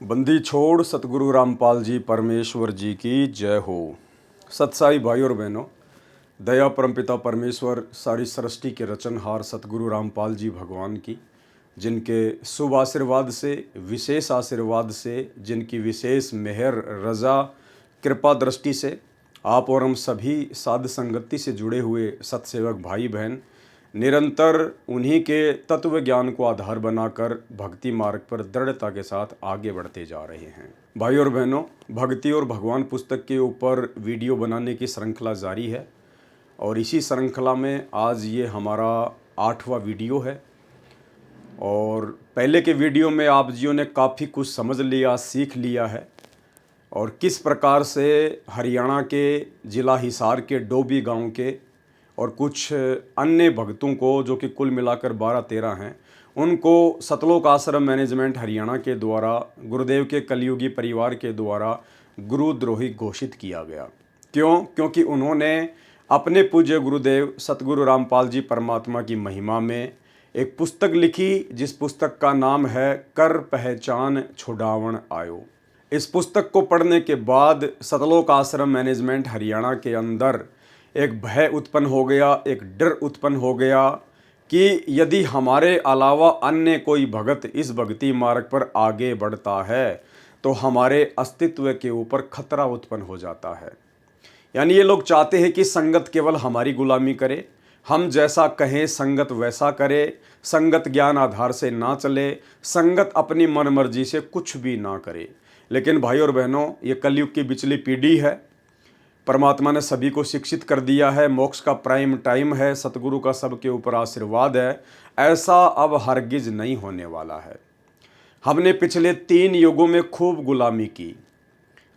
बंदी छोड़ सतगुरु रामपाल जी परमेश्वर जी की जय हो। सत्साई भाई और बहनों, दया परमपिता परमेश्वर सारी सृष्टि के रचनहार सतगुरु रामपाल जी भगवान की, जिनके शुभ आशीर्वाद से, विशेष आशीर्वाद से, जिनकी विशेष मेहर रजा कृपा दृष्टि से आप और हम सभी साध संगति से जुड़े हुए सत्सेवक भाई बहन निरंतर उन्हीं के तत्व ज्ञान को आधार बनाकर भक्ति मार्ग पर दृढ़ता के साथ आगे बढ़ते जा रहे हैं। भाई और बहनों, भक्ति और भगवान पुस्तक के ऊपर वीडियो बनाने की श्रृंखला जारी है और इसी श्रृंखला में आज ये हमारा 8वां वीडियो है। और पहले के वीडियो में आप जियों ने काफ़ी कुछ समझ लिया, सीख लिया है और किस प्रकार से हरियाणा के ज़िला हिसार के डोभी गांव के और कुछ अन्य भक्तों को, जो कि कुल मिलाकर 12-13 हैं, उनको सतलोक आश्रम मैनेजमेंट हरियाणा के द्वारा गुरुदेव के कलयुगी परिवार के द्वारा गुरुद्रोही घोषित किया गया। क्यों? क्योंकि उन्होंने अपने पूज्य गुरुदेव सतगुरु रामपाल जी परमात्मा की महिमा में एक पुस्तक लिखी, जिस पुस्तक का नाम है कर पहचान छुड़ावन आयो। इस पुस्तक को पढ़ने के बाद सतलोक आश्रम मैनेजमेंट हरियाणा के अंदर एक भय उत्पन्न हो गया, एक डर उत्पन्न हो गया कि यदि हमारे अलावा अन्य कोई भगत इस भक्ति मार्ग पर आगे बढ़ता है तो हमारे अस्तित्व के ऊपर खतरा उत्पन्न हो जाता है। यानी ये लोग चाहते हैं कि संगत केवल हमारी गुलामी करे, हम जैसा कहें संगत वैसा करे, संगत ज्ञान आधार से ना चले, संगत अपनी मन मर्जी से कुछ भी ना करे। लेकिन भाई और बहनों, ये कलयुग की बिचली पीढ़ी है। परमात्मा ने सभी को शिक्षित कर दिया है, मोक्ष का प्राइम टाइम है, सतगुरु का सबके ऊपर आशीर्वाद है। ऐसा अब हरगिज नहीं होने वाला है। हमने पिछले 3 युगों में खूब गुलामी की,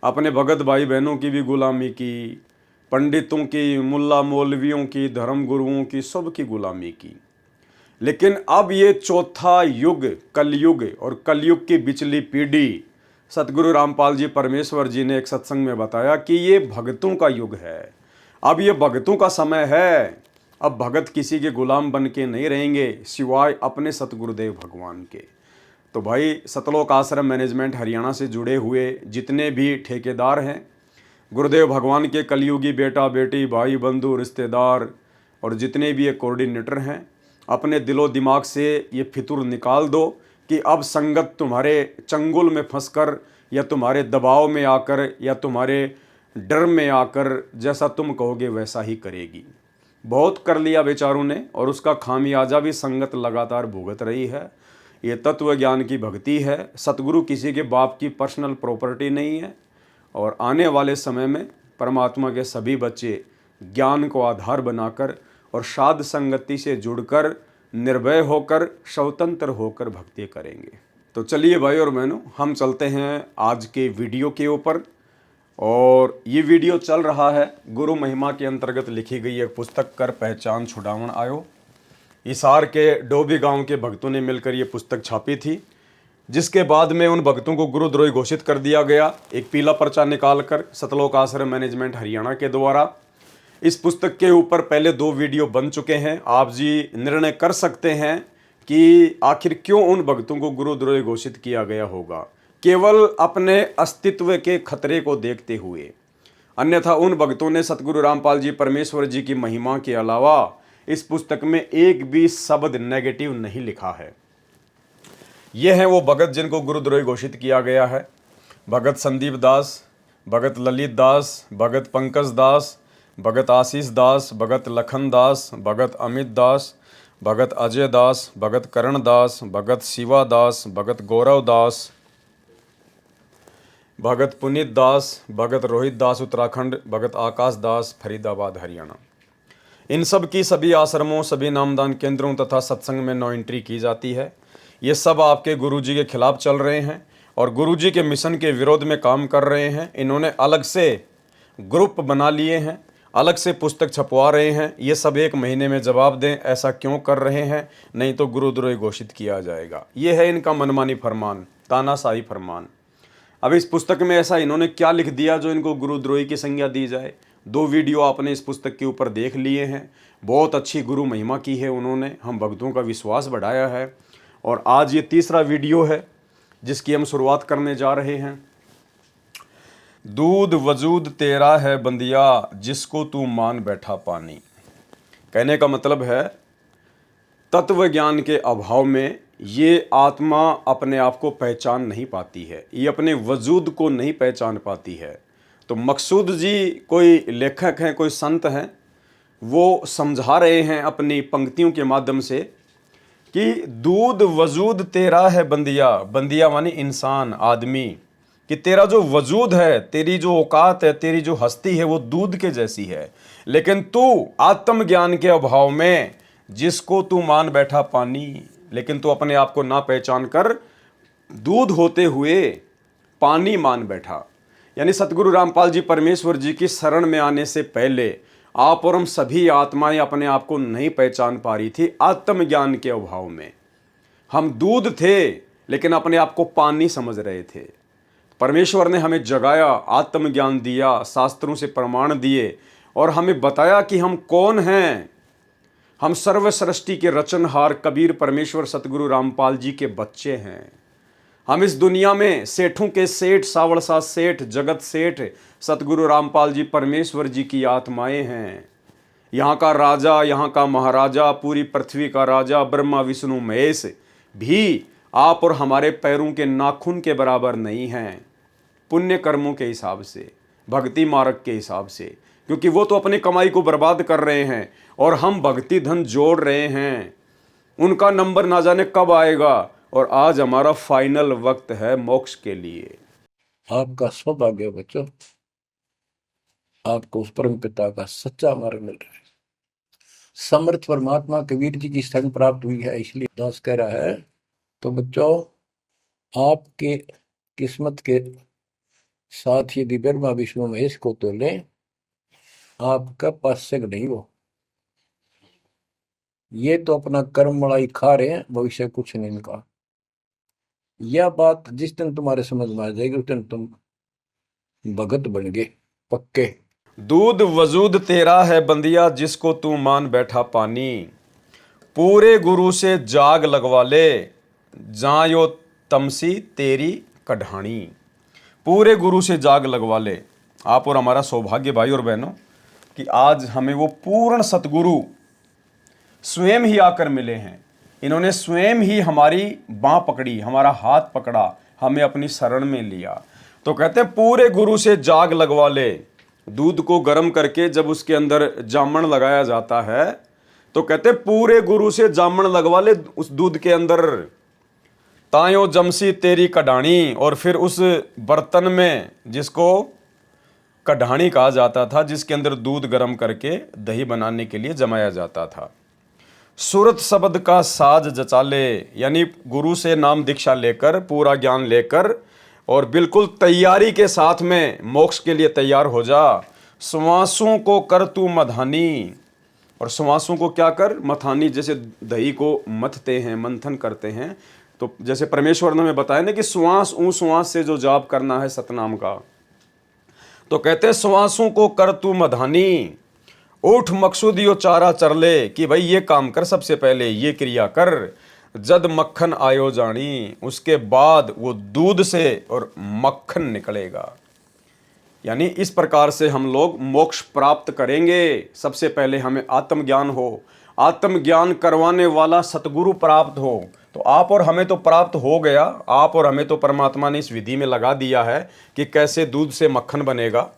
अपने भगत भाई बहनों की भी गुलामी की, पंडितों की, मुल्ला मौलवियों की, धर्म गुरुओं की, सब की गुलामी की। लेकिन अब ये चौथा युग कलयुग और कलयुग की बिचली पीढ़ी सतगुरु रामपाल जी परमेश्वर जी ने एक सत्संग में बताया कि ये भगतों का युग है। अब ये भगतों का समय है। अब भगत किसी के गुलाम बन के नहीं रहेंगे सिवाय अपने सतगुरुदेव भगवान के। तो भाई, सतलोक आश्रम मैनेजमेंट हरियाणा से जुड़े हुए जितने भी ठेकेदार हैं, गुरुदेव भगवान के कलयुगी बेटा बेटी, भाई बंधु, रिश्तेदार और जितने भी ये कोऑर्डिनेटर हैं, अपने दिलो दिमाग से ये फितूर निकाल दो कि अब संगत तुम्हारे चंगुल में फंसकर या तुम्हारे दबाव में आकर या तुम्हारे डर में आकर जैसा तुम कहोगे वैसा ही करेगी। बहुत कर लिया बेचारों ने और उसका खामियाजा भी संगत लगातार भुगत रही है। ये तत्व ज्ञान की भक्ति है। सतगुरु किसी के बाप की पर्सनल प्रॉपर्टी नहीं है और आने वाले समय में परमात्मा के सभी बच्चे ज्ञान को आधार बनाकर और साध संगति से जुड़कर निर्भय होकर स्वतंत्र होकर भक्ति करेंगे। तो चलिए भाई और बहनों, हम चलते हैं आज के वीडियो के ऊपर। और ये वीडियो चल रहा है गुरु महिमा के अंतर्गत लिखी गई एक पुस्तक कर पहचान छुड़ावन आयो। हिसार के डोभी गांव के भक्तों ने मिलकर ये पुस्तक छापी थी, जिसके बाद में उन भक्तों को गुरुद्रोही घोषित कर दिया गया एक पीला पर्चा निकालकर सतलोक आश्रम मैनेजमेंट हरियाणा के द्वारा। इस पुस्तक के ऊपर पहले 2 वीडियो बन चुके हैं। आप जी निर्णय कर सकते हैं कि आखिर क्यों उन भक्तों को गुरुद्रोही घोषित किया गया होगा, केवल अपने अस्तित्व के खतरे को देखते हुए। अन्यथा उन भक्तों ने सतगुरु रामपाल जी परमेश्वर जी की महिमा के अलावा इस पुस्तक में एक भी शब्द नेगेटिव नहीं लिखा है। ये हैं वो भगत जिनको गुरुद्रोही घोषित किया गया है। भगत संदीप दास, भगत ललित दास, भगत पंकज दास, भगत आशीष दास, भगत लखन दास, भगत अमित दास, भगत अजय दास, भगत करण दास, भगत शिवा दास, भगत गौरव दास, भगत पुनीत दास, भगत रोहित दास उत्तराखंड, भगत आकाश दास फरीदाबाद हरियाणा। इन सब की सभी आश्रमों, सभी नामदान केंद्रों तथा सत्संग में नो एंट्री की जाती है। ये सब आपके गुरुजी के खिलाफ चल रहे हैं और गुरुजी के मिशन के विरोध में काम कर रहे हैं। इन्होंने अलग से ग्रुप बना लिए हैं, अलग से पुस्तक छपवा रहे हैं। ये सब 1 महीने में जवाब दें ऐसा क्यों कर रहे हैं, नहीं तो गुरुद्रोही घोषित किया जाएगा। ये है इनका मनमानी फरमान, तानाशाही फरमान। अब इस पुस्तक में ऐसा इन्होंने क्या लिख दिया जो इनको गुरुद्रोही की संज्ञा दी जाए। 2 वीडियो आपने इस पुस्तक के ऊपर देख लिए हैं। बहुत अच्छी गुरु महिमा की है उन्होंने, हम भक्तों का विश्वास बढ़ाया है। और आज ये तीसरा वीडियो है जिसकी हम शुरुआत करने जा रहे हैं। दूध वजूद तेरा है बंदिया, जिसको तू मान बैठा पानी। कहने का मतलब है तत्व ज्ञान के अभाव में ये आत्मा अपने आप को पहचान नहीं पाती है, ये अपने वजूद को नहीं पहचान पाती है। तो मकसूद जी कोई लेखक हैं, कोई संत हैं, वो समझा रहे हैं अपनी पंक्तियों के माध्यम से कि दूध वजूद तेरा है बंदिया, बंदिया माने इंसान, आदमी, कि तेरा जो वजूद है, तेरी जो औकात है, तेरी जो हस्ती है वो दूध के जैसी है, लेकिन तू आत्मज्ञान के अभाव में जिसको तू मान बैठा पानी, लेकिन तू अपने आप को ना पहचान कर दूध होते हुए पानी मान बैठा। यानी सतगुरु रामपाल जी परमेश्वर जी की शरण में आने से पहले आप और हम सभी आत्माएं अपने आप को नहीं पहचान पा रही थी आत्मज्ञान के अभाव में। हम दूध थे लेकिन अपने आप को पानी समझ रहे थे। परमेश्वर ने हमें जगाया, आत्मज्ञान दिया, शास्त्रों से प्रमाण दिए और हमें बताया कि हम कौन हैं। हम सर्व सृष्टि के रचनहार कबीर परमेश्वर सतगुरु रामपाल जी के बच्चे हैं। हम इस दुनिया में सेठों के सेठ, सावड़सा सेठ, जगत सेठ सतगुरु रामपाल जी परमेश्वर जी की आत्माएं हैं। यहाँ का राजा, यहाँ का महाराजा, पूरी पृथ्वी का राजा ब्रह्मा विष्णु महेश भी आप और हमारे पैरों के नाखून के बराबर नहीं हैं, पुण्य कर्मों के हिसाब से, भक्ति मार्ग के हिसाब से, क्योंकि वो तो अपनी कमाई को बर्बाद कर रहे हैं और हम भक्ति धन जोड़ रहे हैं। उनका नंबर ना जाने कब आएगा और आज हमारा फाइनल वक्त है मोक्ष के लिए। आपका सौभाग्य बच्चों, आपको उस परम पिता का सच्चा मार्ग मिल रहा है। समर्थ परमात्मा कबीर जी की शरण प्राप्त हुई है, इसलिए दास कह रहा है। तो बच्चों, आपके किस्मत के साथ यदि ब्रह्मा विष्णु महेश को तो लें, आपका पास्यक नहीं हो। ये तो अपना कर्म मलाई खा रहे हैं, भविष्य कुछ नहीं इनका। यह बात जिस दिन तुम्हारे समझ में आ जाएगी उस दिन तुम भगत बन गए पक्के। दूध वजूद तेरा है बंदिया, जिसको तू मान बैठा पानी। पूरे गुरु से जाग लगवा ले, जायो तमसी तेरी कढ़ानी। पूरे गुरु से जाग लगवा ले। आप और हमारा सौभाग्य भाई और बहनों कि आज हमें वो पूर्ण सतगुरु स्वयं ही आकर मिले हैं। इन्होंने स्वयं ही हमारी बाँह पकड़ी, हमारा हाथ पकड़ा, हमें अपनी शरण में लिया। तो कहते हैं पूरे गुरु से जाग लगवा ले। दूध को गर्म करके जब उसके अंदर जामन लगाया जाता है तो कहते हैं पूरे गुरु से जामन लगवा ले उस दूध के अंदर, तायो जमसी तेरी कढ़ानी। और फिर उस बर्तन में, जिसको कढ़ानी कहा जाता था, जिसके अंदर दूध गर्म करके दही बनाने के लिए जमाया जाता था, सूरत शब्द का साज जचाले। यानी गुरु से नाम दीक्षा लेकर, पूरा ज्ञान लेकर और बिल्कुल तैयारी के साथ में मोक्ष के लिए तैयार हो जा। श्वासों को कर तू मधानी। और श्वासों को क्या कर? मथानी। जैसे दही को मथते हैं, मंथन करते हैं, तो जैसे परमेश्वर ने हमें बताया ना कि श्वास ऊ श्वास से जो जाप करना है सतनाम का, तो कहते हैं श्वासों को कर तू मधानी। उठ मकसूद यो चारा चर ले, कि भाई ये काम कर, सबसे पहले ये क्रिया कर। जद मक्खन आयो जानी, उसके बाद वो दूध से और मक्खन निकलेगा। यानी इस प्रकार से हम लोग मोक्ष प्राप्त करेंगे। सबसे पहले हमें आत्मज्ञान हो, आत्मज्ञान करवाने वाला सतगुरु प्राप्त हो। तो आप और हमें तो प्राप्त हो गया, आप और हमें तो परमात्मा ने इस विधि में लगा दिया है कि कैसे दूध से मक्खन बनेगा।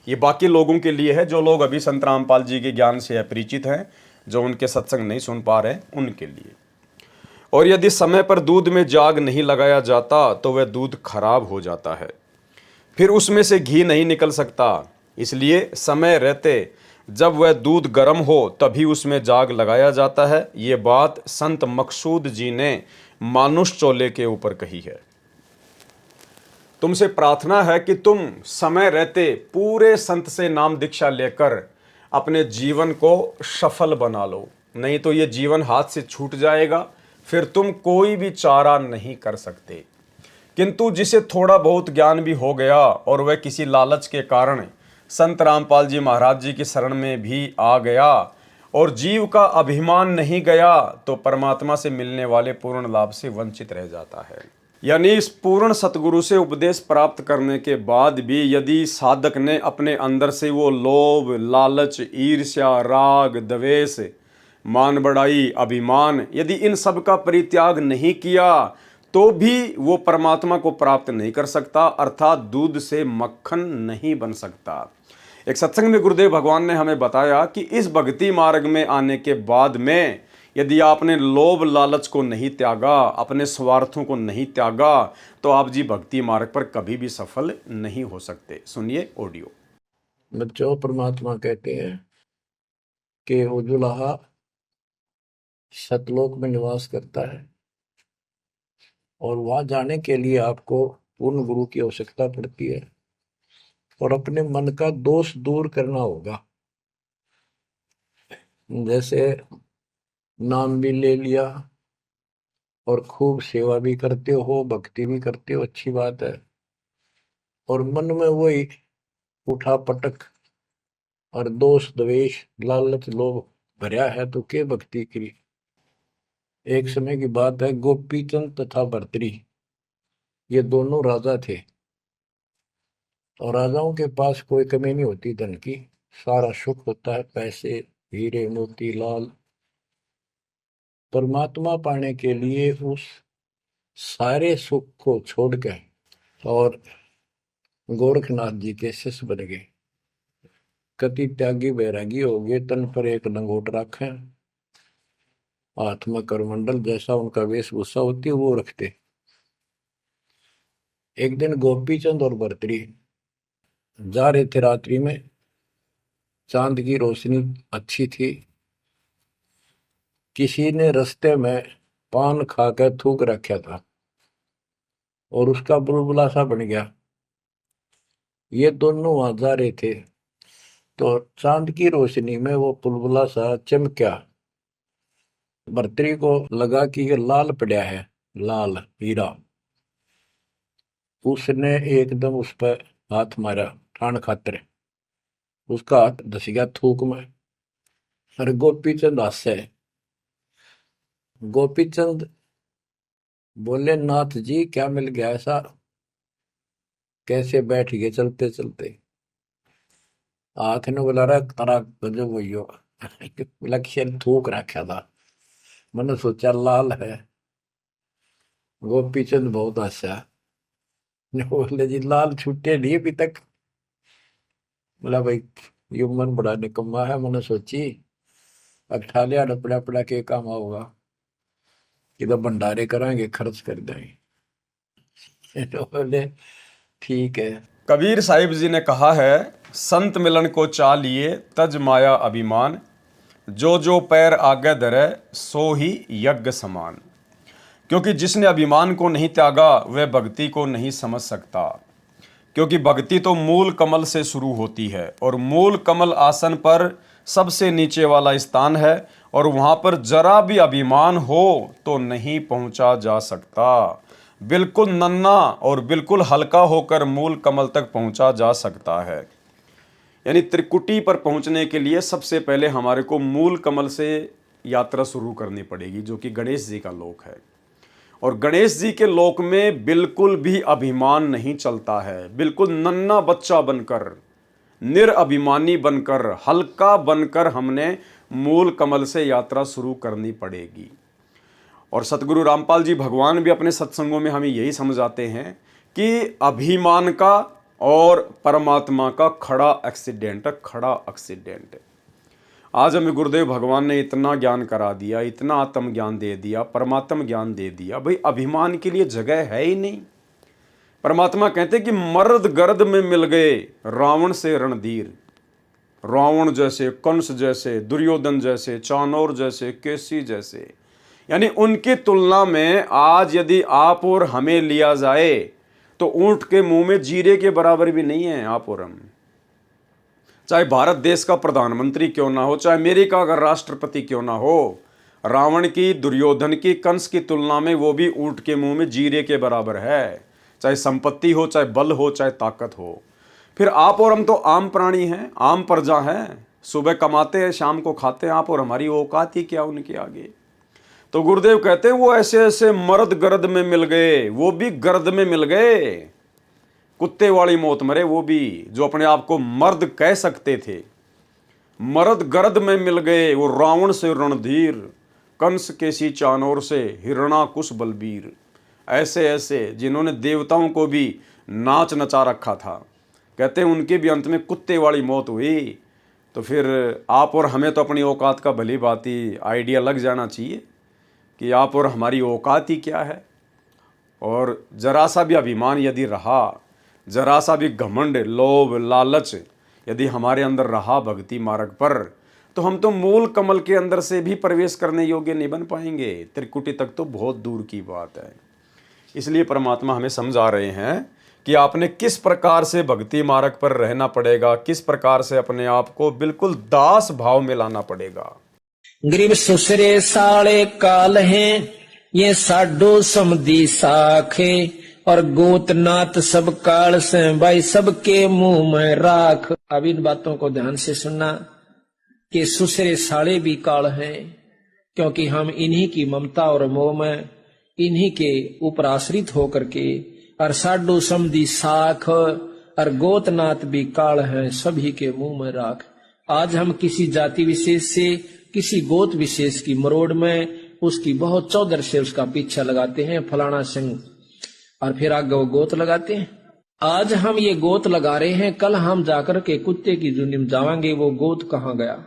ये बाकी लोगों के लिए है जो लोग अभी संत रामपाल जी के ज्ञान से अपरिचित हैं, जो उनके सत्संग नहीं सुन पा रहे हैं, उनके लिए। और यदि समय पर दूध में जाग नहीं लगाया जाता तो वह दूध खराब हो जाता है, फिर उसमें से घी नहीं निकल सकता। इसलिए समय रहते जब वह दूध गर्म हो तभी उसमें जाग लगाया जाता है। ये बात संत मकसूद जी ने मानुष चोले के ऊपर कही है। तुमसे प्रार्थना है कि तुम समय रहते पूरे संत से नाम दीक्षा लेकर अपने जीवन को सफल बना लो, नहीं तो ये जीवन हाथ से छूट जाएगा, फिर तुम कोई भी चारा नहीं कर सकते। किंतु जिसे थोड़ा बहुत ज्ञान भी हो गया और वह किसी लालच के कारण संत रामपाल जी महाराज जी की शरण में भी आ गया और जीव का अभिमान नहीं गया, तो परमात्मा से मिलने वाले पूर्ण लाभ से वंचित रह जाता है। यानी इस पूर्ण सतगुरु से उपदेश प्राप्त करने के बाद भी यदि साधक ने अपने अंदर से वो लोभ, लालच, ईर्ष्या, राग, द्वेष, मान बढ़ाई, अभिमान, यदि इन सब का परित्याग नहीं किया तो भी वो परमात्मा को प्राप्त नहीं कर सकता, अर्थात दूध से मक्खन नहीं बन सकता। एक सत्संग में गुरुदेव भगवान ने हमें बताया कि इस भक्ति मार्ग में आने के बाद में यदि आपने लोभ लालच को नहीं त्यागा, अपने स्वार्थों को नहीं त्यागा, तो आप जी भक्ति मार्ग पर कभी भी सफल नहीं हो सकते। सुनिए ऑडियो। बच्चों, परमात्मा कहते हैं कि उजुलाहा सतलोक में निवास करता है और वहां जाने के लिए आपको पूर्ण गुरु की आवश्यकता पड़ती है और अपने मन का दोष दूर करना होगा। जैसे नाम भी ले लिया और खूब सेवा भी करते हो, भक्ति भी करते हो, अच्छी बात है, और मन में वही उठा पटक और दोष द्वेष लालच लोभ भरा है तो के भक्ति करी। एक समय की बात है, गोपीचंद तथा भर्तरी ये दोनों राजा थे और राजाओं के पास कोई कमी नहीं होती धन की, सारा सुख होता है, पैसे, हीरे, मोती, लाल। परमात्मा पाने के लिए उस सारे सुख को छोड़कर और गोरखनाथ जी के शिष्य बन गए। कति त्यागी बैरागी हो गए, तन पर एक लंगोट रखे, हाथ में करमंडल, जैसा उनका वेशभूषा होती है वो रखते। एक दिन गोपीचंद और भर्तरी जा रहे थे रात्रि में, चांद की रोशनी अच्छी थी, किसी ने रास्ते में पान खाकर थूक रखा था और उसका बुलबुला सा बन गया। ये दोनों वहां जा रहे थे तो चांद की रोशनी में वो बुलबुला सा चमका। भर्तरी को लगा कि ये लाल पड़ा है, लाल हीरा। उसने एकदम उस पर हाथ मारा ठाण खातर, उसका हाथ धस गया थूक में। अरे गोपीचंद हंसे। गोपीचंद बोले, नाथ जी क्या मिल गया ऐसा, कैसे बैठ गए चलते चलते। हाथ ने बोला, रहा तारा गजब भैयो लक्ष्य थूक रखा था, मैंने सोचा लाल है। गोपीचंद बहुत हंसा, बोले जी लाल छूटे नहीं अभी तक। बोला भाई ये मन बड़ा निकम्मा है, मैंने सोची अब ठा लिया डपड़ा पड़ा के काम होगा कि तो भंडारे कराएंगे, खर्च कर देंगे। तो बोले ठीक है। कबीर साहिब जी ने कहा है, संत मिलन को चा लिए तज माया अभिमान, जो जो पैर आगे धरे सो ही यज्ञ समान। क्योंकि जिसने अभिमान को नहीं त्यागा वह भक्ति को नहीं समझ सकता, क्योंकि भक्ति तो मूल कमल से शुरू होती है और मूल कमल आसन पर सबसे नीचे वाला स्थान है और वहां पर जरा भी अभिमान हो तो नहीं पहुंचा जा सकता। बिल्कुल नन्हा और बिल्कुल हल्का होकर मूल कमल तक पहुंचा जा सकता है। यानी त्रिकुटी पर पहुंचने के लिए सबसे पहले हमारे को मूल कमल से यात्रा शुरू करनी पड़ेगी, जो कि गणेश जी का लोक है। और गणेश जी के लोक में बिल्कुल भी अभिमान नहीं चलता है। बिल्कुल नन्हा बच्चा बनकर, निरअभिमानी बनकर, हल्का बनकर हमने मूल कमल से यात्रा शुरू करनी पड़ेगी। और सतगुरु रामपाल जी भगवान भी अपने सत्संगों में हमें यही समझाते हैं कि अभिमान का और परमात्मा का खड़ा एक्सीडेंट है। आज हमें गुरुदेव भगवान ने इतना ज्ञान करा दिया, इतना आत्म ज्ञान दे दिया, परमात्म ज्ञान दे दिया, भाई अभिमान के लिए जगह है ही नहीं। परमात्मा कहते कि मर्द गर्द में मिल गए रावण से रणधीर। रावण जैसे, कंस जैसे, दुर्योधन जैसे, चाणोर जैसे, केसी जैसे, यानी उनकी तुलना में आज यदि आप और हमें लिया जाए तो ऊंट के मुंह में जीरे के बराबर भी नहीं है आप और हम। चाहे भारत देश का प्रधानमंत्री क्यों ना हो, चाहे अमेरिका का राष्ट्रपति क्यों ना हो, रावण की, दुर्योधन की, कंस की तुलना में वो भी ऊंट के मुंह में जीरे के बराबर है। चाहे संपत्ति हो, चाहे बल हो, चाहे ताकत हो। फिर आप और हम तो आम प्राणी हैं, आम प्रजा हैं, सुबह कमाते हैं शाम को खाते हैं। आप और हमारी औकात ही क्या उनके आगे। तो गुरुदेव कहते हैं वो ऐसे ऐसे मर्द गर्द में मिल गए, वो भी गर्द में मिल गए, कुत्ते वाली मौत मरे वो भी, जो अपने आप को मर्द कह सकते थे। मर्द गर्द में मिल गए, वो रावण से रणधीर, कंस के सी चानोर से हिरणाकुश बलबीर। ऐसे ऐसे जिन्होंने देवताओं को भी नाच नचा रखा था, कहते हैं उनके भी अंत में कुत्ते वाली मौत हुई। तो फिर आप और हमें तो अपनी औकात का भली भांति आइडिया लग जाना चाहिए कि आप और हमारी औकात ही क्या है। और जरा सा भी अभिमान यदि रहा, जरा सा भी घमंड, लोभ, लालच यदि हमारे अंदर रहा भक्ति मार्ग पर, तो हम तो मूल कमल के अंदर से भी प्रवेश करने योग्य नहीं बन पाएंगे, त्रिकुटी तक तो बहुत दूर की बात है। इसलिए परमात्मा हमें समझा रहे हैं कि आपने किस प्रकार से भक्ति मार्ग पर रहना पड़ेगा, किस प्रकार से अपने आप को बिल्कुल दास भाव में लाना पड़ेगा। गरीब सुसरे साले काल हैं, ये साडो समदी साखे, और गोत नात सब काल से भाई सबके मुंह में राख। अब इन बातों को ध्यान से सुनना कि सुसरे साले भी काल हैं, क्योंकि हम इन्हीं की ममता और मोह में, इन्हीं के ऊपर आश्रित होकर के, और साडो समदी साख और गोतनाथ भी काल है, सभी के मुंह में राख। आज हम किसी जाति विशेष से, किसी गोत विशेष की मरोड़ में उसकी बहुत चौधर से उसका पीछा लगाते हैं, फलाना सिंह, और फिर आगे वो गोत लगाते हैं। आज हम ये गोत लगा रहे हैं, कल हम जाकर के कुत्ते की जुनी में जावांगे, वो गोत कहाँ गया,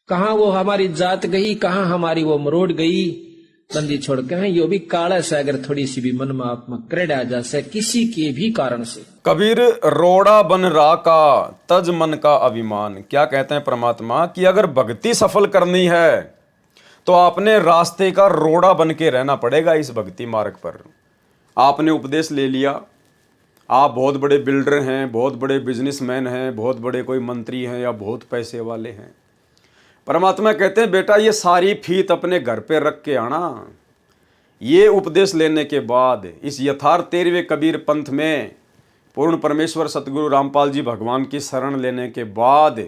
कहाँ वो हमारी जात गई, कहाँ हमारी वो मरोड़ गई, बंदी छोड़ के हैं। यो भी काला से अगर थोड़ी सी भी मन में आप में क्रेड आ जाए किसी के भी कारण से। कबीर रोड़ा बन रा का तज मन का अभिमान। क्या कहते हैं परमात्मा कि अगर भक्ति सफल करनी है तो आपने रास्ते का रोड़ा बन के रहना पड़ेगा। इस भक्ति मार्ग पर आपने उपदेश ले लिया, आप बहुत बड़े बिल्डर हैं, बहुत बड़े बिजनेसमैन हैं, बहुत बड़े कोई मंत्री हैं या बहुत पैसे वाले हैं, परमात्मा कहते हैं बेटा ये सारी फीत अपने घर पे रख के आना। ये उपदेश लेने के बाद इस यथार्थ 13वें कबीर पंथ में पूर्ण परमेश्वर सतगुरु रामपाल जी भगवान की शरण लेने के बाद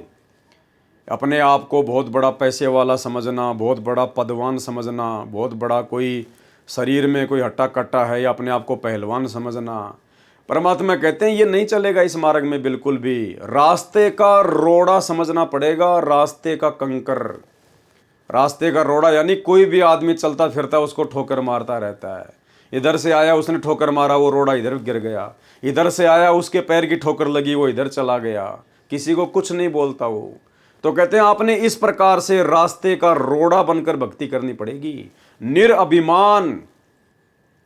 अपने आप को बहुत बड़ा पैसे वाला समझना, बहुत बड़ा पदवान समझना, बहुत बड़ा कोई शरीर में कोई हट्टा कट्टा है या अपने आप को पहलवान समझना, परमात्मा कहते हैं ये नहीं चलेगा इस मार्ग में बिल्कुल भी। रास्ते का रोड़ा समझना पड़ेगा, रास्ते का कंकर, रास्ते का रोड़ा यानी कोई भी आदमी चलता फिरता है उसको ठोकर मारता रहता है। इधर से आया उसने ठोकर मारा, वो रोड़ा इधर गिर गया, इधर से आया उसके पैर की ठोकर लगी, वो इधर चला गया, किसी को कुछ नहीं बोलता वो। तो कहते हैं आपने इस प्रकार से रास्ते का रोड़ा बनकर भक्ति करनी पड़ेगी। निरअभिमान,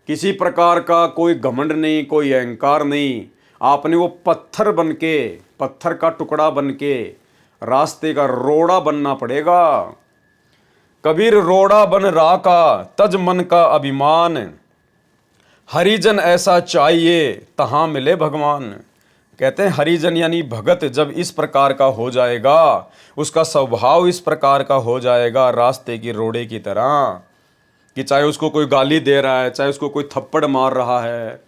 किसी प्रकार का कोई घमंड नहीं, कोई अहंकार नहीं, आपने वो पत्थर बन के, पत्थर का टुकड़ा बन के रास्ते का रोड़ा बनना पड़ेगा। कबीर रोड़ा बन रा का तज मन का अभिमान, हरिजन ऐसा चाहिए तहां मिले भगवान। कहते हैं हरिजन यानी भगत जब इस प्रकार का हो जाएगा, उसका स्वभाव इस प्रकार का हो जाएगा रास्ते की रोड़े की तरह, कि चाहे उसको कोई गाली दे रहा है, चाहे उसको कोई थप्पड़ मार रहा है,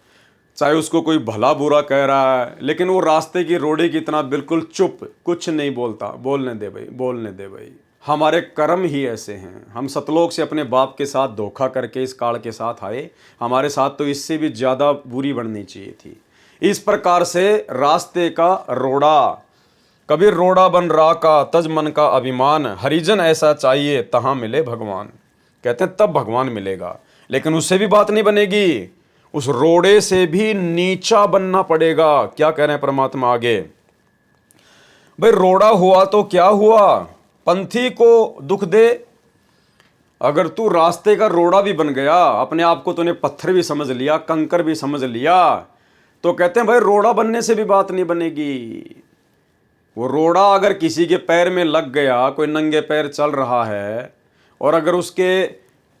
चाहे उसको कोई भला बुरा कह रहा है, लेकिन वो रास्ते की रोड़े की तरह बिल्कुल चुप, कुछ नहीं बोलता। बोलने दे भाई, बोलने दे भाई। हमारे कर्म ही ऐसे हैं। हम सतलोक से अपने बाप के साथ धोखा करके इस काल के साथ आए, हमारे साथ तो इससे भी ज़्यादा बुरी बननी चाहिए थी। इस प्रकार से रास्ते का रोड़ा, कबीर रोड़ा बन रा का तज मन का अभिमान, हरिजन ऐसा चाहिए तहां मिले भगवान। कहते हैं तब भगवान मिलेगा, लेकिन उससे भी बात नहीं बनेगी, उस रोड़े से भी नीचा बनना पड़ेगा। क्या कह रहे हैं परमात्मा आगे, भाई रोड़ा हुआ तो क्या हुआ, पंथी को दुख दे। अगर तू रास्ते का रोड़ा भी बन गया, अपने आप को तूने पत्थर भी समझ लिया, कंकर भी समझ लिया, तो कहते हैं भाई रोड़ा बनने से भी बात नहीं बनेगी। वो रोड़ा अगर किसी के पैर में लग गया, कोई नंगे पैर चल रहा है और अगर उसके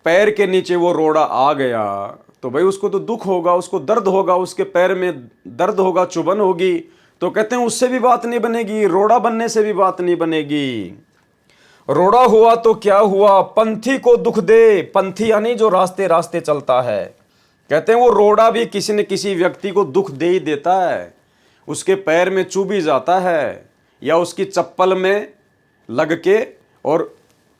पैर के नीचे वो रोड़ा आ गया तो भाई उसको तो दुख होगा, उसको दर्द होगा, उसके पैर में दर्द होगा, चुभन होगी। तो कहते हैं उससे भी बात नहीं बनेगी, रोड़ा बनने से भी बात नहीं बनेगी। रोड़ा हुआ तो क्या हुआ, पंथी को दुख दे। पंथी यानी जो रास्ते रास्ते चलता है। कहते हैं वो रोड़ा भी किसी न किसी व्यक्ति को दुख दे ही देता है, उसके पैर में चुभ ही जाता है या उसकी चप्पल में लग के और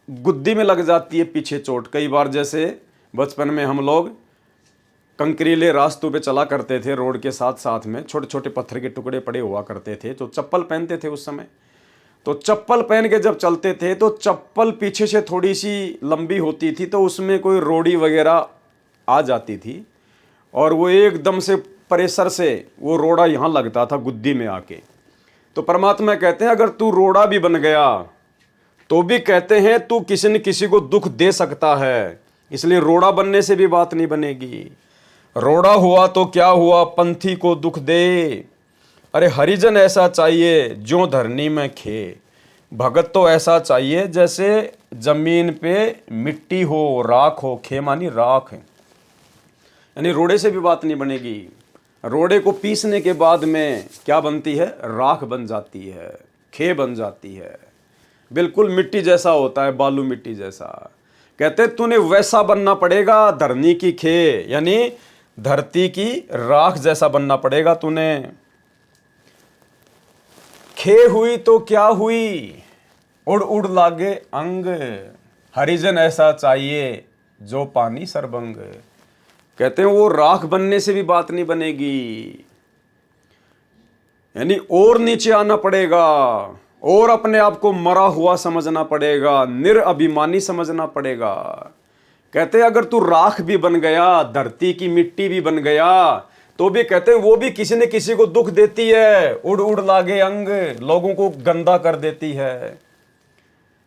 गुद्दी में लग जाती है पीछे चोट। कई बार जैसे बचपन में हम लोग कंकरीले रास्तों पे चला करते थे, रोड के साथ साथ में छोटे छोटे पत्थर के टुकड़े पड़े हुआ करते थे, तो चप्पल पहनते थे उस समय। तो चप्पल पहन के जब चलते थे तो चप्पल पीछे से थोड़ी सी लंबी होती थी, तो उसमें कोई रोड़ी वगैरह आ जाती थी और वो एकदम से प्रेशर से वो रोड़ा यहाँ लगता था गुद्दी में आके। तो परमात्मा कहते हैं अगर तू रोड़ा भी बन गया तो भी कहते हैं तू किसी न किसी को दुख दे सकता है, इसलिए रोड़ा बनने से भी बात नहीं बनेगी। रोड़ा हुआ तो क्या हुआ, पंथी को दुख दे। अरे हरिजन ऐसा चाहिए जो धरनी में खे, भगत तो ऐसा चाहिए जैसे जमीन पे मिट्टी हो, राख हो। खे मानी राख है, यानी रोड़े से भी बात नहीं बनेगी। रोड़े को पीसने के बाद में क्या बनती है, राख बन जाती है, खे बन जाती है, बिल्कुल मिट्टी जैसा होता है, बालू मिट्टी जैसा। कहते तूने वैसा बनना पड़ेगा, धरनी की खे यानी धरती की राख जैसा बनना पड़ेगा तूने। खे हुई तो क्या हुई, उड़ उड़ लागे अंग, हरिजन ऐसा चाहिए जो पानी सरबंग। कहते हैं वो राख बनने से भी बात नहीं बनेगी, यानी और नीचे आना पड़ेगा और अपने आप को मरा हुआ समझना पड़ेगा, निरअभिमानी समझना पड़ेगा। कहते हैं अगर तू राख भी बन गया, धरती की मिट्टी भी बन गया, तो भी कहते हैं वो भी किसी न किसी को दुख देती है। उड़ उड़ लागे अंग, लोगों को गंदा कर देती है।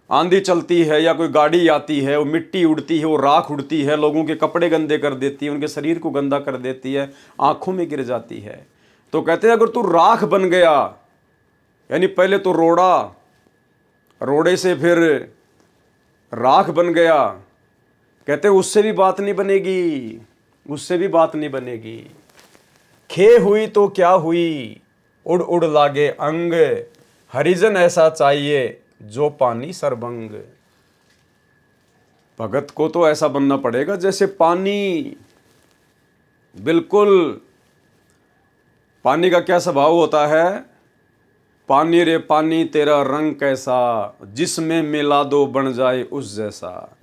आंधी चलती है या कोई गाड़ी आती है, वो मिट्टी उड़ती है, वो राख उड़ती है, लोगों के कपड़े गंदे कर देती है, उनके शरीर को गंदा कर देती है, आंखों में गिर जाती है। तो कहते हैं अगर तू राख बन गया, यानी पहले तो रोड़ा, रोड़े से फिर राख बन गया, कहते हैं उससे भी बात नहीं बनेगी, उससे भी बात नहीं बनेगी। खे हुई तो क्या हुई, उड़ उड़ लागे अंग, हरिजन ऐसा चाहिए जो पानी सरबंग। भगत को तो ऐसा बनना पड़ेगा जैसे पानी, बिल्कुल। पानी का क्या स्वभाव होता है, पानी रे पानी तेरा रंग कैसा, जिसमें मिला दो बन जाए उस जैसा।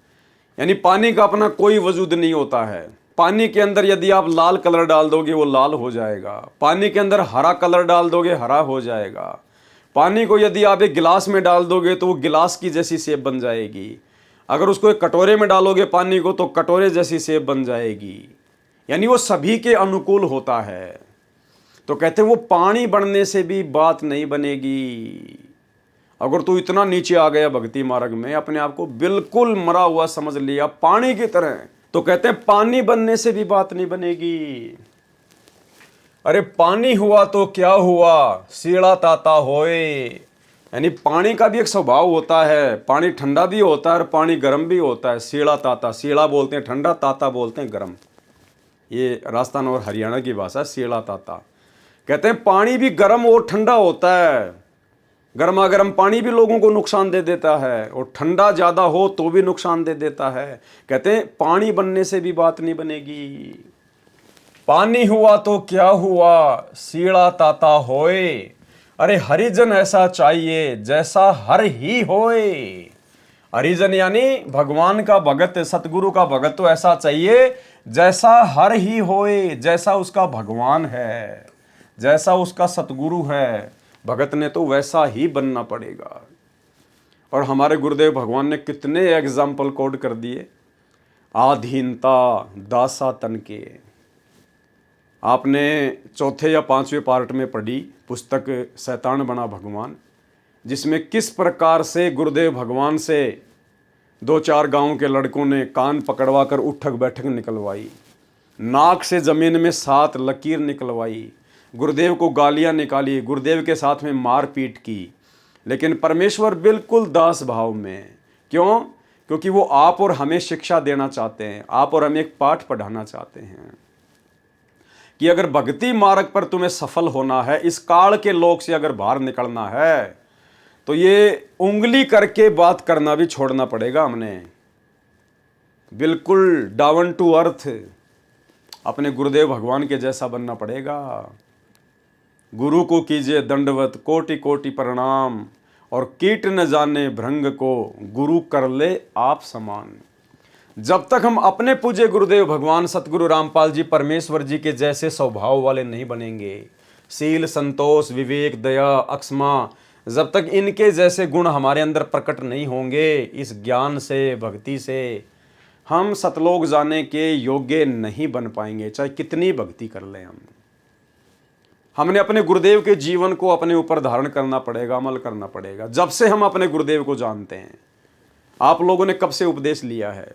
यानी पानी का अपना कोई वजूद नहीं होता है। पानी के अंदर यदि आप लाल कलर डाल दोगे वो लाल हो जाएगा, पानी के अंदर हरा कलर डाल दोगे हरा हो जाएगा, पानी को यदि आप एक गिलास में डाल दोगे तो वो गिलास की जैसी शेप बन जाएगी, अगर उसको एक कटोरे में डालोगे पानी को तो कटोरे जैसी शेप बन जाएगी। यानी वो सभी के अनुकूल होता है। तो कहते हैं वो पानी बनने से भी बात नहीं बनेगी। अगर तू इतना नीचे आ गया भक्ति मार्ग में, अपने आप को बिल्कुल मरा हुआ समझ लिया पानी की तरह, तो कहते हैं पानी बनने से भी बात नहीं बनेगी। अरे पानी हुआ तो क्या हुआ, सीड़ा ताता होए। यानी पानी का भी एक स्वभाव होता है, पानी ठंडा भी होता है और पानी गर्म भी होता है। सीड़ा ताता, सीड़ा बोलते हैं ठंडा, ताता बोलते हैं गर्म। ये राजस्थान और हरियाणा की भाषा, सीड़ा ताता। कहते हैं पानी भी गर्म और ठंडा होता है, गर्मा गर्म पानी भी लोगों को नुकसान दे देता है और ठंडा ज़्यादा हो तो भी नुकसान दे देता है। कहते हैं पानी बनने से भी बात नहीं बनेगी। पानी हुआ तो क्या हुआ, सीड़ा ताता होए। अरे हरिजन ऐसा चाहिए जैसा हर ही होए। हरिजन यानी भगवान का भगत, सतगुरु का भगत तो ऐसा चाहिए जैसा हर ही होए, जैसा उसका भगवान है, जैसा उसका सतगुरु है, भगत ने तो वैसा ही बनना पड़ेगा। और हमारे गुरुदेव भगवान ने कितने एग्जाम्पल कोड कर दिए। आधीनता दासा तन के, आपने चौथे या पांचवें पार्ट में पढ़ी पुस्तक शैतान बना भगवान, जिसमें किस प्रकार से गुरुदेव भगवान से 2-4 गांव के लड़कों ने कान पकड़वा कर उठक बैठक निकलवाई, नाक से ज़मीन में 7 लकीर निकलवाई, गुरुदेव को गालियां निकाली, गुरुदेव के साथ में मारपीट की, लेकिन परमेश्वर बिल्कुल दास भाव में। क्यों? क्योंकि वो आप और हमें शिक्षा देना चाहते हैं, आप और हमें एक पाठ पढ़ाना चाहते हैं कि अगर भक्ति मार्ग पर तुम्हें सफल होना है, इस काल के लोक से अगर बाहर निकलना है, तो ये उंगली करके बात करना भी छोड़ना पड़ेगा। हमने बिल्कुल डाउन टू अर्थ अपने गुरुदेव भगवान के जैसा बनना पड़ेगा। गुरु को कीजिए दंडवत, कोटि कोटि प्रणाम, और कीट न जाने भृंग को, गुरु कर ले आप समान। जब तक हम अपने पूज्य गुरुदेव भगवान सतगुरु रामपाल जी परमेश्वर जी के जैसे स्वभाव वाले नहीं बनेंगे, शील, संतोष, विवेक, दया, अक्षमा, जब तक इनके जैसे गुण हमारे अंदर प्रकट नहीं होंगे, इस ज्ञान से, भक्ति से हम सतलोक जाने के योग्य नहीं बन पाएंगे, चाहे कितनी भक्ति कर लें हम। हमने अपने गुरुदेव के जीवन को अपने ऊपर धारण करना पड़ेगा, अमल करना पड़ेगा। जब से हम अपने गुरुदेव को जानते हैं, आप लोगों ने कब से उपदेश लिया है?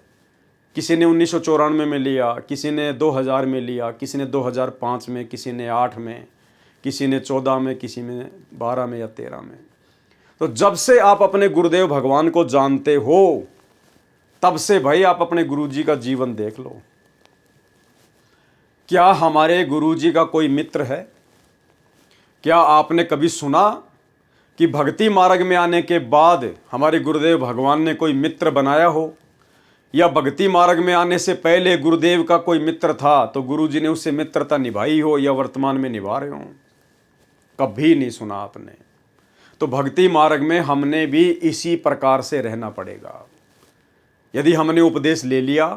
किसी ने 1994 में लिया, किसी ने 2000 में लिया, किसी ने 2005 में, किसी ने 8 में, किसी ने 14 में, किसी ने 12 में या 13 में। तो जब से आप अपने गुरुदेव भगवान को जानते हो, तब से भाई आप अपने गुरुजी का जीवन देख लो। क्या हमारे गुरुजी का कोई मित्र है? क्या आपने कभी सुना कि भक्ति मार्ग में आने के बाद हमारे गुरुदेव भगवान ने कोई मित्र बनाया हो, या भक्ति मार्ग में आने से पहले गुरुदेव का कोई मित्र था तो गुरुजी ने उससे मित्रता निभाई हो या वर्तमान में निभा रहे हो? कभी नहीं सुना आपने। तो भक्ति मार्ग में हमने भी इसी प्रकार से रहना पड़ेगा। यदि हमने उपदेश ले लिया,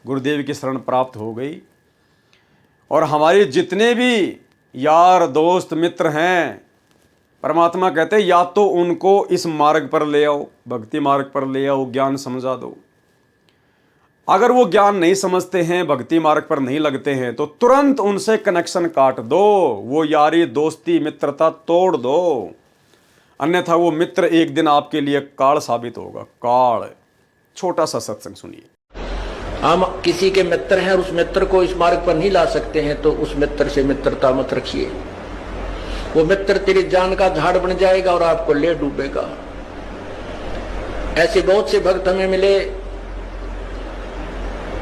गुरुदेव की शरण प्राप्त हो गई, और हमारे जितने भी यार दोस्त मित्र हैं, परमात्मा कहते हैं या तो उनको इस मार्ग पर ले आओ, भक्ति मार्ग पर ले आओ, ज्ञान समझा दो। अगर वो ज्ञान नहीं समझते हैं, भक्ति मार्ग पर नहीं लगते हैं, तो तुरंत उनसे कनेक्शन काट दो, वो यारी दोस्ती मित्रता तोड़ दो, अन्यथा वो मित्र एक दिन आपके लिए काल साबित होगा। काल। छोटा सा सत्संग सुनिए। हम किसी के मित्र हैं और उस मित्र को इस मार्ग पर नहीं ला सकते हैं, तो उस मित्र से मित्रता मत रखिए। वो मित्र तेरी जान का झाड़ बन जाएगा और आपको ले डूबेगा। ऐसे बहुत से भक्त हमें मिले,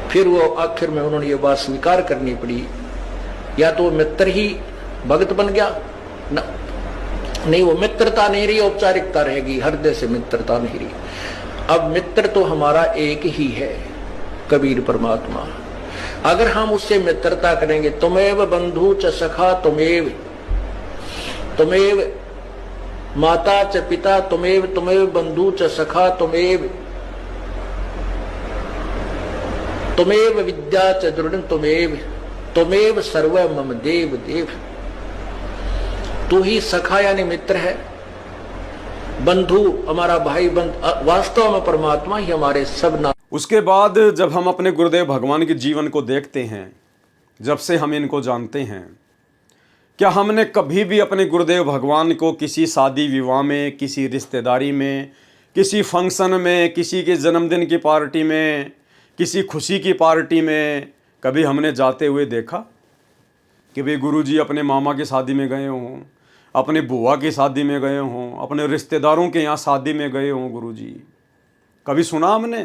फिर वो आखिर में उन्होंने ये बात स्वीकार करनी पड़ी, या तो वो मित्र ही भक्त बन गया नहीं, वो मित्रता नहीं रही, औपचारिकता रहेगी, हृदय से मित्रता नहीं रही। अब मित्र तो हमारा एक ही है, कबीर परमात्मा। अगर हम उससे मित्रता करेंगे, तुमेव बंधु च सखा तुमेव, तुमेव माता च पिता तुमेव, तुमेव बंधु च सखा तुमेव, तुमेव विद्या च दृढ़ तुमेव, तुमेव सर्व मम देव देव। तू ही सखा यानी मित्र है, बंधु हमारा भाई बंध, वास्तव में परमात्मा ही हमारे सब नाम। उसके बाद जब हम अपने गुरुदेव भगवान के जीवन को देखते हैं, जब से हम इनको जानते हैं, क्या हमने कभी भी अपने गुरुदेव भगवान को किसी शादी विवाह में, किसी रिश्तेदारी में, किसी फंक्शन में, किसी के जन्मदिन की पार्टी में, किसी खुशी की पार्टी में कभी हमने जाते हुए देखा कि भाई गुरुजी अपने मामा की शादी में गए हों, अपने बुआ की शादी में गए हों, अपने रिश्तेदारों के यहाँ शादी में गए हों गुरुजी? कभी सुना हमने?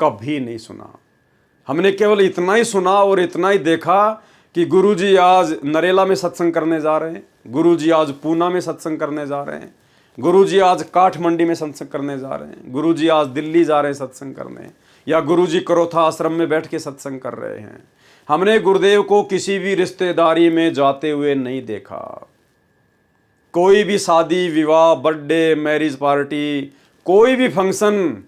कभी नहीं सुना। हमने केवल इतना ही सुना और इतना ही देखा कि गुरुजी आज नरेला में सत्संग करने जा रहे हैं, गुरुजी आज पूना में सत्संग करने जा रहे हैं, गुरुजी आज काठमंडी में सत्संग करने जा रहे हैं, गुरुजी आज दिल्ली जा रहे हैं सत्संग करने, या गुरुजी करोथा आश्रम में बैठ के सत्संग कर रहे हैं। हमने गुरुदेव को किसी भी रिश्तेदारी में जाते हुए नहीं देखा। कोई भी शादी विवाह, बर्थडे, मैरिज पार्टी, कोई भी फंक्शन,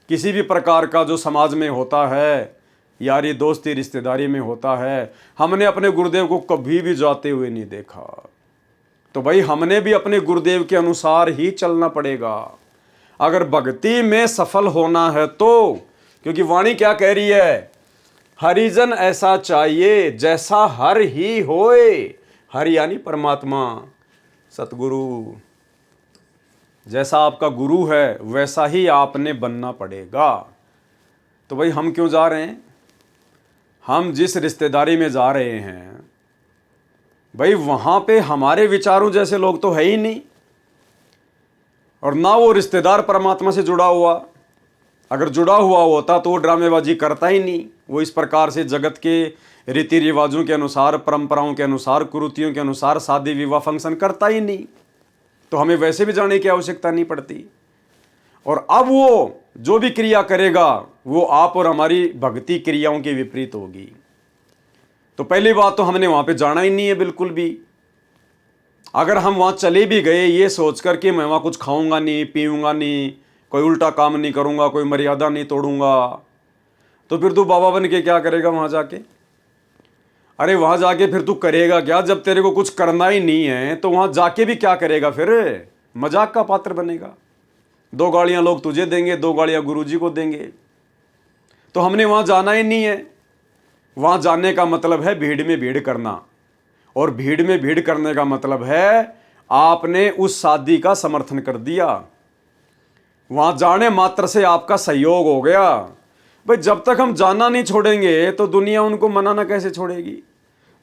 किसी भी प्रकार का जो समाज में होता है, यारी दोस्ती रिश्तेदारी में होता है, हमने अपने गुरुदेव को कभी भी जाते हुए नहीं देखा। तो भाई हमने भी अपने गुरुदेव के अनुसार ही चलना पड़ेगा अगर भक्ति में सफल होना है तो। क्योंकि वाणी क्या कह रही है? हरिजन ऐसा चाहिए जैसा हर ही होए। हर यानी परमात्मा, सतगुरु। जैसा आपका गुरु है वैसा ही आपने बनना पड़ेगा। तो भाई हम क्यों जा रहे हैं? हम जिस रिश्तेदारी में जा रहे हैं भाई वहाँ पे हमारे विचारों जैसे लोग तो है ही नहीं, और ना वो रिश्तेदार परमात्मा से जुड़ा हुआ। अगर जुड़ा हुआ होता तो वो ड्रामेबाजी करता ही नहीं, वो इस प्रकार से जगत के रीति रिवाजों के अनुसार, परंपराओं के अनुसार, कुरीतियों के अनुसार शादी विवाह फंक्शन करता ही नहीं, तो हमें वैसे भी जाने की आवश्यकता नहीं पड़ती। और अब वो जो भी क्रिया करेगा वो आप और हमारी भक्ति क्रियाओं के विपरीत होगी। तो पहली बात तो हमने वहाँ पे जाना ही नहीं है बिल्कुल भी। अगर हम वहाँ चले भी गए ये सोच कर कि मैं वहाँ कुछ खाऊंगा नहीं, पीऊंगा नहीं, कोई उल्टा काम नहीं करूंगा, कोई मर्यादा नहीं तोड़ूंगा, तो फिर तू बाबा बन के क्या करेगा वहाँ जाके? अरे वहाँ जाके फिर तू करेगा क्या? जब तेरे को कुछ करना ही नहीं है तो वहाँ जाके भी क्या करेगा फिर? मजाक का पात्र बनेगा। 2 गालियाँ लोग तुझे देंगे, 2 गालियाँ गुरुजी को देंगे। तो हमने वहाँ जाना ही नहीं है। वहाँ जाने का मतलब है भीड़ में भीड़ करना, और भीड़ में भीड़ करने का मतलब है आपने उस शादी का समर्थन कर दिया। वहाँ जाने मात्र से आपका सहयोग हो गया। भाई जब तक हम जाना नहीं छोड़ेंगे तो दुनिया उनको मनाना कैसे छोड़ेगी?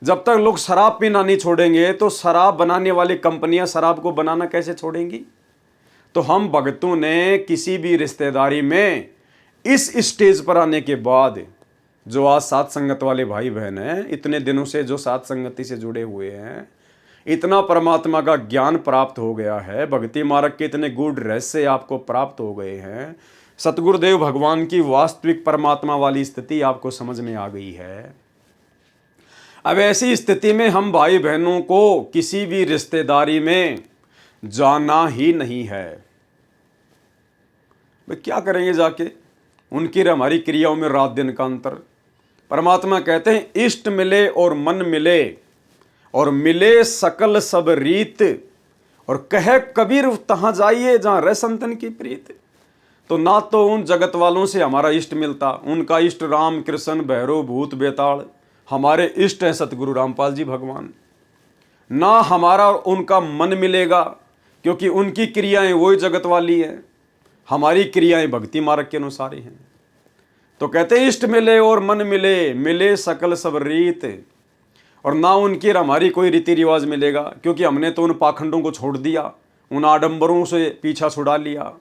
जब तक लोग शराब पीना नहीं छोड़ेंगे तो शराब बनाने वाली कंपनियां शराब को बनाना कैसे छोड़ेंगी? तो हम भगतों ने किसी भी रिश्तेदारी में इस स्टेज पर आने के बाद, जो आज साथ संगत वाले भाई बहन हैं, इतने दिनों से जो साथ संगति से जुड़े हुए हैं, इतना परमात्मा का ज्ञान प्राप्त हो गया है, भक्ति मार्ग के इतने गूढ़ रहस्य आपको प्राप्त हो गए हैं, सतगुरुदेव भगवान की वास्तविक परमात्मा वाली स्थिति आपको समझ में आ गई है। अब ऐसी स्थिति में हम भाई बहनों को किसी भी रिश्तेदारी में जाना ही नहीं है। भाई क्या करेंगे जाके? उनकी हमारी क्रियाओं में रात दिन का अंतर। परमात्मा कहते हैं इष्ट मिले और मन मिले, और मिले सकल सब रीत, और कहे कबीर तहां जाइए जहां रह संतन की प्रीत। तो ना तो उन जगत वालों से हमारा इष्ट मिलता, उनका इष्ट राम कृष्ण भैरव भूत बेताल, हमारे इष्ट हैं सतगुरु रामपाल जी भगवान। ना हमारा उनका मन मिलेगा, क्योंकि उनकी क्रियाएं वही जगत वाली है, हमारी क्रियाएं भक्ति मार्ग के अनुसार ही हैं। तो कहते हैं इष्ट मिले और मन मिले, मिले सकल सब रीत, और ना उनकी हमारी कोई रीति रिवाज मिलेगा, क्योंकि हमने तो उन पाखंडों को छोड़ दिया, उन आडंबरों से पीछा छुड़ा लिया,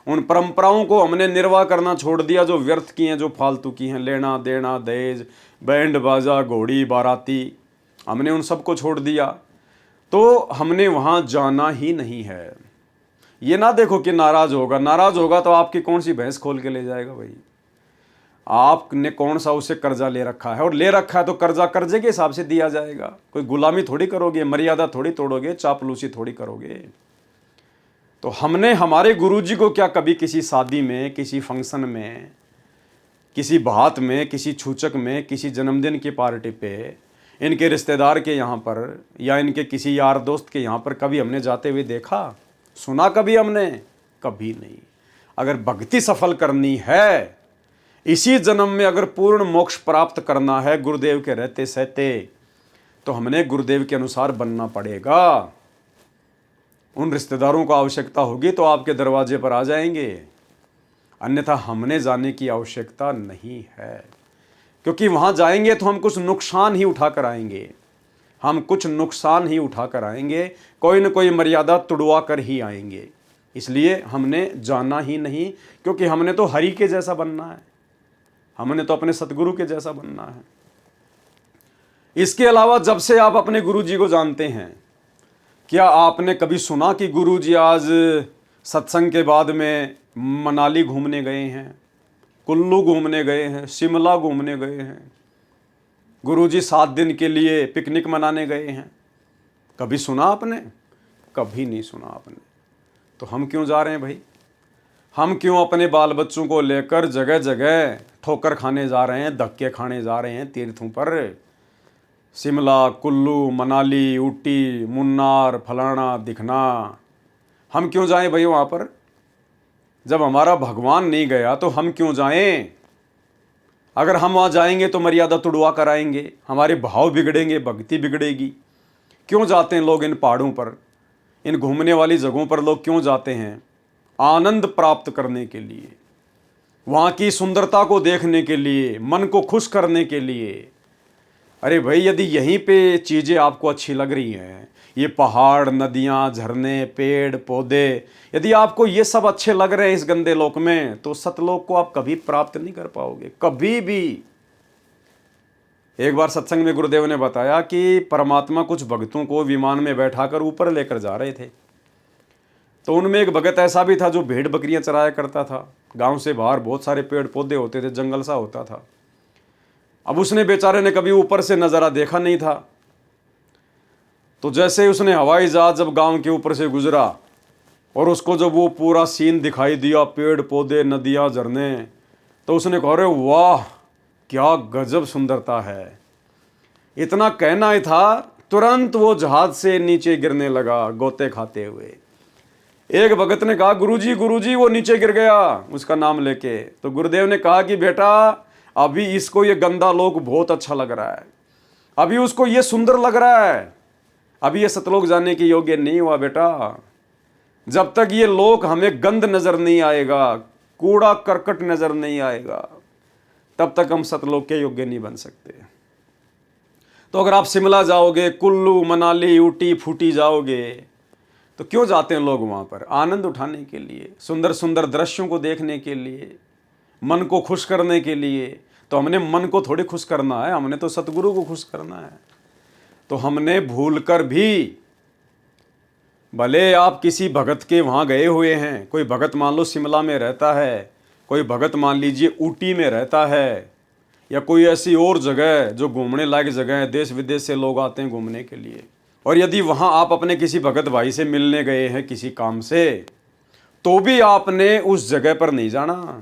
उन परंपराओं को हमने निर्वाह करना छोड़ दिया जो व्यर्थ की हैं, जो फालतू की हैं, लेना देना दहेज बैंड बाजा घोड़ी बाराती, हमने उन सबको छोड़ दिया। तो हमने वहाँ जाना ही नहीं है। ये ना देखो कि नाराज होगा तो आपकी कौन सी भैंस खोल के ले जाएगा? भाई आपने कौन सा उससे कर्जा ले रखा है, और ले रखा है तो कर्जा कर्जे के हिसाब से दिया जाएगा। कोई गुलामी थोड़ी करोगे, मर्यादा थोड़ी तोड़ोगे, चापलूसी थोड़ी करोगे। तो हमने हमारे गुरुजी को क्या कभी किसी शादी में, किसी फंक्शन में, किसी बात में, किसी छूचक में, किसी जन्मदिन की पार्टी पे, इनके रिश्तेदार के यहाँ पर या इनके किसी यार दोस्त के यहाँ पर कभी हमने जाते हुए देखा, सुना कभी हमने? कभी नहीं। अगर भक्ति सफल करनी है, इसी जन्म में अगर पूर्ण मोक्ष प्राप्त करना है गुरुदेव के रहते सहते, तो हमने गुरुदेव के अनुसार बनना पड़ेगा। उन रिश्तेदारों को आवश्यकता होगी तो आपके दरवाजे पर आ जाएंगे, अन्यथा हमने जाने की आवश्यकता नहीं है। क्योंकि वहाँ जाएंगे तो हम कुछ नुकसान ही उठा कर आएंगे, कोई न कोई मर्यादा तुड़वा कर ही आएंगे। इसलिए हमने जाना ही नहीं, क्योंकि हमने तो हरि के जैसा बनना है, हमने तो अपने सतगुरु के जैसा बनना है। इसके अलावा जब से आप अपने गुरु जी को जानते हैं, क्या आपने कभी सुना कि गुरु जी आज सत्संग के बाद में मनाली घूमने गए हैं, कुल्लू घूमने गए हैं, शिमला घूमने गए हैं, गुरुजी 7 दिन के लिए पिकनिक मनाने गए हैं? कभी सुना आपने? कभी नहीं सुना आपने। तो हम क्यों जा रहे हैं भाई? हम क्यों अपने बाल बच्चों को लेकर जगह जगह ठोकर खाने जा रहे हैं, धक्के खाने जा रहे हैं तीर्थों पर? शिमला, कुल्लू, मनाली, ऊटी, मुन्नार, फलाना दिखना, हम क्यों जाएं भाई वहाँ पर? जब हमारा भगवान नहीं गया तो हम क्यों जाएं? अगर हम वहाँ जाएंगे तो मर्यादा तुड़वा कर आएंगे, हमारे भाव बिगड़ेंगे, भक्ति बिगड़ेगी। क्यों जाते हैं लोग इन पहाड़ों पर, इन घूमने वाली जगहों पर लोग क्यों जाते हैं? आनंद प्राप्त करने के लिए, वहाँ की सुंदरता को देखने के लिए, मन को खुश करने के लिए। अरे भाई यदि यहीं पे चीज़ें आपको अच्छी लग रही हैं, ये पहाड़, नदियाँ, झरने, पेड़ पौधे, यदि आपको ये सब अच्छे लग रहे हैं इस गंदे लोक में, तो सतलोक को आप कभी प्राप्त नहीं कर पाओगे, कभी भी। एक बार सत्संग में गुरुदेव ने बताया कि परमात्मा कुछ भक्तों को विमान में बैठाकर ऊपर लेकर जा रहे थे। तो उनमें एक भगत ऐसा भी था जो भेड़ बकरियां चराया करता था। गांव से बाहर बहुत सारे पेड़ पौधे होते थे, जंगल सा होता था। अब उसने बेचारे ने कभी ऊपर से नज़ारा देखा नहीं था। तो जैसे उसने हवाई जहाज जब गांव के ऊपर से गुजरा और उसको जब वो पूरा सीन दिखाई दिया, पेड़ पौधे नदियाँ झरने, तो उसने कहा अरे वाह क्या गजब सुंदरता है। इतना कहना ही था, तुरंत वो जहाज से नीचे गिरने लगा गोते खाते हुए। एक भगत ने कहा गुरुजी वो नीचे गिर गया उसका नाम लेके। तो गुरुदेव ने कहा कि बेटा अभी इसको ये गंदा लोक बहुत अच्छा लग रहा है, अभी उसको ये सुंदर लग रहा है, अभी ये सतलोक जाने के योग्य नहीं हुआ बेटा। जब तक ये लोक हमें गंद नजर नहीं आएगा, कूड़ा करकट नजर नहीं आएगा, तब तक हम सतलोक के योग्य नहीं बन सकते। तो अगर आप शिमला जाओगे, कुल्लू मनाली ऊटी फूटी जाओगे, तो क्यों जाते हैं लोग वहाँ पर? आनंद उठाने के लिए, सुंदर सुंदर दृश्यों को देखने के लिए, मन को खुश करने के लिए। तो हमने मन को थोड़ी खुश करना है, हमने तो सतगुरु को खुश करना है। तो हमने भूलकर भी, भले आप किसी भगत के वहाँ गए हुए हैं, कोई भगत मान लो शिमला में रहता है, कोई भगत मान लीजिए ऊटी में रहता है, या कोई ऐसी और जगह जो घूमने लायक जगह है, देश विदेश से लोग आते हैं घूमने के लिए, और यदि वहाँ आप अपने किसी भगत भाई से मिलने गए हैं किसी काम से, तो भी आपने उस जगह पर नहीं जाना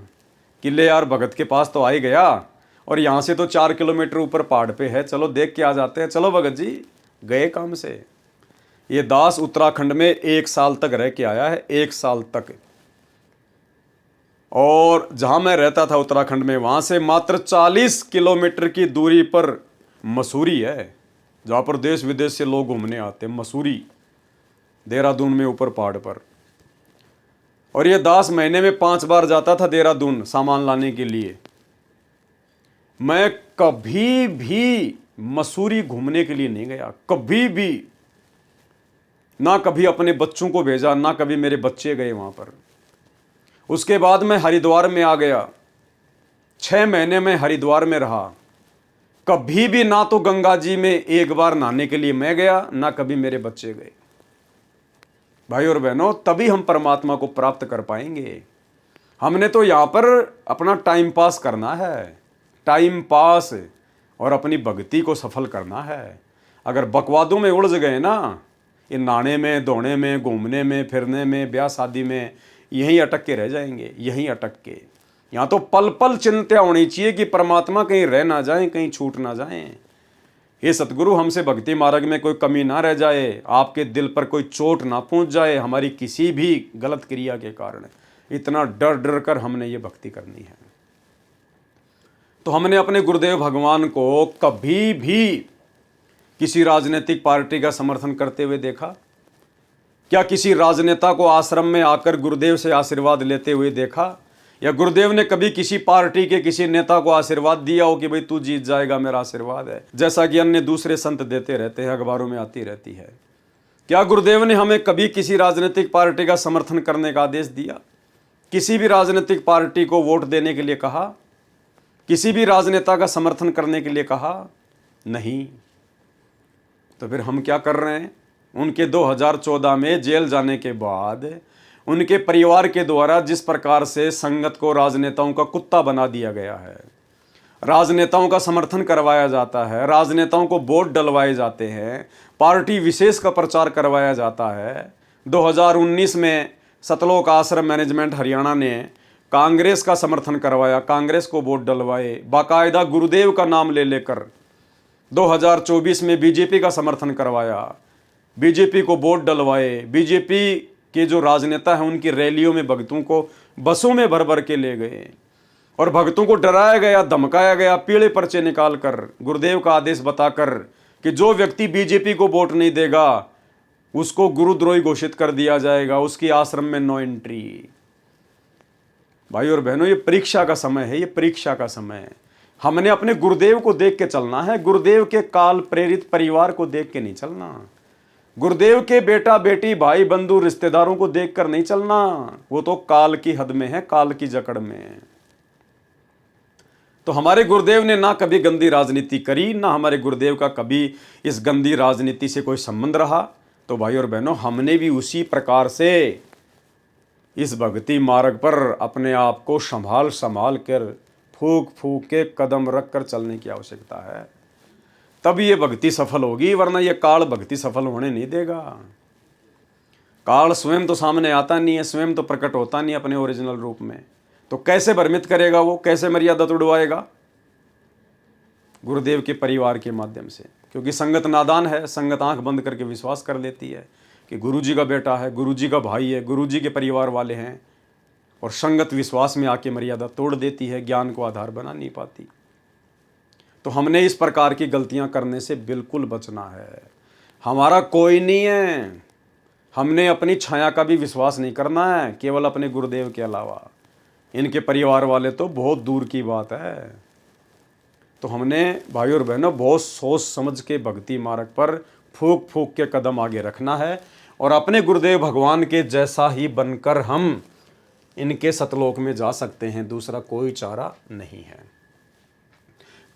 कि ले यार भगत के पास तो आ ही गया और यहाँ से तो 4 किलोमीटर ऊपर पहाड़ पे है, चलो देख के आ जाते हैं। चलो भगत जी गए काम से। ये दास उत्तराखंड में 1 साल तक रह के आया है, 1 साल तक। और जहाँ मैं रहता था उत्तराखंड में, वहाँ से मात्र 40 किलोमीटर की दूरी पर मसूरी है, जहाँ पर देश विदेश से लोग घूमने आते हैं। मसूरी, देहरादून में ऊपर पहाड़ पर। और ये दास महीने में 5 बार जाता था देहरादून सामान लाने के लिए। मैं कभी भी मसूरी घूमने के लिए नहीं गया, कभी भी ना, कभी अपने बच्चों को भेजा, ना कभी मेरे बच्चे गए वहाँ पर। उसके बाद मैं हरिद्वार में आ गया, 6 महीने में हरिद्वार में रहा। कभी भी ना तो गंगा जी में एक बार नहाने के लिए मैं गया, ना कभी मेरे बच्चे गए। भाई और बहनों, तभी हम परमात्मा को प्राप्त कर पाएंगे। हमने तो यहाँ पर अपना टाइम पास करना है, टाइम पास, और अपनी भक्ति को सफल करना है। अगर बकवादों में उलझ गए ना, ये नहाने में, धोने में, घूमने में, फिरने में, ब्याह शादी में, यहीं अटक के रह जाएंगे, यहीं अटक के। यहाँ तो पल पल चिंता होनी चाहिए कि परमात्मा कहीं रह ना जाए, कहीं छूट ना जाए। हे सतगुरु, हमसे भक्ति मार्ग में कोई कमी ना रह जाए, आपके दिल पर कोई चोट ना पहुंच जाए हमारी किसी भी गलत क्रिया के कारण। इतना डर डर कर हमने ये भक्ति करनी है। तो हमने अपने गुरुदेव भगवान को कभी भी किसी राजनीतिक पार्टी का समर्थन करते हुए देखा? क्या किसी राजनेता को आश्रम में आकर गुरुदेव से आशीर्वाद लेते हुए देखा? या गुरुदेव ने कभी किसी पार्टी के किसी नेता को आशीर्वाद दिया हो कि भाई तू जीत जाएगा, मेरा आशीर्वाद है, जैसा कि अन्य दूसरे संत देते रहते हैं, अखबारों में आती रहती है? क्या गुरुदेव ने हमें कभी किसी राजनीतिक पार्टी का समर्थन करने का आदेश दिया? किसी भी राजनीतिक पार्टी को वोट देने के लिए कहा? किसी भी राजनेता का समर्थन करने के लिए कहा? नहीं। तो फिर हम क्या कर रहे हैं? उनके 2014 में जेल जाने के बाद उनके परिवार के द्वारा जिस प्रकार से संगत को राजनेताओं का कुत्ता बना दिया गया है, राजनेताओं का समर्थन करवाया जाता है, राजनेताओं को वोट डलवाए जाते हैं, पार्टी विशेष का प्रचार करवाया जाता है। 2019 में सतलोक आश्रम मैनेजमेंट हरियाणा ने कांग्रेस का समर्थन करवाया, कांग्रेस को वोट डलवाए, बाकायदा गुरुदेव का नाम ले लेकर। 2024 में बीजेपी का समर्थन करवाया, बीजेपी को वोट डलवाए, बीजेपी के जो राजनेता हैं उनकी रैलियों में भक्तों को बसों में भर भर के ले गए और भक्तों को डराया गया, धमकाया गया, पीले पर्चे निकालकर, गुरुदेव का आदेश बताकर कि जो व्यक्ति बीजेपी को वोट नहीं देगा उसको गुरुद्रोही घोषित कर दिया जाएगा, उसकी आश्रम में नो एंट्री। भाई और बहनों, ये परीक्षा का समय है, ये परीक्षा का समय है। हमने अपने गुरुदेव को देख के चलना है, गुरुदेव के काल प्रेरित परिवार को देख के नहीं चलना, गुरुदेव के बेटा बेटी भाई बंधु रिश्तेदारों को देखकर नहीं चलना, वो तो काल की हद में है, काल की जकड़ में। तो हमारे गुरुदेव ने ना कभी गंदी राजनीति करी, ना हमारे गुरुदेव का कभी इस गंदी राजनीति से कोई संबंध रहा। तो भाई और बहनों, हमने भी उसी प्रकार से इस भक्ति मार्ग पर अपने आप को संभाल कर, फूक फूक के कदम रख कर चलने की आवश्यकता है। तब ये भक्ति सफल होगी, वरना ये काल भक्ति सफल होने नहीं देगा। काल स्वयं तो सामने आता नहीं है, स्वयं तो प्रकट होता नहीं अपने ओरिजिनल रूप में, तो कैसे भ्रमित करेगा वो, कैसे मर्यादा तोड़वाएगा? गुरुदेव के परिवार के माध्यम से, क्योंकि संगत नादान है, संगत आंख बंद करके विश्वास कर लेती है कि गुरुजी का बेटा है, गुरुजी का भाई है, गुरुजी के परिवार वाले हैं, और संगत विश्वास में आके मर्यादा तोड़ देती है, ज्ञान को आधार बना नहीं पाती। तो हमने इस प्रकार की गलतियां करने से बिल्कुल बचना है। हमारा कोई नहीं है, हमने अपनी छाया का भी विश्वास नहीं करना है, केवल अपने गुरुदेव के अलावा। इनके परिवार वाले तो बहुत दूर की बात है। तो हमने भाई और बहनों बहुत सोच समझ के भक्ति मार्ग पर फूंक फूंक के कदम आगे रखना है, और अपने गुरुदेव भगवान के जैसा ही बनकर हम इनके सतलोक में जा सकते हैं। दूसरा कोई चारा नहीं है।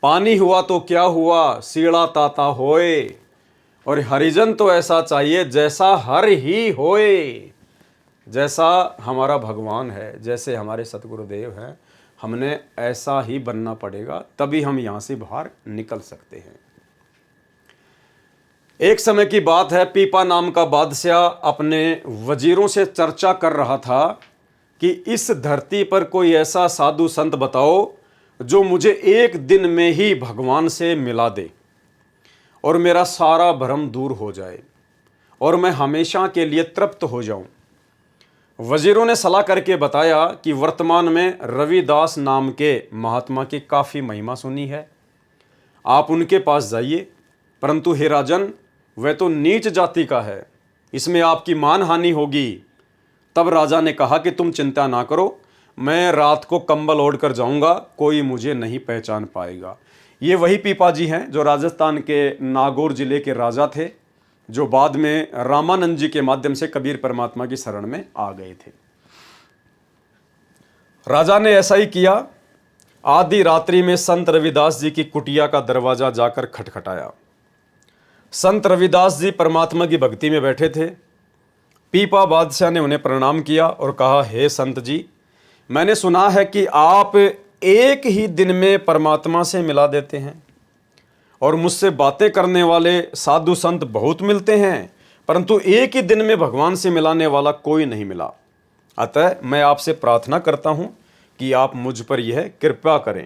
पानी हुआ तो क्या हुआ, सीड़ा ताता होए, और हरिजन तो ऐसा चाहिए जैसा हर ही होए। जैसा हमारा भगवान है, जैसे हमारे सतगुरुदेव हैं, हमने ऐसा ही बनना पड़ेगा, तभी हम यहाँ से बाहर निकल सकते हैं। एक समय की बात है, पीपा नाम का बादशाह अपने वजीरों से चर्चा कर रहा था कि इस धरती पर कोई ऐसा साधु संत बताओ जो मुझे एक दिन में ही भगवान से मिला दे और मेरा सारा भ्रम दूर हो जाए और मैं हमेशा के लिए तृप्त हो जाऊं। वजीरों ने सलाह करके बताया कि वर्तमान में रविदास नाम के महात्मा की काफ़ी महिमा सुनी है, आप उनके पास जाइए, परंतु हे राजन, वह तो नीच जाति का है, इसमें आपकी मान हानि होगी। तब राजा ने कहा कि तुम चिंता ना करो, मैं रात को कंबल ओढ़ कर जाऊंगा, कोई मुझे नहीं पहचान पाएगा। ये वही पीपा जी हैं जो राजस्थान के नागौर जिले के राजा थे, जो बाद में रामानंद जी के माध्यम से कबीर परमात्मा की शरण में आ गए थे। राजा ने ऐसा ही किया। आधी रात्रि में संत रविदास जी की कुटिया का दरवाजा जाकर खटखटाया। संत रविदास जी परमात्मा की भक्ति में बैठे थे। पीपा बादशाह ने उन्हें प्रणाम किया और कहा, हे संत जी, मैंने सुना है कि आप एक ही दिन में परमात्मा से मिला देते हैं और मुझसे बातें करने वाले साधु संत बहुत मिलते हैं, परंतु एक ही दिन में भगवान से मिलाने वाला कोई नहीं मिला। अतः मैं आपसे प्रार्थना करता हूं कि आप मुझ पर यह कृपा करें।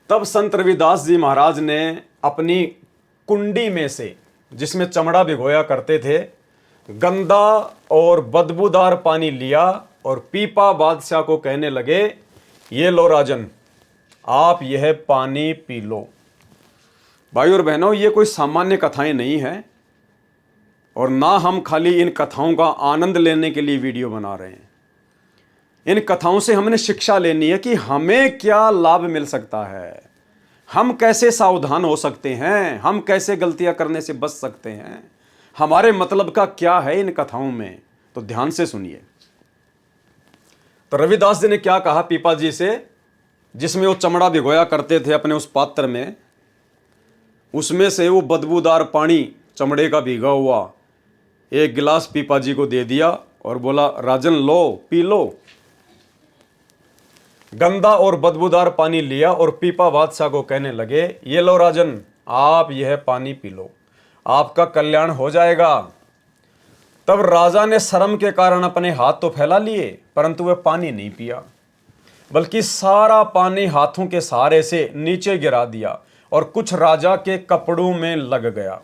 तब संत रविदास जी महाराज ने अपनी कुंडी में से, जिसमें चमड़ा भिगोया करते थे, गंदा और बदबूदार पानी लिया और पीपा बादशाह को कहने लगे, ये लो राजन, आप यह पानी पी लो। भाई और बहनों, ये कोई सामान्य कथाएं नहीं हैं और ना हम खाली इन कथाओं का आनंद लेने के लिए वीडियो बना रहे हैं। इन कथाओं से हमने शिक्षा लेनी है कि हमें क्या लाभ मिल सकता है, हम कैसे सावधान हो सकते हैं, हम कैसे गलतियां करने से बच सकते हैं, हमारे मतलब का क्या है इन कथाओं में। तो ध्यान से सुनिए। तो रविदास जी ने क्या कहा पीपा जी से, जिसमें वो चमड़ा भिगोया करते थे अपने उस पात्र में, उसमें से वो बदबूदार पानी चमड़े का भीगा हुआ एक गिलास पीपा जी को दे दिया और बोला, राजन लो, पी लो। गंदा और बदबूदार पानी लिया और पीपा बादशाह को कहने लगे, ये लो राजन, आप यह पानी पी लो, आपका कल्याण हो जाएगा। तब राजा ने शर्म के कारण अपने हाथ तो फैला लिए, परंतु वह पानी नहीं पिया, बल्कि सारा पानी हाथों के सहारे से नीचे गिरा दिया और कुछ राजा के कपड़ों में लग गया।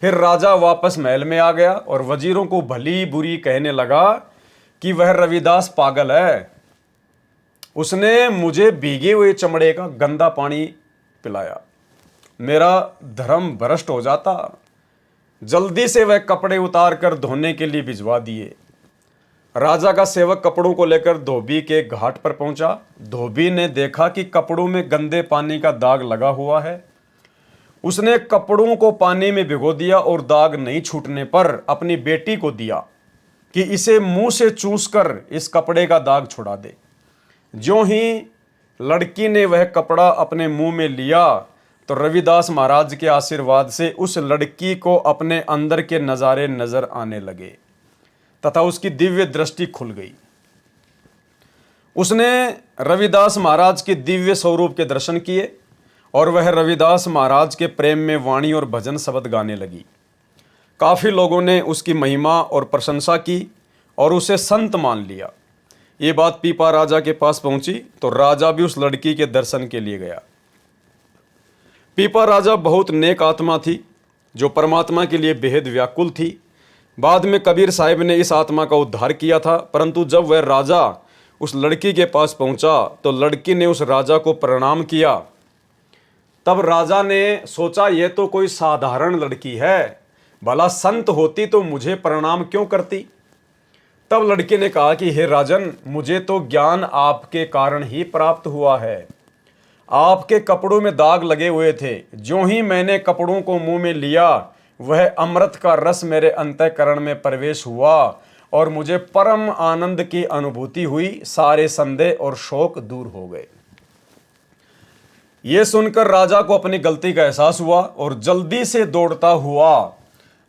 फिर राजा वापस महल में आ गया और वजीरों को भली बुरी कहने लगा कि वह रविदास पागल है, उसने मुझे भीगे हुए चमड़े का गंदा पानी पिलाया, मेरा धर्म भ्रष्ट हो जाता। जल्दी से वह कपड़े उतार कर धोने के लिए भिजवा दिए। राजा का सेवक कपड़ों को लेकर धोबी के घाट पर पहुंचा। धोबी ने देखा कि कपड़ों में गंदे पानी का दाग लगा हुआ है। उसने कपड़ों को पानी में भिगो दिया और दाग नहीं छूटने पर अपनी बेटी को दिया कि इसे मुंह से चूसकर इस कपड़े का दाग छुड़ा दे। ज्यों ही लड़की ने वह कपड़ा अपने मुंह में लिया तो रविदास महाराज के आशीर्वाद से उस लड़की को अपने अंदर के नज़ारे नजर आने लगे तथा उसकी दिव्य दृष्टि खुल गई। उसने रविदास महाराज के दिव्य स्वरूप के दर्शन किए और वह रविदास महाराज के प्रेम में वाणी और भजन शब्द गाने लगी। काफ़ी लोगों ने उसकी महिमा और प्रशंसा की और उसे संत मान लिया। ये बात पीपा राजा के पास पहुंची तो राजा भी उस लड़की के दर्शन के लिए गया। पीपा राजा बहुत नेक आत्मा थी जो परमात्मा के लिए बेहद व्याकुल थी। बाद में कबीर साहिब ने इस आत्मा का उद्धार किया था, परंतु जब वह राजा उस लड़की के पास पहुंचा तो लड़की ने उस राजा को प्रणाम किया। तब राजा ने सोचा यह तो कोई साधारण लड़की है, भला संत होती तो मुझे प्रणाम क्यों करती। तब लड़की ने कहा कि हे राजन, मुझे तो ज्ञान आपके कारण ही प्राप्त हुआ है। आपके कपड़ों में दाग लगे हुए थे, ज्यों ही मैंने कपड़ों को मुंह में लिया वह अमृत का रस मेरे अंतःकरण में प्रवेश हुआ और मुझे परम आनंद की अनुभूति हुई। सारे संदेह और शोक दूर हो गए। यह सुनकर राजा को अपनी गलती का एहसास हुआ और जल्दी से दौड़ता हुआ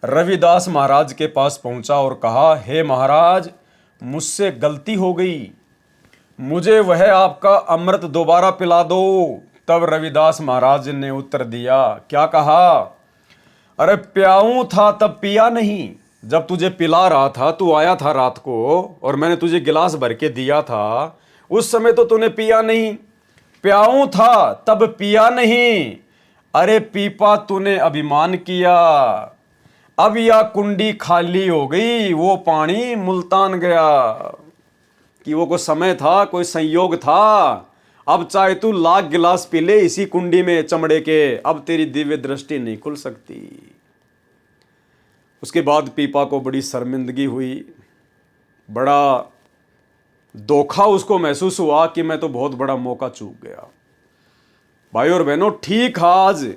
रविदास महाराज के पास पहुंचा और कहा, हे महाराज, मुझसे गलती हो गई, मुझे वह आपका अमृत दोबारा पिला दो। तब रविदास महाराज ने उत्तर दिया, क्या कहा? अरे प्याऊं था तब पिया नहीं। जब तुझे पिला रहा था, तू आया था रात को और मैंने तुझे गिलास भर के दिया था, उस समय तो तूने पिया नहीं। प्याऊं था तब पिया नहीं। अरे पीपा, तूने अभिमान किया, अब यह कुंडी खाली हो गई, वो पानी मुल्तान गया। कि वो कोई समय था, कोई संयोग था। अब चाहे तू लाख गिलास पी ले इसी कुंडी में चमड़े के, अब तेरी दिव्य दृष्टि नहीं खुल सकती। उसके बाद पीपा को बड़ी शर्मिंदगी हुई, बड़ा धोखा उसको महसूस हुआ कि मैं तो बहुत बड़ा मौका चूक गया। भाई और बहनों, ठीक आज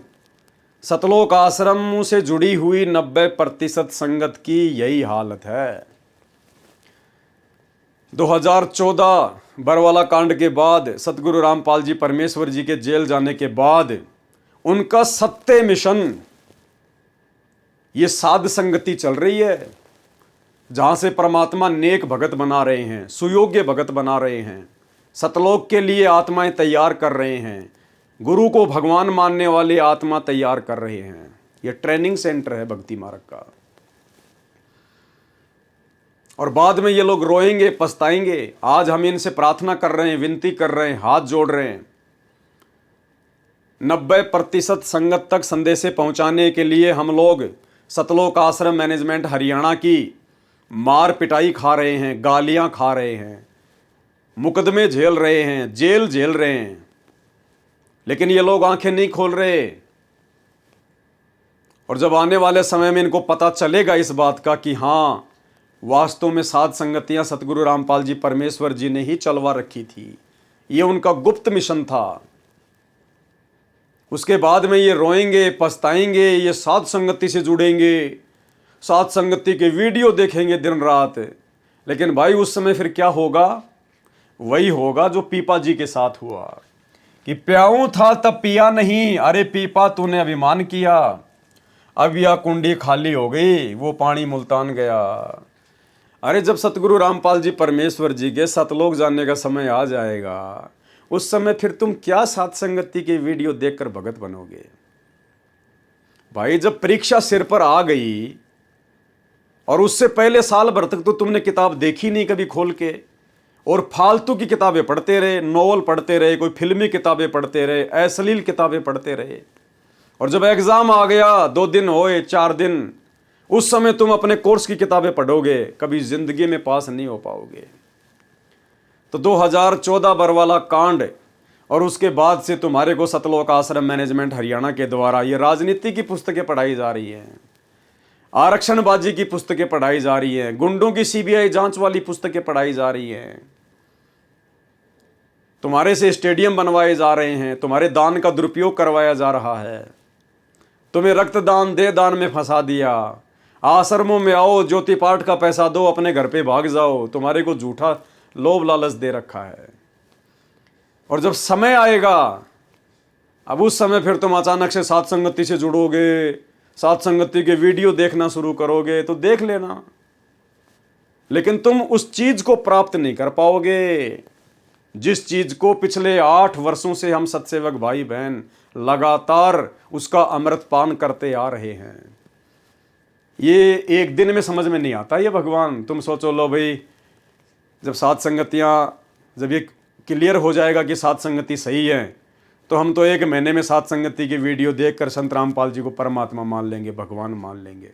सतलोक आश्रम से जुड़ी हुई 90% संगत की यही हालत है। 2014 बरवाला कांड के बाद, सतगुरु रामपाल जी परमेश्वर जी के जेल जाने के बाद उनका सत्य मिशन, ये साध संगति चल रही है, जहां से परमात्मा नेक भगत बना रहे हैं, सुयोग्य भगत बना रहे हैं, सतलोक के लिए आत्माएं तैयार कर रहे हैं, गुरु को भगवान मानने वाले आत्मा तैयार कर रहे हैं। यह ट्रेनिंग सेंटर है भक्ति मार्ग का। और बाद में ये लोग रोएंगे, पछताएंगे। आज हम इनसे प्रार्थना कर रहे हैं, विनती कर रहे हैं, हाथ जोड़ रहे हैं। 90% संगत तक संदेशे पहुंचाने के लिए हम लोग सतलोक आश्रम मैनेजमेंट हरियाणा की मार पिटाई खा रहे हैं, गालियां खा रहे हैं, मुकदमे झेल रहे हैं, जेल झेल रहे हैं, लेकिन ये लोग आंखें नहीं खोल रहे। और जब आने वाले समय में इनको पता चलेगा इस बात का कि हाँ, वास्तव में साध संगतियां सतगुरु रामपाल जी परमेश्वर जी ने ही चलवा रखी थी, ये उनका गुप्त मिशन था, उसके बाद में ये रोएंगे, पछताएंगे, ये साध संगति से जुड़ेंगे, साध संगति के वीडियो देखेंगे दिन रात। लेकिन भाई उस समय फिर क्या होगा? वही होगा जो पीपा जी के साथ हुआ कि प्याऊं था तब पिया नहीं। अरे पीपा, तूने अभिमान किया, अब यह कुंडी खाली हो गई, वो पानी मुल्तान गया। अरे जब सतगुरु रामपाल जी परमेश्वर जी के सतलोक जाने का समय आ जाएगा, उस समय फिर तुम क्या साध संगति के वीडियो देखकर भगत बनोगे? भाई जब परीक्षा सिर पर आ गई और उससे पहले साल भर तक तो तुमने किताब देखी नहीं कभी खोल के, और फालतू की किताबें पढ़ते रहे, नोवेल पढ़ते रहे, कोई फिल्मी किताबें पढ़ते रहे, अश्लील किताबें पढ़ते रहे, और जब एग्जाम आ गया, 2 दिन होए, 4 दिन, उस समय तुम अपने कोर्स की किताबें पढ़ोगे, कभी जिंदगी में पास नहीं हो पाओगे। तो 2014 बरवाला कांड और उसके बाद से तुम्हारे को सतलोक आश्रम मैनेजमेंट हरियाणा के द्वारा ये राजनीति की पुस्तकें पढ़ाई जा रही हैं, आरक्षणबाजी की पुस्तकें पढ़ाई जा रही हैं, गुंडों की सीबीआई जांच वाली पुस्तकें पढ़ाई जा रही हैं, तुम्हारे से स्टेडियम बनवाए जा रहे हैं, तुम्हारे दान का दुरुपयोग करवाया जा रहा है, तुम्हें रक्तदान दे दान में फंसा दिया, आश्रमों में आओ, ज्योति पाठ का पैसा दो, अपने घर पे भाग जाओ, तुम्हारे को झूठा लोभ लालच दे रखा है। और जब समय आएगा, अब उस समय फिर तुम अचानक से साध संगति से जुड़ोगे, साध संगति के वीडियो देखना शुरू करोगे, तो देख लेना, लेकिन तुम उस चीज को प्राप्त नहीं कर पाओगे जिस चीज को पिछले 8 वर्षों से हम सत्सेवक भाई बहन लगातार उसका अमृत पान करते आ रहे हैं। ये एक दिन में समझ में नहीं आता ये भगवान। तुम सोचो, लो भाई, जब सात संगतियाँ, जब ये क्लियर हो जाएगा कि सात संगति सही है, तो हम तो एक महीने में सात संगति की वीडियो देखकर संत रामपाल जी को परमात्मा मान लेंगे, भगवान मान लेंगे।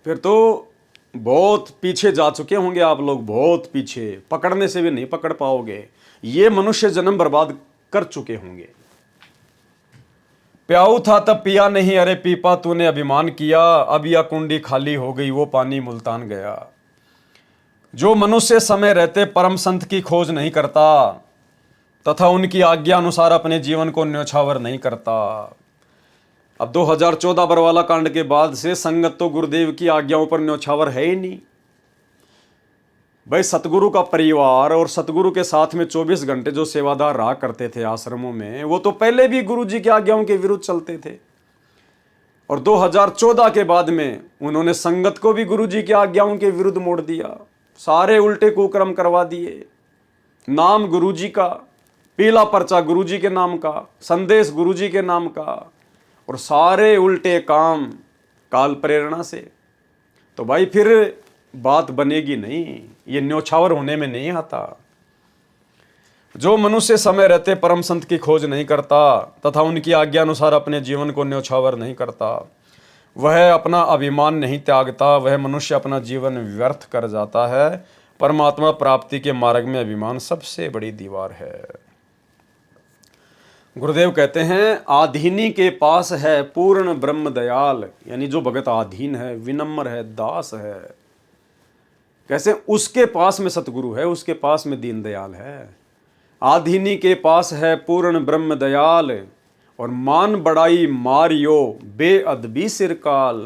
फिर तो बहुत पीछे जा चुके होंगे आप लोग, बहुत पीछे, पकड़ने से भी नहीं पकड़ पाओगे। ये मनुष्य जन्म बर्बाद कर चुके होंगे। प्याऊ था तब पिया नहीं, अरे पीपा तूने अभिमान किया, अब यह कुंडी खाली हो गई, वो पानी मुल्तान गया। जो मनुष्य समय रहते परम संत की खोज नहीं करता तथा उनकी आज्ञा अनुसार अपने जीवन को न्योछावर नहीं करता। अब 2014 बरवाला कांड के बाद से संगत तो गुरुदेव की आज्ञाओं पर न्योछावर है ही नहीं। भाई, सतगुरु का परिवार और सतगुरु के साथ में 24 घंटे जो सेवादार रहा करते थे आश्रमों में, वो तो पहले भी गुरु जी की आज्ञाओं के विरुद्ध चलते थे। और 2014 के बाद में उन्होंने संगत को भी गुरु जी की आज्ञाओं के विरुद्ध मोड़ दिया। सारे उल्टे कुकर्म करवा दिए। नाम गुरु जी का, पीला पर्चा गुरु जी के नाम का, संदेश गुरु जी के नाम का, और सारे उल्टे काम काल प्रेरणा से। तो भाई फिर बात बनेगी नहीं, ये न्योछावर होने में नहीं आता। जो मनुष्य समय रहते परम संत की खोज नहीं करता तथा उनकी आज्ञा अनुसार अपने जीवन को न्योछावर नहीं करता, वह अपना अभिमान नहीं त्यागता, वह मनुष्य अपना जीवन व्यर्थ कर जाता है। परमात्मा प्राप्ति के मार्ग में अभिमान सबसे बड़ी दीवार है। गुरुदेव कहते हैं, आधीनी के पास है पूर्ण ब्रह्म दयाल, यानी जो भगत आधीन है, विनम्र है, दास है। कैसे? उसके पास में सतगुरु है, उसके पास में दीन दयाल है। आधीनी के पास है पूर्ण ब्रह्म दयाल, और मान बड़ाई मारियो बेअदबी सिरकाल।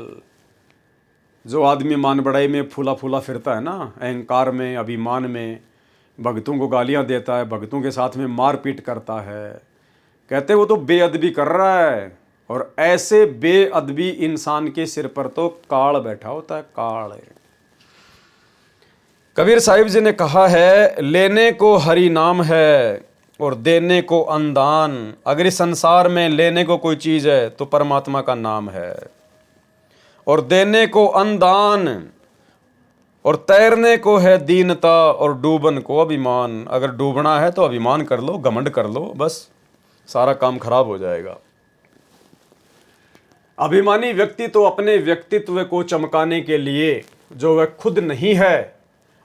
जो आदमी मान बड़ाई में फूला फूला फिरता है ना, अहंकार में, अभिमान में, भगतों को गालियां देता है, भगतों के साथ में मारपीट करता है, कहते वो तो बेअदबी कर रहा है। और ऐसे बेअदबी इंसान के सिर पर तो काल बैठा होता है, काल। कबीर साहिब जी ने कहा है, लेने को हरि नाम है और देने को अनुदान। अगर इस संसार में लेने को कोई चीज है तो परमात्मा का नाम है, और देने को अनुदान, और तैरने को है दीनता, और डूबन को अभिमान। अगर डूबना है तो अभिमान कर लो, घमंड कर लो, बस सारा काम खराब हो जाएगा। अभिमानी व्यक्ति तो अपने व्यक्तित्व को चमकाने के लिए, जो वह खुद नहीं है,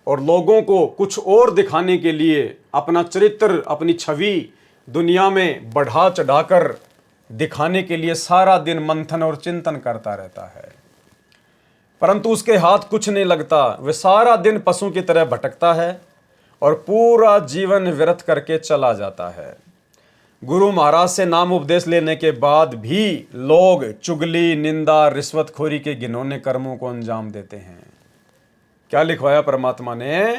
और लोगों को कुछ और दिखाने के लिए अपना चरित्र, अपनी छवि दुनिया में बढ़ा चढ़ाकर दिखाने के लिए सारा दिन मंथन और चिंतन करता रहता है, परंतु उसके हाथ कुछ नहीं लगता। वह सारा दिन पशु की तरह भटकता है और पूरा जीवन व्यर्थ करके चला जाता है। गुरु महाराज से नाम उपदेश लेने के बाद भी लोग चुगली, निंदा, रिश्वतखोरी के घिनौने कर्मों को अंजाम देते हैं। क्या लिखवाया परमात्मा ने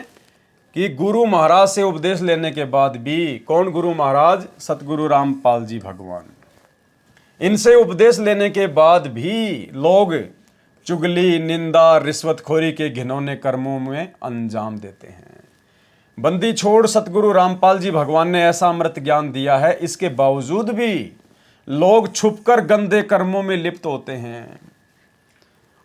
कि गुरु महाराज से उपदेश लेने के बाद भी, कौन गुरु महाराज? सतगुरु रामपाल जी भगवान। इनसे उपदेश लेने के बाद भी लोग चुगली, निंदा, रिश्वतखोरी के घिनौने कर्मों में अंजाम देते हैं। बंदी छोड़ सतगुरु रामपाल जी भगवान ने ऐसा अमृत ज्ञान दिया है, इसके बावजूद भी लोग छुपकर गंदे कर्मों में लिप्त होते हैं।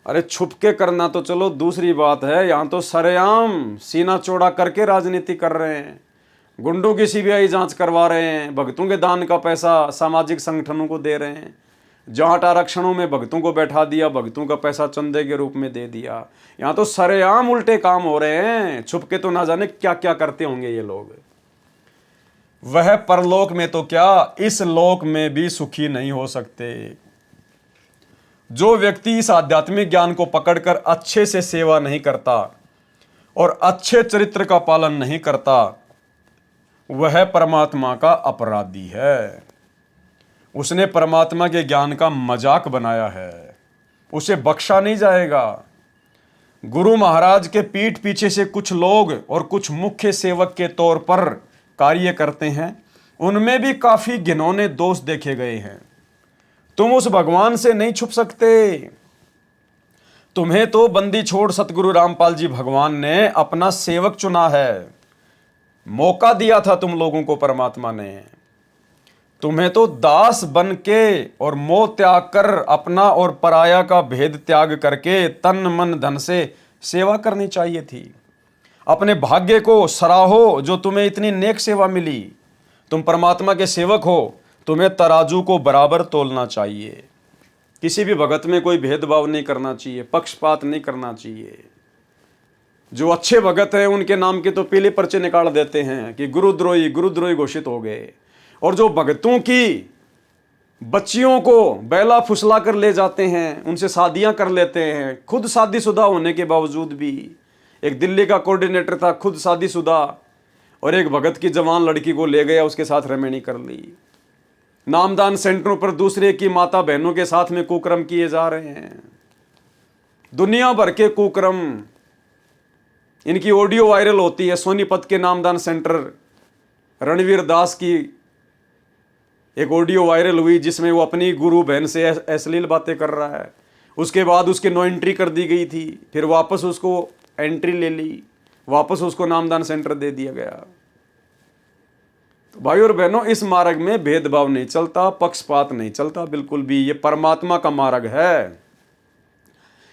अरे छुप के करना तो चलो दूसरी बात है, यहाँ तो सरेआम सीना चौड़ा करके राजनीति कर रहे हैं, गुंडों की सीबीआई जांच करवा रहे हैं, भक्तों के दान का पैसा सामाजिक संगठनों को दे रहे हैं, जाट आरक्षणों में भक्तों को बैठा दिया, भक्तों का पैसा चंदे के रूप में दे दिया। यहाँ तो सरेआम उल्टे काम हो रहे हैं, छुप के तो ना जाने क्या क्या करते होंगे ये लोग। वह परलोक में तो क्या, इस लोक में भी सुखी नहीं हो सकते। जो व्यक्ति इस आध्यात्मिक ज्ञान को पकड़कर अच्छे से सेवा नहीं करता और अच्छे चरित्र का पालन नहीं करता, वह परमात्मा का अपराधी है। उसने परमात्मा के ज्ञान का मजाक बनाया है, उसे बख्शा नहीं जाएगा। गुरु महाराज के पीठ पीछे से कुछ लोग और कुछ मुख्य सेवक के तौर पर कार्य करते हैं, उनमें भी काफी घिनौने दोष देखे गए हैं। तुम उस भगवान से नहीं छुप सकते। तुम्हें तो बंदी छोड़ सतगुरु रामपाल जी भगवान ने अपना सेवक चुना है, मौका दिया था तुम लोगों को परमात्मा ने। तुम्हें तो दास बन के और मोह त्याग कर अपना और पराया का भेद त्याग करके तन मन धन से सेवा करनी चाहिए थी। अपने भाग्य को सराहो जो तुम्हें इतनी नेक सेवा मिली। तुम परमात्मा के सेवक हो, तुम्हें तराजू को बराबर तोलना चाहिए। किसी भी भगत में कोई भेदभाव नहीं करना चाहिए, पक्षपात नहीं करना चाहिए। जो अच्छे भगत हैं उनके नाम के तो पीले पर्चे निकाल देते हैं कि गुरुद्रोही घोषित हो गए। और जो भगतों की बच्चियों को बैला फुसला कर ले जाते हैं, उनसे शादियां कर लेते हैं, खुद शादीशुदा होने के बावजूद भी। एक दिल्ली का कोऑर्डिनेटर था, खुद शादीशुदा, और एक भगत की जवान लड़की को ले गया, उसके साथ रमैनी कर ली। नामदान सेंटरों पर दूसरे की माता बहनों के साथ में कुकर्म किए जा रहे हैं। दुनिया भर के कुकर्म, इनकी ऑडियो वायरल होती है। सोनीपत के नामदान सेंटर रणवीर दास की एक ऑडियो वायरल हुई जिसमें वो अपनी गुरु बहन से अश्लील बातें कर रहा है। उसके बाद उसकी नो एंट्री कर दी गई थी, फिर वापस उसको एंट्री ले ली, वापस उसको नामदान सेंटर दे दिया गया। तो भाई और बहनों, इस मार्ग में भेदभाव नहीं चलता, पक्षपात नहीं चलता बिल्कुल भी। ये परमात्मा का मार्ग है।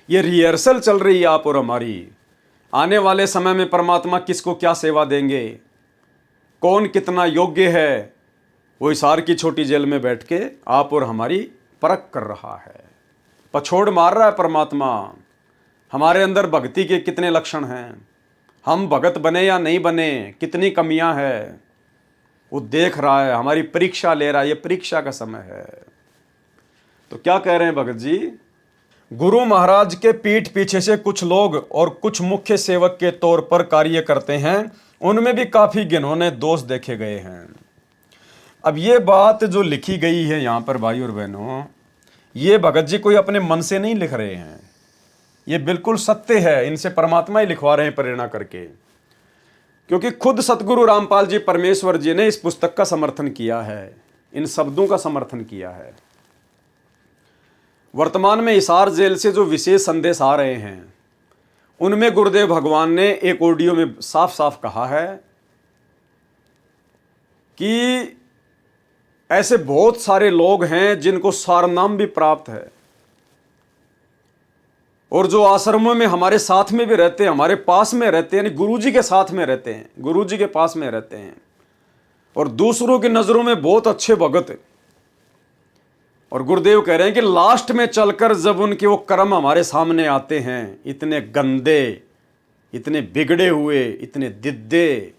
ये रिहर्सल चल रही है आप और हमारी। आने वाले समय में परमात्मा किसको क्या सेवा देंगे, कौन कितना योग्य है, वो हिसार की छोटी जेल में बैठ के आप और हमारी परख कर रहा है, पछोड़ मार रहा है परमात्मा। हमारे अंदर भक्ति के कितने लक्षण हैं, हम भगत बने या नहीं बने, कितनी कमियां हैं, वो देख रहा है, हमारी परीक्षा ले रहा है। ये परीक्षा का समय है। तो क्या कह रहे हैं भगत जी? गुरु महाराज के पीठ पीछे से कुछ लोग और कुछ मुख्य सेवक के तौर पर कार्य करते हैं, उनमें भी काफी घिनौने दोष देखे गए हैं। अब ये बात जो लिखी गई है यहाँ पर भाई और बहनों, ये भगत जी कोई अपने मन से नहीं लिख रहे हैं, ये बिल्कुल सत्य है। इनसे परमात्मा ही लिखवा रहे हैं प्रेरणा करके, क्योंकि खुद सतगुरु रामपाल जी परमेश्वर जी ने इस पुस्तक का समर्थन किया है, इन शब्दों का समर्थन किया है। वर्तमान में हिसार जेल से जो विशेष संदेश आ रहे हैं, उनमें गुरुदेव भगवान ने एक ऑडियो में साफ साफ कहा है कि ऐसे बहुत सारे लोग हैं जिनको सारनाम भी प्राप्त है, और जो आश्रमों में हमारे साथ में भी रहते हैं, हमारे पास में रहते हैं, यानी गुरुजी के साथ में रहते हैं, गुरुजी के पास में रहते हैं, और दूसरों की नजरों में बहुत अच्छे भगत। और गुरुदेव कह रहे हैं कि लास्ट में चलकर जब उनके वो कर्म हमारे सामने आते हैं, इतने गंदे, इतने बिगड़े हुए, इतने दिद्दे,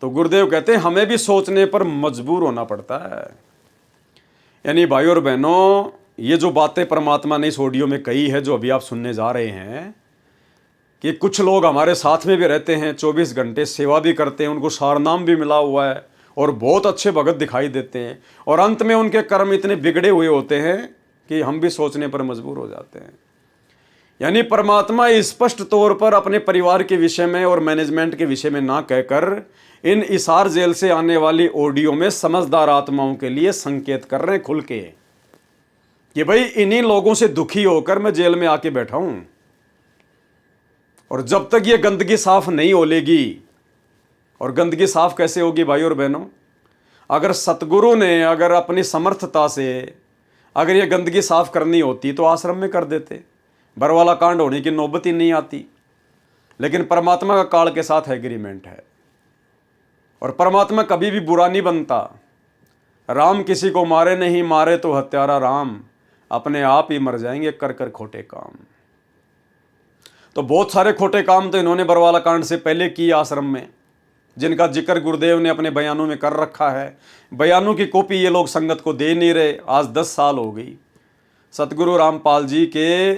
तो गुरुदेव कहते हैं हमें भी सोचने पर मजबूर होना पड़ता है। यानी भाई और बहनों, ये जो बातें परमात्मा ने इस ऑडियो में कही है, जो अभी आप सुनने जा रहे हैं, कि कुछ लोग हमारे साथ में भी रहते हैं, 24 घंटे सेवा भी करते हैं, उनको सारनाम भी मिला हुआ है और बहुत अच्छे भगत दिखाई देते हैं, और अंत में उनके कर्म इतने बिगड़े हुए होते हैं कि हम भी सोचने पर मजबूर हो जाते हैं। यानी परमात्मा स्पष्ट तौर पर अपने परिवार के विषय में और मैनेजमेंट के विषय में ना कहकर इन हिसार जेल से आने वाली ऑडियो में समझदार आत्माओं के लिए संकेत कर रहे हैं खुल के, कि भाई इन्हीं लोगों से दुखी होकर मैं जेल में आके बैठा हूं, और जब तक ये गंदगी साफ नहीं होलेगी, और गंदगी साफ कैसे होगी भाई और बहनों? अगर सतगुरु ने अगर अपनी समर्थता से अगर ये गंदगी साफ करनी होती तो आश्रम में कर देते, बरवाला कांड होने की नौबत ही नहीं आती। लेकिन परमात्मा का काल के साथ एग्रीमेंट है, और परमात्मा कभी भी बुरा नहीं बनता। राम किसी को मारे नहीं, मारे तो हत्यारा राम, अपने आप ही मर जाएंगे कर कर खोटे काम। तो बहुत सारे खोटे काम तो इन्होंने बरवाला कांड से पहले किए आश्रम में, जिनका जिक्र गुरुदेव ने अपने बयानों में कर रखा है। बयानों की कॉपी ये लोग संगत को दे नहीं रहे। आज 10 साल हो गई, सतगुरु रामपाल जी के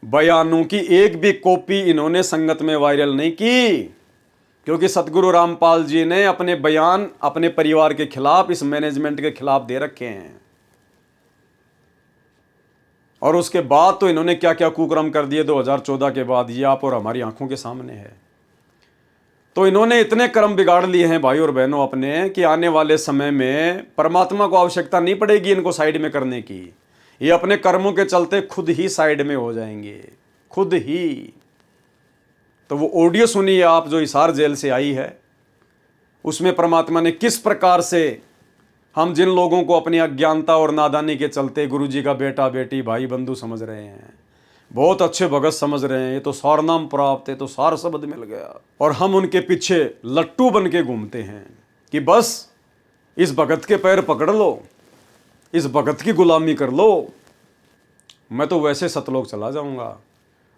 बयानों की एक भी कॉपी इन्होंने संगत में वायरल नहीं की, क्योंकि सतगुरु रामपाल जी ने अपने बयान अपने परिवार के खिलाफ, इस मैनेजमेंट के खिलाफ दे रखे हैं। और उसके बाद तो इन्होंने क्या क्या कुकर्म कर दिए 2014 के बाद, ये आप और हमारी आंखों के सामने है। तो इन्होंने इतने कर्म बिगाड़ लिए हैं भाई और बहनों अपने, कि आने वाले समय में परमात्मा को आवश्यकता नहीं पड़ेगी इनको साइड में करने की। ये अपने कर्मों के चलते खुद ही साइड में हो जाएंगे, खुद ही। तो वो ऑडियो सुनिए आप, जो हिसार जेल से आई है, उसमें परमात्मा ने किस प्रकार से हम जिन लोगों को अपनी अज्ञानता और नादानी के चलते गुरुजी का बेटा बेटी भाई बंधु समझ रहे हैं, बहुत अच्छे भगत समझ रहे हैं, ये तो सार नाम प्राप्त है, तो सार शब्द मिल गया, और हम उनके पीछे लट्टू बन के घूमते हैं कि बस इस भगत के पैर पकड़ लो, इस भगत की गुलामी कर लो, मैं तो वैसे सतलोक चला जाऊंगा।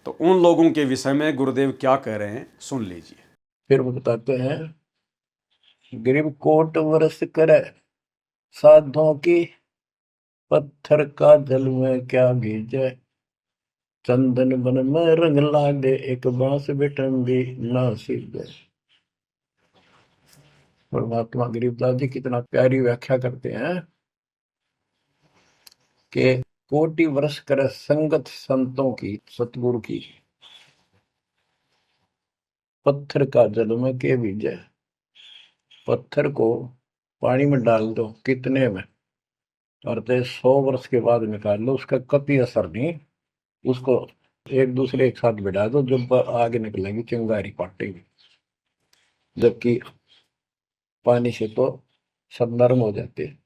तो उन लोगों के विषय में गुरुदेव क्या कह रहे हैं सुन लीजिए। फिर वो बताते हैं, गरीब कोट वर्ष करे साधों की, पत्थर का जल में क्या भीजे, चंदन बन में रंग लागे, एक बांस बेटन भी ना सीखे। परमात्मा गरीबदास जी कितना प्यारी व्याख्या करते हैं कि कोटि वर्ष करे संगत संतों की, सतगुरु की, पत्थर का जल में के भीजे। पत्थर को पानी में डाल दो कितने में, और 100 वर्ष के बाद निकाल लो, उसका कभी असर नहीं। उसको एक दूसरे एक साथ बिठा दो, जब आगे निकलेंगी चिंगारी पाटेगी, जबकि पानी से तो सब नरम हो जाते हैं।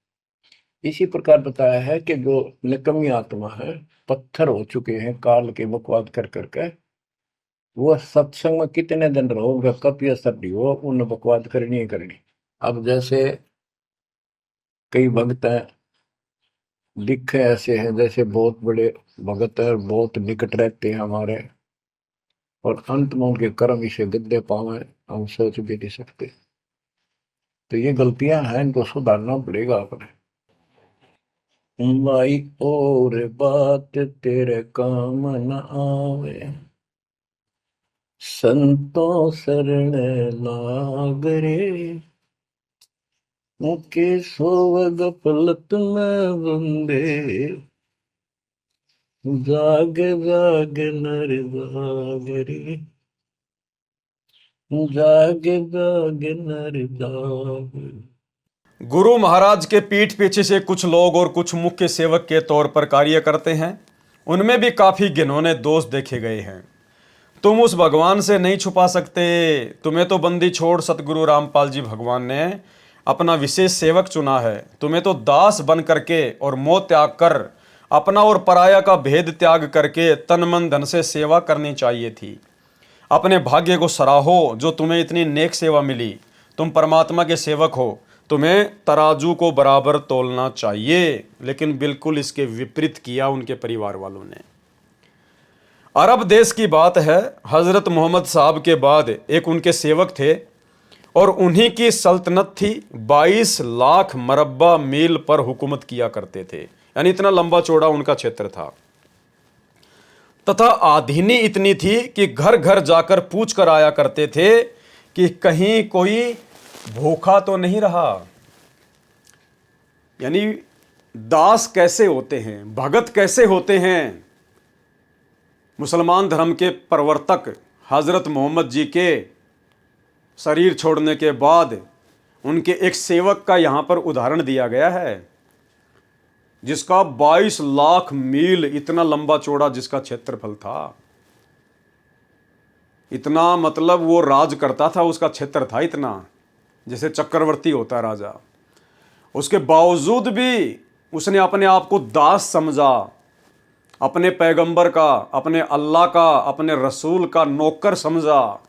इसी प्रकार बताया है कि जो निकम्मी आत्मा है, पत्थर हो चुके हैं काल के बकवाद कर करके, वो सत्संग में कितने दिन रहो, उनका कभी असर नहीं हो, उन बकवाद करनी ही करनी। अब जैसे कई भक्त हैं, लिखे ऐसे हैं जैसे बहुत बड़े भगत है, बहुत निकट रहते हैं हमारे, और अंत में उनके कर्म इसे गद्दे पावे, हम सोच भी नहीं सकते। तो ये गलतियां हैं, इनको सुधारना पड़ेगा अपने। भाई और बात तेरे काम न आवे, संतों शरण लाग रे, मुके सोवग पलत में बंदे, जाग जाग नर जाग रे, जाग जाग नर जाग। गुरु महाराज के पीठ पीछे से कुछ लोग और कुछ मुख्य सेवक के तौर पर कार्य करते हैं, उनमें भी काफ़ी घिनौने दोष देखे गए हैं। तुम उस भगवान से नहीं छुपा सकते, तुम्हें तो बंदी छोड़ सतगुरु रामपाल जी भगवान ने अपना विशेष सेवक चुना है, तुम्हें तो दास बन करके और मोह त्याग कर, अपना और पराया का भेद त्याग करके तन मन धन से सेवा करनी चाहिए थी। अपने भाग्य को सराहो जो तुम्हें इतनी नेक सेवा मिली, तुम परमात्मा के सेवक हो, तुम्हें तराजू को बराबर तोलना चाहिए। लेकिन बिल्कुल इसके विपरीत किया उनके परिवार वालों ने। अरब देश की बात है, हजरत मोहम्मद साहब के बाद एक उनके सेवक थे और उन्हीं की सल्तनत थी। 22 लाख मरब्बा मील पर हुकूमत किया करते थे, यानी इतना लंबा चौड़ा उनका क्षेत्र था। तथा आधीनी इतनी थी कि घर घर जाकर पूछ कर आया करते थे कि कहीं कोई भूखा तो नहीं रहा। यानी दास कैसे होते हैं, भगत कैसे होते हैं। मुसलमान धर्म के प्रवर्तक हजरत मोहम्मद जी के शरीर छोड़ने के बाद उनके एक सेवक का यहाँ पर उदाहरण दिया गया है, जिसका 22 लाख मील इतना लंबा चौड़ा जिसका क्षेत्रफल था। इतना मतलब वो राज करता था, उसका क्षेत्र था इतना, जैसे चक्रवर्ती होता राजा। उसके बावजूद भी उसने अपने आप को दास समझा, अपने पैगंबर का, अपने अल्लाह का, अपने रसूल का नौकर समझा।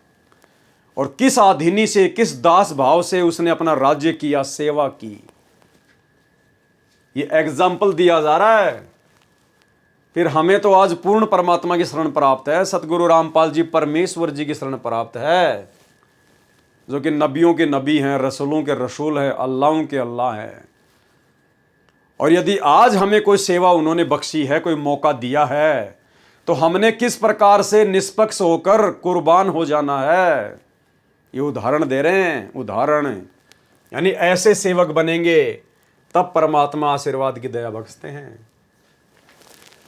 और किस आधीनी से, किस दास भाव से उसने अपना राज्य किया, सेवा की। ये एग्जाम्पल दिया जा रहा है। फिर हमें तो आज पूर्ण परमात्मा की शरण प्राप्त है, सतगुरु रामपाल जी परमेश्वर जी की शरण प्राप्त है, जो कि नबियों के नबी हैं, रसूलों के रसूल हैं, अल्लाहों के अल्लाह हैं। और यदि आज हमें कोई सेवा उन्होंने बख्शी है, कोई मौका दिया है, तो हमने किस प्रकार से निष्पक्ष होकर कुर्बान हो जाना है, ये उदाहरण दे रहे हैं। उदाहरण यानी ऐसे सेवक बनेंगे तब परमात्मा आशीर्वाद की दया बख्शते हैं।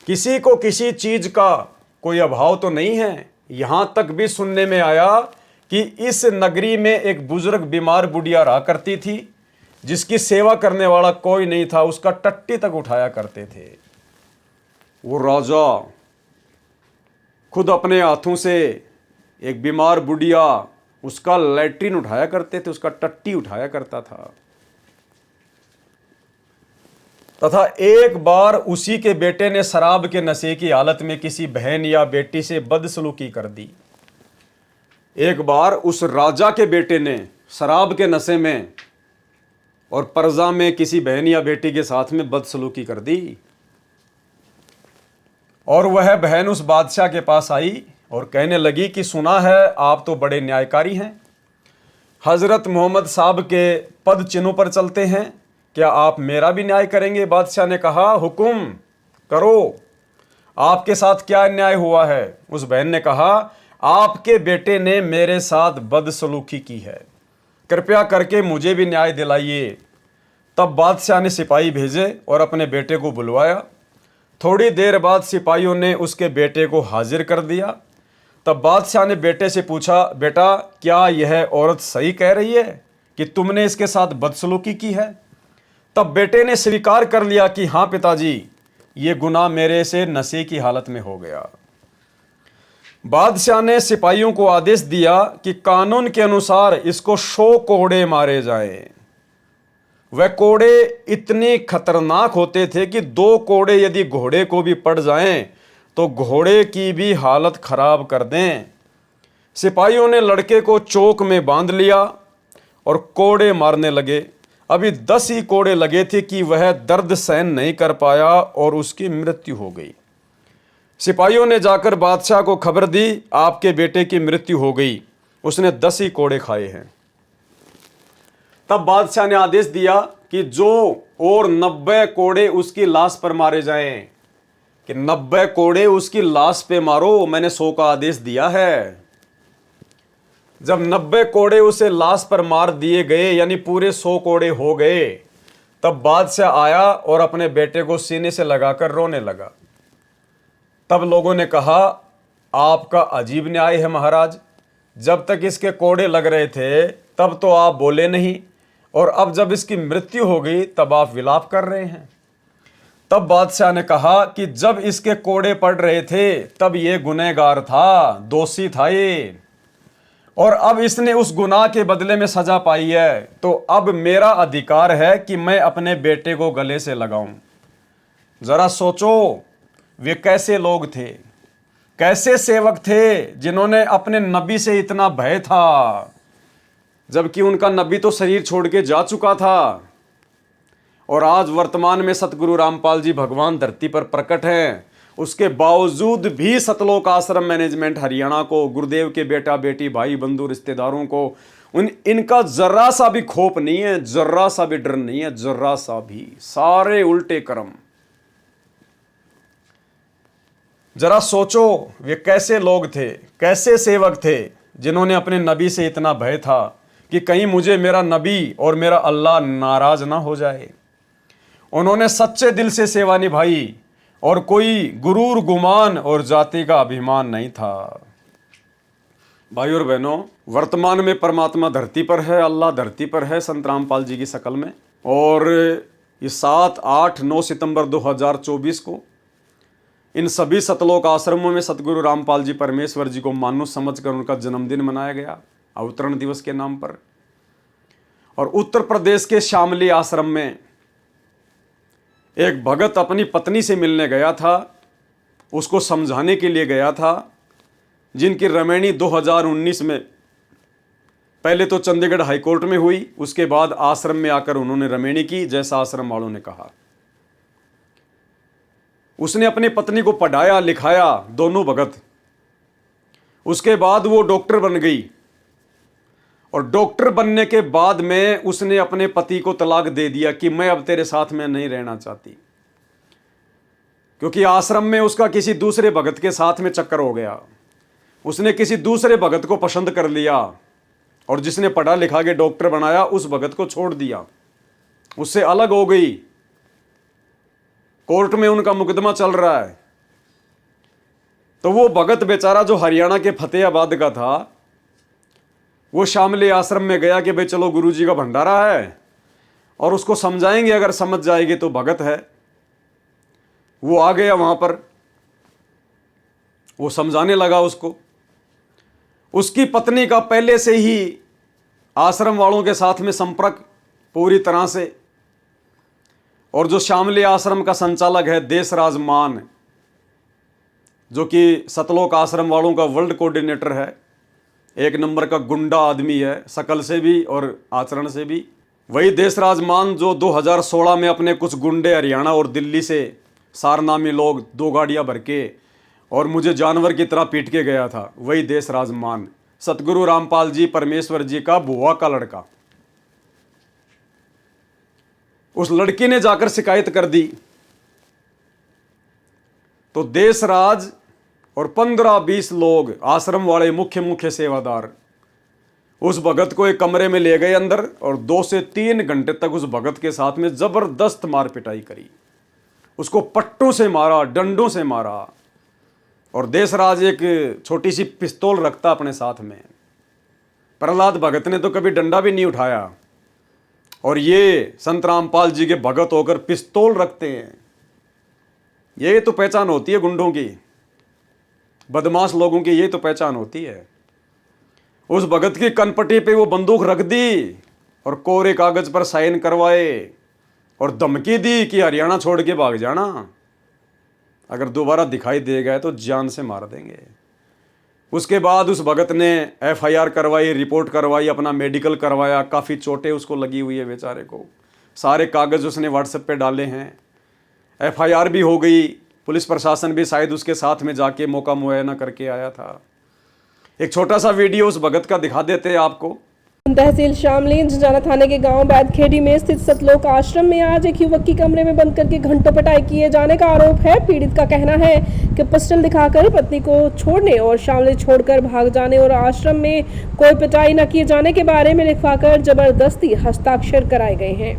किसी को किसी चीज का कोई अभाव तो नहीं है। यहां तक भी सुनने में आया कि इस नगरी में एक बुजुर्ग बीमार बुढ़िया रहा करती थी, जिसकी सेवा करने वाला कोई नहीं था, उसका टट्टी तक उठाया करते थे। वो राजा खुद अपने हाथों से एक बीमार बुढ़िया, उसका लैट्रिन उठाया करते थे, उसका टट्टी उठाया करता था। तथा एक बार उसी के बेटे ने शराब के नशे की हालत में किसी बहन या बेटी से बदसलूकी कर दी। एक बार उस राजा के बेटे ने शराब के नशे में और पर्जा में किसी बहन या बेटी के साथ में बदसलूकी कर दी, और वह बहन उस बादशाह के पास आई और कहने लगी कि सुना है आप तो बड़े न्यायकारी हैं, हजरत मोहम्मद साहब के पद चिन्हों पर चलते हैं, क्या आप मेरा भी न्याय करेंगे? बादशाह ने कहा, हुक्म करो, आपके साथ क्या अन्याय हुआ है? उस बहन ने कहा, आपके बेटे ने मेरे साथ बदसलूकी की है, कृपया करके मुझे भी न्याय दिलाइए। तब बादशाह ने सिपाही भेजे और अपने बेटे को बुलवाया। थोड़ी देर बाद सिपाहियों ने उसके बेटे को हाजिर कर दिया। तब बादशाह ने बेटे से पूछा, बेटा क्या यह औरत सही कह रही है कि तुमने इसके साथ बदसलूकी की है? तब बेटे ने स्वीकार कर लिया कि हाँ पिताजी, ये गुनाह मेरे से नशे की हालत में हो गया। बादशाह ने सिपाहियों को आदेश दिया कि कानून के अनुसार इसको 100 कोड़े मारे जाएं। वह कोड़े इतने खतरनाक होते थे कि 2 कोड़े यदि घोड़े को भी पड़ जाएं तो घोड़े की भी हालत खराब कर दें। सिपाहियों ने लड़के को चौक में बांध लिया और कोड़े मारने लगे। अभी 10 ही कोड़े लगे थे कि वह दर्द सहन नहीं कर पाया और उसकी मृत्यु हो गई। सिपाहियों ने जाकर बादशाह को खबर दी, आपके बेटे की मृत्यु हो गई, उसने 10 ही कोड़े खाए हैं। तब बादशाह ने आदेश दिया कि जो और 90 कोड़े उसकी लाश पर मारे जाएं, कि 90 कोड़े उसकी लाश पे मारो, मैंने 100 का आदेश दिया है। जब 90 कोड़े उसे लाश पर मार दिए गए, यानी पूरे 100 कोड़े हो गए, तब बादशाह आया और अपने बेटे को सीने से लगाकर रोने लगा। तब लोगों ने कहा, आपका अजीब न्याय है महाराज, जब तक इसके कोड़े लग रहे थे तब तो आप बोले नहीं, और अब जब इसकी मृत्यु हो गई तब आप विलाप कर रहे हैं। तब बादशाह ने कहा कि जब इसके कोड़े पड़ रहे थे तब ये गुनहगार था, दोषी था ये, और अब इसने उस गुनाह के बदले में सजा पाई है, तो अब मेरा अधिकार है कि मैं अपने बेटे को गले से लगाऊं। जरा सोचो, वे कैसे लोग थे, कैसे सेवक थे जिन्होंने अपने नबी से इतना भय था, जबकि उनका नबी तो शरीर छोड़ के जा चुका था। और आज वर्तमान में सतगुरु रामपाल जी भगवान धरती पर प्रकट हैं, उसके बावजूद भी सतलोक आश्रम मैनेजमेंट हरियाणा को, गुरुदेव के बेटा बेटी भाई बंधु रिश्तेदारों को इनका जर्रा सा भी खौफ नहीं है, जर्रा सा भी डर नहीं है, जर्रा सा भी। सारे उल्टे कर्म। जरा सोचो, वे कैसे लोग थे, कैसे सेवक थे जिन्होंने अपने नबी से इतना भय था कि कहीं मुझे मेरा नबी और मेरा अल्लाह नाराज ना हो जाए। उन्होंने सच्चे दिल से सेवा निभाई और कोई गुरूर गुमान और जाति का अभिमान नहीं था। भाई और बहनों, वर्तमान में परमात्मा धरती पर है, अल्लाह धरती पर है संत रामपाल जी की शक्ल में। और ये 7, 8, 9 सितंबर 2024 को इन सभी सतलोक आश्रमों में सतगुरु रामपाल जी परमेश्वर जी को मानुष समझकर उनका जन्मदिन मनाया गया, अवतरण दिवस के नाम पर। और उत्तर प्रदेश के शामली आश्रम में एक भगत अपनी पत्नी से मिलने गया था, उसको समझाने के लिए गया था, जिनकी रमैनी 2019 में पहले तो चंडीगढ़ हाईकोर्ट में हुई, उसके बाद आश्रम में आकर उन्होंने रमैनी की, जैसा आश्रम वालों ने कहा। उसने अपनी पत्नी को पढ़ाया लिखाया, दोनों भगत। उसके बाद वो डॉक्टर बन गई, और डॉक्टर बनने के बाद में उसने अपने पति को तलाक दे दिया कि मैं अब तेरे साथ में नहीं रहना चाहती, क्योंकि आश्रम में उसका किसी दूसरे भगत के साथ में चक्कर हो गया। उसने किसी दूसरे भगत को पसंद कर लिया, और जिसने पढ़ा लिखा के डॉक्टर बनाया उस भगत को छोड़ दिया, उससे अलग हो गई। कोर्ट में उनका मुकदमा चल रहा है। तो वो भगत बेचारा जो हरियाणा के फतेहाबाद का था, वो शामली आश्रम में गया कि भाई चलो गुरुजी का भंडारा है और उसको समझाएंगे, अगर समझ जाएगी तो भगत है। वो आ गया वहां पर, वो समझाने लगा उसको। उसकी पत्नी का पहले से ही आश्रम वालों के साथ में संपर्क पूरी तरह से, और जो शामली आश्रम का संचालक है देशराज मान, जो कि सतलोक आश्रम वालों का वर्ल्ड कोऑर्डिनेटर है, एक नंबर का गुंडा आदमी है, शकल से भी और आचरण से भी। वही देशराज मान जो 2016 में अपने कुछ गुंडे हरियाणा और दिल्ली से सारनामी लोग 2 गाड़ियां भर के और मुझे जानवर की तरह पीट के गया था, वही देशराज मान सतगुरु रामपाल जी परमेश्वर जी का बुआ का लड़का। उस लड़की ने जाकर शिकायत कर दी तो देशराज और 15-20 लोग आश्रम वाले मुख्य सेवादार उस भगत को एक कमरे में ले गए अंदर और 2 से 3 घंटे तक उस भगत के साथ में जबरदस्त मार पिटाई करी। उसको पट्टों से मारा, डंडों से मारा। और देशराज एक छोटी सी पिस्तौल रखता अपने साथ में। प्रहलाद भगत ने तो कभी डंडा भी नहीं उठाया, और ये संत रामपाल जी के भगत होकर पिस्तौल रखते हैं। ये तो पहचान होती है गुंडों की, बदमाश लोगों की, ये तो पहचान होती है। उस भगत की कनपट्टी पे वो बंदूक रख दी और कोरे कागज पर साइन करवाए और धमकी दी कि हरियाणा छोड़ के भाग जाना, अगर दोबारा दिखाई देगा तो जान से मार देंगे। उसके बाद उस भगत ने FIR करवाई, रिपोर्ट करवाई, अपना मेडिकल करवाया। काफ़ी चोटें उसको लगी हुई है बेचारे को। सारे कागज़ उसने व्हाट्सएप पे डाले हैं। FIR भी हो गई। पुलिस प्रशासन भी शायद उसके साथ में जाके मौका मुआयना करके आया था। एक छोटा सा वीडियो उस भगत का दिखा देते हैं आपको। तहसील शामली झंझाना थाने के गांव बैदखेड़ी में स्थित सतलोक आश्रम में आज एक युवक की कमरे में बंद करके घंटों पिटाई किए जाने का आरोप है। पीड़ित का कहना है कि पिस्टल दिखाकर पत्नी को छोड़ने और शामली छोड़कर भाग जाने और आश्रम में कोई पिटाई न किए जाने के बारे में लिखवाकर जबरदस्ती हस्ताक्षर कराए गए हैं।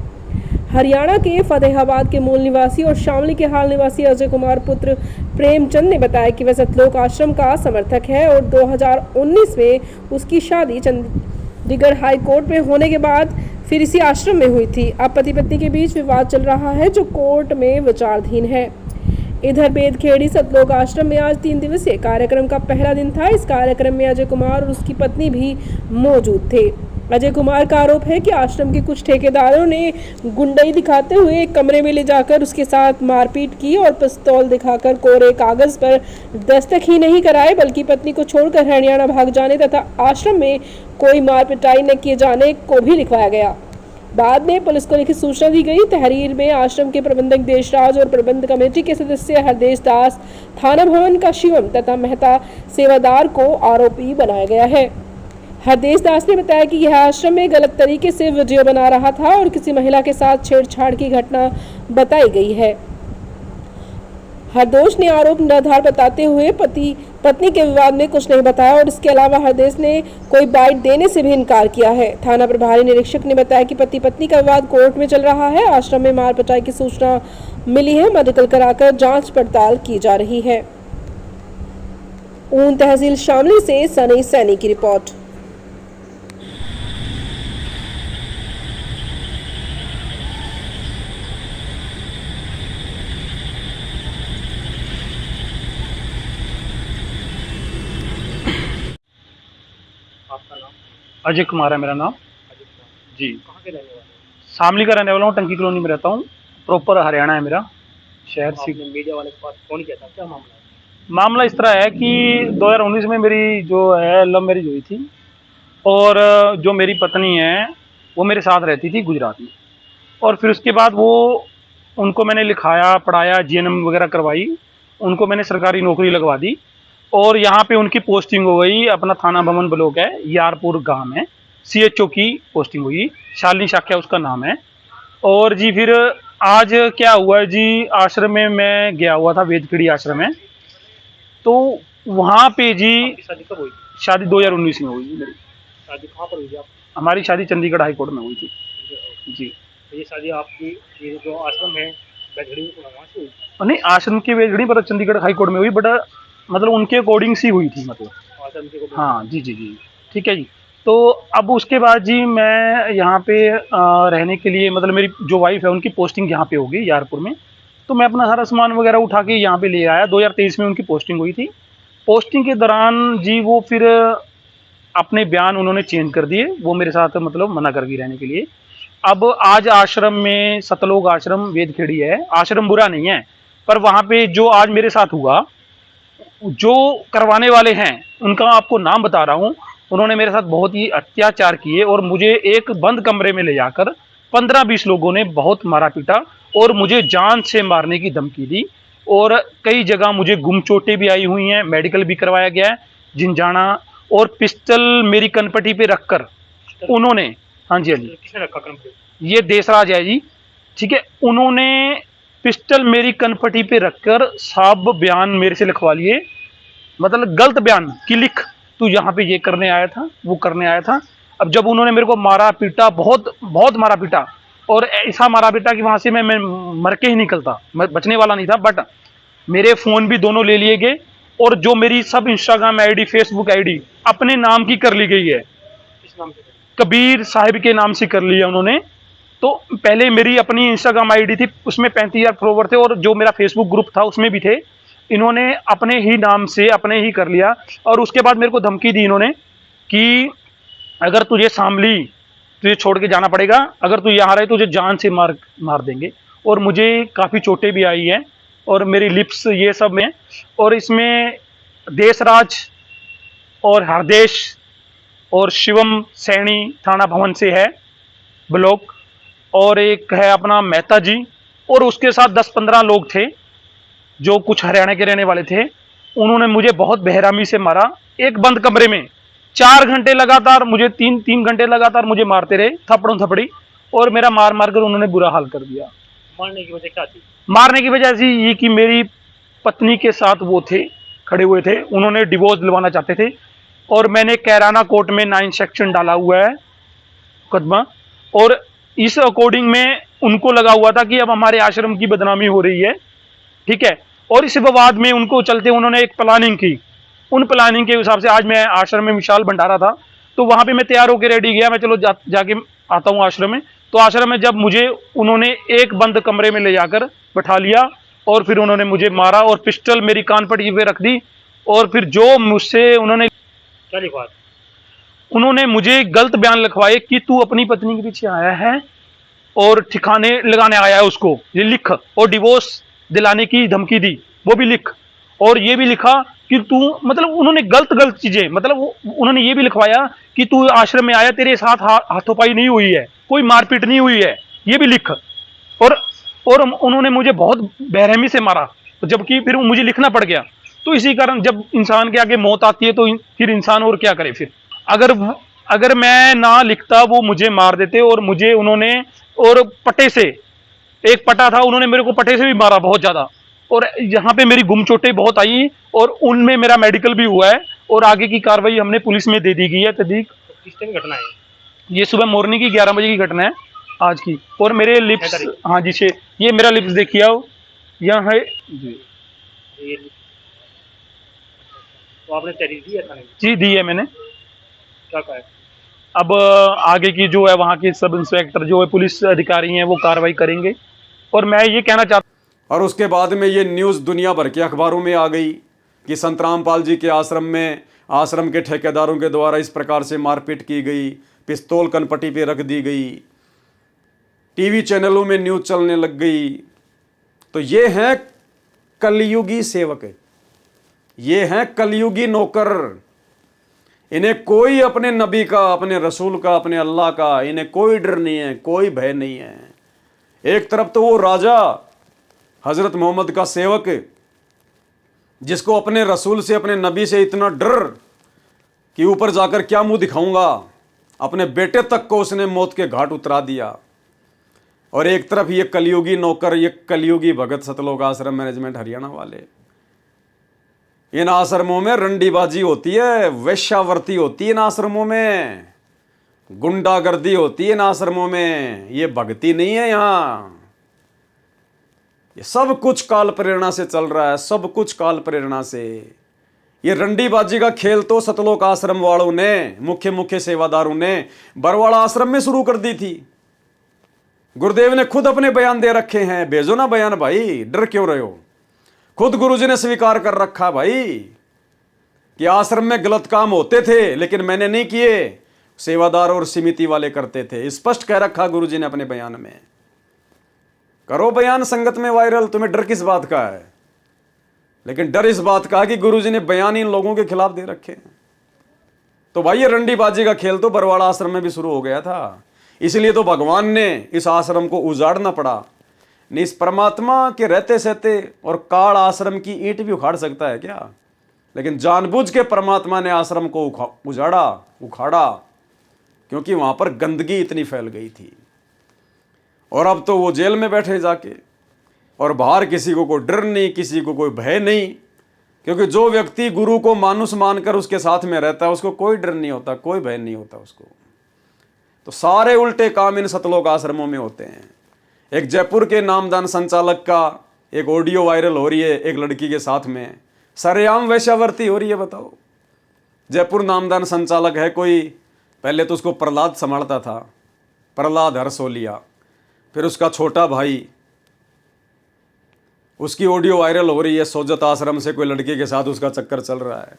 हरियाणा के फतेहाबाद के मूल निवासी और शामली के हाल निवासी अजय कुमार पुत्र प्रेमचंद ने बताया कि वह सतलोक आश्रम का समर्थक है और 2019 में उसकी शादी चंडीगढ़ हाई कोर्ट में होने के बाद फिर इसी आश्रम में हुई थी। अब पति पत्नी के बीच विवाद चल रहा है जो कोर्ट में विचाराधीन है। इधर बेदखेड़ी सतलोक आश्रम में आज 3 दिवसीय कार्यक्रम का पहला दिन था। इस कार्यक्रम में अजय कुमार और उसकी पत्नी भी मौजूद थे। अजय कुमार का आरोप है कि आश्रम के कुछ ठेकेदारों ने गुंडई दिखाते हुए एक कमरे में ले जाकर उसके साथ मारपीट की और पिस्तौल दिखाकर कोरे कागज पर दस्तखत ही नहीं कराए बल्कि पत्नी को छोड़कर हरियाणा भाग जाने तथा आश्रम में कोई मार पिटाई न किए जाने को भी लिखवाया गया। बाद में पुलिस को लिखित सूचना दी गई। तहरीर में आश्रम के प्रबंधक देशराज और प्रबंध कमेटी के सदस्य हरदेश दास, थाना भवन का शिवम तथा मेहता सेवादार को आरोपी बनाया गया है। हरदेश दास ने बताया कि यह आश्रम में गलत तरीके से वीडियो बना रहा था और किसी महिला के साथ छेड़छाड़ की घटना बताई गई है। हरदोष ने आरोप निराधार बताते हुए पति पत्नी के विवाद में कुछ नहीं बताया और इसके अलावा हरदेश ने कोई बाइट देने से भी इनकार किया है। थाना प्रभारी निरीक्षक ने बताया कि पति पत्नी का विवाद कोर्ट में चल रहा है। आश्रम में मार पिटाई की सूचना मिली है, मेडिकल कराकर जांच पड़ताल की जा रही है। ऊन तहसील शामली से सनी सैनी की रिपोर्ट। आपका नाम? अजय कुमार है मेरा नाम जी। कहाँ के रहने वाले? शामली का रहने वाला हूँ, टंकी कॉलोनी में रहता हूँ। प्रॉपर हरियाणा है मेरा शहर। आपने मीडिया वाले के पास फोन किया था, क्या मामला है? मामला इस तरह है कि 2019 में मेरी जो है लव मैरिज हुई थी और जो मेरी पत्नी है वो मेरे साथ रहती थी गुजरात में। और फिर उसके बाद वो उनको मैंने लिखाया, पढ़ाया, GNM वगैरह करवाई, उनको मैंने सरकारी नौकरी लगवा दी और यहाँ पे उनकी पोस्टिंग हो गई। अपना थाना भवन ब्लॉक है, यारपुर गांव है, CHO की पोस्टिंग हुई, शालिनी शाक्या उसका नाम है। और जी फिर आज क्या हुआ जी, आश्रम में मैं गया हुआ था, वेदखेड़ी आश्रम में। तो वहाँ पे जी आपकी शादी कब हुई? शादी 2019 में हुई जी मेरी। शादी कहाँ पर हुई थी आप? हमारी शादी चंडीगढ़ हाई कोर्ट में हुई थी जी। तो ये शादी आपकी, ये जो आश्रम है बैठड़ी में, वहाँ से हुई? नहीं, आश्रम की वेदखेड़ी पर चंडीगढ़ हाई कोर्ट में हुई, बट मतलब उनके अकॉर्डिंग सी हुई थी, मतलब आश्रम के को? हाँ जी जी जी, ठीक है जी। तो अब उसके बाद जी मैं यहाँ पे रहने के लिए, मतलब मेरी जो वाइफ है उनकी पोस्टिंग यहाँ पे हो गई यारपुर में। तो मैं अपना सारा सामान वगैरह उठा के यहाँ पे ले आया। 2023 में उनकी पोस्टिंग हुई थी। पोस्टिंग के दौरान जी वो फिर अपने बयान उन्होंने चेंज कर दिए, वो मेरे साथ मतलब मना कर दी रहने के लिए। अब आज आश्रम में सतलोक आश्रम वेदखेड़ी है, आश्रम बुरा नहीं है, पर वहां पे जो आज मेरे साथ हुआ, जो करवाने वाले हैं उनका आपको नाम बता रहा हूं। उन्होंने मेरे साथ बहुत ही अत्याचार किए और मुझे एक बंद कमरे में ले जाकर 15-20 लोगों ने बहुत मारा पीटा और मुझे जान से मारने की धमकी दी। और कई जगह मुझे गुम चोटें भी आई हुई हैं, मेडिकल भी करवाया गया है, झिंझाना। और पिस्टल मेरी कनपटी पे रखकर उन्होंने, हाँ जी हाँ जी, किसने रखा कम पे? ये देशराज है जी, ठीक है, उन्होंने पिस्टल मेरी कनपटी पे रखकर सब बयान मेरे से लिखवा लिए, मतलब गलत बयान कि लिख तू यहाँ पे ये करने आया था, वो करने आया था। अब जब उन्होंने मेरे को मारा पीटा, बहुत बहुत मारा पीटा, और ऐसा मारा पीटा कि वहां से मैं मर के ही निकलता, मैं बचने वाला नहीं था। बट मेरे फोन भी दोनों ले लिए गए और जो मेरी सब इंस्टाग्राम आईडी, फेसबुक आईडी अपने नाम की कर ली गई है, किस नाम से? कबीर साहिब के नाम से कर लिया उन्होंने। तो पहले मेरी अपनी इंस्टाग्राम आईडी थी, उसमें 35,000 फॉलोवर थे, और जो मेरा फेसबुक ग्रुप था उसमें भी थे। इन्होंने अपने ही नाम से अपने ही कर लिया। और उसके बाद मेरे को धमकी दी इन्होंने कि अगर तुझे शामली, तुझे छोड़ के जाना पड़ेगा, अगर तू यहाँ रहे तुझे जान से मार देंगे। और मुझे काफ़ी चोटें भी आई हैं और मेरी लिप्स ये सब में। और इसमें देशराज और हरदेश और शिवम सैनी थाना भवन से है ब्लॉक, और एक है अपना मेहता जी, और उसके साथ 10-15 लोग थे जो कुछ हरियाणा के रहने वाले थे। उन्होंने मुझे बहुत बेरहमी से मारा, एक बंद कमरे में 4 घंटे लगातार, मुझे 3 घंटे लगातार मुझे मारते रहे, थप्पड़ों थपड़ी, और मेरा मार मार कर उन्होंने बुरा हाल कर दिया। मारने की वजह क्या थी? मारने की वजह ऐसी ये कि मेरी पत्नी के साथ वो थे, खड़े हुए थे, उन्होंने डिवोर्स दिलवाना चाहते थे, और मैंने कैराना कोर्ट में 9 सेक्शन डाला हुआ है मुकदमा, और इस अकॉर्डिंग में उनको लगा हुआ था कि अब हमारे आश्रम की बदनामी हो रही है, ठीक है। और इस विवाद में उनको चलते उन्होंने एक प्लानिंग की, उन प्लानिंग के हिसाब से आज मैं आश्रम में विशाल भंडारा था, तो वहां पे मैं तैयार होकर रेडी गया, मैं चलो जाके आता हूँ आश्रम में। तो आश्रम में जब मुझे उन्होंने एक बंद कमरे में ले जाकर बैठा लिया और फिर उन्होंने मुझे मारा और पिस्टल मेरी कान पट्टी पे रख दी। और फिर जो मुझसे उन्होंने क्या लिखवा? उन्होंने मुझे गलत बयान लिखवाए कि तू अपनी पत्नी के पीछे आया है और ठिकाने लगाने आया है उसको, ये लिख, और डिवोर्स दिलाने की धमकी दी, वो भी लिख, और ये भी लिखा कि तू, मतलब उन्होंने गलत चीजें, मतलब उन्होंने ये भी लिखवाया कि तू आश्रम में आया, तेरे साथ हाथोपाई नहीं हुई है, कोई मारपीट नहीं हुई है, ये भी लिख। और उन्होंने मुझे बहुत बेरहमी से मारा, जबकि फिर मुझे लिखना पड़ गया। तो इसी कारण जब इंसान के आगे मौत आती है तो फिर इंसान और क्या करे। फिर अगर मैं ना लिखता वो मुझे मार देते, और मुझे उन्होंने, और पटे से, एक पटा था, उन्होंने मेरे को पटे से भी मारा बहुत ज्यादा, और यहाँ पे मेरी गुम चोटें बहुत आई, और उनमें मेरा मेडिकल भी हुआ है, और आगे की कार्रवाई हमने पुलिस में दे दी गई है तहकीक। तो किस टाइम घटना है? ये सुबह मॉर्निंग की 11 बजे की घटना है आज की। और मेरे लिप्स, हाँ जी, ये मेरा लिप्स देखिए आओ, यहाँ है जी, ये तो आपने तहरीर दी है थाने में? जी दी है मैंने। क्या कहा है? अब आगे की जो है वहाँ के सब इंस्पेक्टर जो है पुलिस अधिकारी हैं वो कार्रवाई करेंगे। और मैं ये कहना चाहता, और उसके बाद में ये न्यूज़ दुनिया भर के अखबारों में आ गई कि संत रामपाल जी के आश्रम में आश्रम के ठेकेदारों के द्वारा इस प्रकार से मारपीट की गई, पिस्तौल कनपट्टी पे रख दी गई, टीवी चैनलों में न्यूज़ चलने लग गई। तो ये हैं कलयुगी सेवक, ये हैं कलयुगी नौकर। इन्हें कोई अपने नबी का, अपने रसूल का, अपने अल्लाह का, इन्हें कोई डर नहीं है, कोई भय नहीं है। एक तरफ तो वो राजा हजरत मोहम्मद का सेवक जिसको अपने रसूल से, अपने नबी से इतना डर कि ऊपर जाकर क्या मुंह दिखाऊंगा, अपने बेटे तक को उसने मौत के घाट उतरा दिया। और एक तरफ ये कलयुगी नौकर, ये कलयुगी भगत सतलोक आश्रम मैनेजमेंट हरियाणा वाले। इन आश्रमों में रंडीबाजी होती है, वेश्यावर्ती होती है इन आश्रमों में, गुंडागर्दी होती है इन आश्रमों में, ये भक्ति नहीं है यहाँ। ये सब कुछ काल प्रेरणा से चल रहा है, सब कुछ काल प्रेरणा से। ये रंडीबाजी का खेल तो सतलोक आश्रम वालों ने, मुख्य सेवादारों ने बरवाड़ा आश्रम में शुरू कर दी थी। गुरुदेव ने खुद अपने बयान दे रखे हैं, भेजो ना बयान भाई, डर क्यों रहे हो। खुद गुरुजी ने स्वीकार कर रखा भाई कि आश्रम में गलत काम होते थे लेकिन मैंने नहीं किए। सेवादार और समिति वाले करते थे। स्पष्ट कह रखा गुरुजी ने अपने बयान में। करो बयान संगत में वायरल, तुम्हें डर किस बात का है? लेकिन डर इस बात का कि गुरुजी ने बयान इन लोगों के खिलाफ दे रखे हैं। तो भाई ये रंडीबाजी का खेल तो बरवाड़ा आश्रम में भी शुरू हो गया था। इसलिए तो भगवान ने इस आश्रम को उजाड़ना पड़ा। नहीं, इस परमात्मा के रहते सहते और काल आश्रम की ईंट भी उखाड़ सकता है क्या? लेकिन जानबूझ के परमात्मा ने आश्रम को उखाड़ा, क्योंकि वहां पर गंदगी इतनी फैल गई थी। और अब तो वो जेल में बैठे जाके, और बाहर किसी को कोई डर नहीं, किसी को कोई भय नहीं, क्योंकि जो व्यक्ति गुरु को मानुष मानकर उसके साथ में रहता है उसको कोई डर नहीं होता, कोई भय नहीं होता उसको। तो सारे उल्टे काम इन सतलोक आश्रमों में होते हैं। एक जयपुर के नामदान संचालक का एक ऑडियो वायरल हो रही है, एक लड़की के साथ में सरेआम वैश्यावर्ती हो रही है। बताओ, जयपुर नामदान संचालक है कोई, पहले तो उसको प्रहलाद संभालता था, प्रहलाद हरसोलिया, फिर उसका छोटा भाई, उसकी ऑडियो वायरल हो रही है, सोजत आश्रम से कोई लड़के के साथ उसका चक्कर चल रहा है।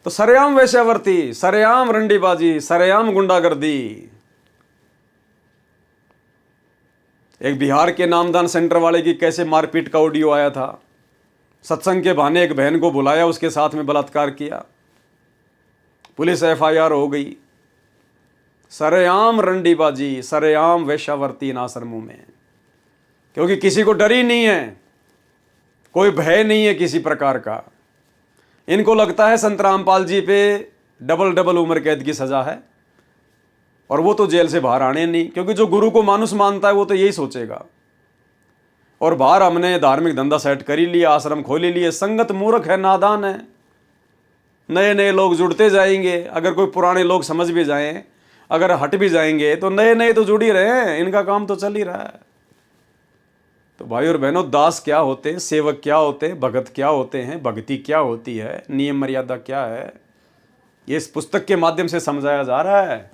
तो सरेआम वैश्यावर्ती, सरेआम रंडीबाजी, सरेआम गुंडागर्दी। एक बिहार के नामदान सेंटर वाले की कैसे मारपीट का ऑडियो आया था। सत्संग के बहाने एक बहन को बुलाया, उसके साथ में बलात्कार किया, पुलिस FIR हो गई। सरेआम रंडीबाजी, सरेआम वैश्यावर्ती इन आश्रमों में, क्योंकि किसी को डर ही नहीं है, कोई भय नहीं है किसी प्रकार का। इनको लगता है संत रामपाल जी पे डबल उम्र कैद की सजा है, और वो तो जेल से बाहर आने नहीं, क्योंकि जो गुरु को मानुष मानता है वो तो यही सोचेगा। और बाहर हमने धार्मिक धंधा सेट कर ही लिया, आश्रम खोल ही लिए। संगत मूर्ख है, नादान है, नए नए लोग जुड़ते जाएंगे। अगर कोई पुराने लोग समझ भी जाएं, अगर हट भी जाएंगे, तो नए नए तो जुड़ ही रहे हैं, इनका काम तो चल ही रहा है। तो भाई और बहनों, दास क्या होते हैं, सेवक क्या होते हैं, भगत क्या होते हैं, भक्ति क्या होती है, नियम मर्यादा क्या है, ये इस पुस्तक के माध्यम से समझाया जा रहा है।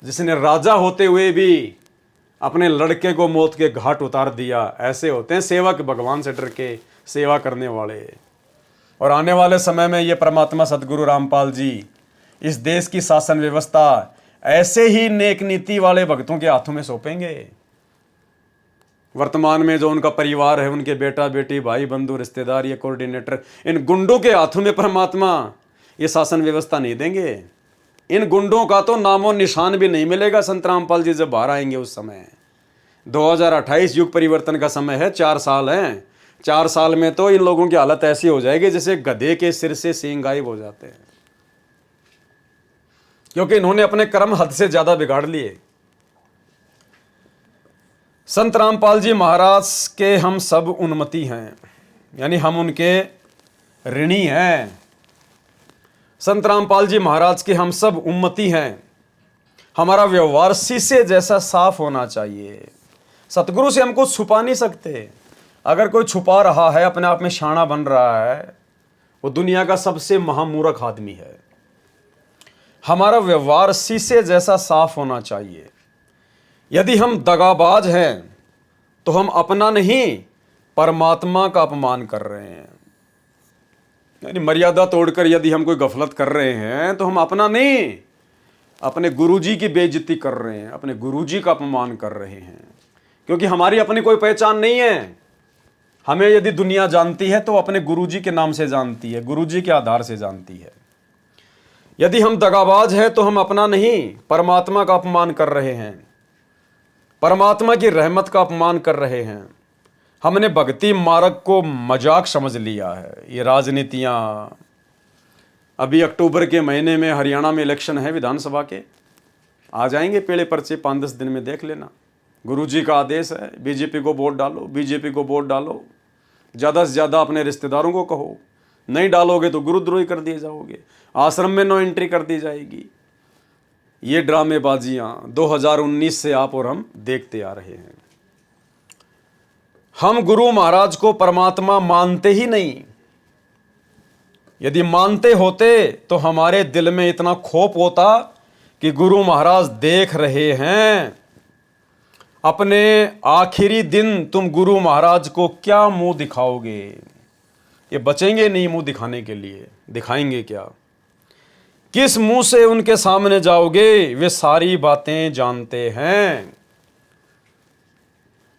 जिसने राजा होते हुए भी अपने लड़के को मौत के घाट उतार दिया, ऐसे होते हैं सेवक, भगवान से डर के सेवा करने वाले। और आने वाले समय में ये परमात्मा सतगुरु रामपाल जी इस देश की शासन व्यवस्था ऐसे ही नेक नीति वाले भक्तों के हाथों में सौंपेंगे। वर्तमान में जो उनका परिवार है, उनके बेटा बेटी, भाई बंधु, रिश्तेदार, ये कोऑर्डिनेटर, इन गुंडों के हाथों में परमात्मा ये शासन व्यवस्था नहीं देंगे। इन गुंडों का तो नामो निशान भी नहीं मिलेगा संत रामपाल जी जब बाहर आएंगे उस समय। 2028 युग परिवर्तन का समय है, 4 साल हैं। 4 साल में तो इन लोगों की हालत ऐसी हो जाएगी जैसे गधे के सिर से सींग गायब हो जाते हैं, क्योंकि इन्होंने अपने कर्म हद से ज्यादा बिगाड़ लिए। संत रामपाल जी महाराज के हम सब उन्मति हैं, यानी हम उनके ऋणी हैं। संत रामपाल जी महाराज के हम सब उम्मती हैं। हमारा व्यवहार शीशे जैसा साफ होना चाहिए। सतगुरु से हम कुछ छुपा नहीं सकते। अगर कोई छुपा रहा है, अपने आप में शाना बन रहा है, वो दुनिया का सबसे महामूर्ख आदमी है। हमारा व्यवहार शीशे जैसा साफ होना चाहिए। यदि हम दगाबाज हैं तो हम अपना नहीं, परमात्मा का अपमान कर रहे हैं। यानी मर्यादा तोड़कर यदि हम कोई गफलत कर रहे हैं तो हम अपना नहीं, अपने गुरुजी की बेइज्जती कर रहे हैं, अपने गुरुजी का अपमान कर रहे हैं। क्योंकि हमारी अपनी कोई पहचान नहीं है। हमें यदि दुनिया जानती है तो अपने गुरुजी के नाम से जानती है, गुरुजी के आधार से जानती है। यदि हम दगाबाज हैं तो हम अपना नहीं, परमात्मा का अपमान कर रहे हैं, परमात्मा की रहमत का अपमान कर रहे हैं। हमने भक्ति मार्ग को मजाक समझ लिया है। ये राजनीतियाँ, अभी अक्टूबर के महीने में हरियाणा में इलेक्शन है विधानसभा के, आ जाएंगे पेड़े पर्चे 5-10 दिन में, देख लेना। गुरुजी का आदेश है, बीजेपी को वोट डालो, बीजेपी को वोट डालो, ज़्यादा से ज़्यादा अपने रिश्तेदारों को कहो, नहीं डालोगे तो गुरुद्रोही कर दिए जाओगे, आश्रम में नो एंट्री कर दी जाएगी। ये ड्रामेबाजियाँ 2019 से आप और हम देखते आ रहे हैं। हम गुरु महाराज को परमात्मा मानते ही नहीं। यदि मानते होते तो हमारे दिल में इतना खौफ होता कि गुरु महाराज देख रहे हैं, अपने आखिरी दिन तुम गुरु महाराज को क्या मुंह दिखाओगे। ये बचेंगे नहीं मुंह दिखाने के लिए, दिखाएंगे क्या। किस मुंह से उनके सामने जाओगे, वे सारी बातें जानते हैं।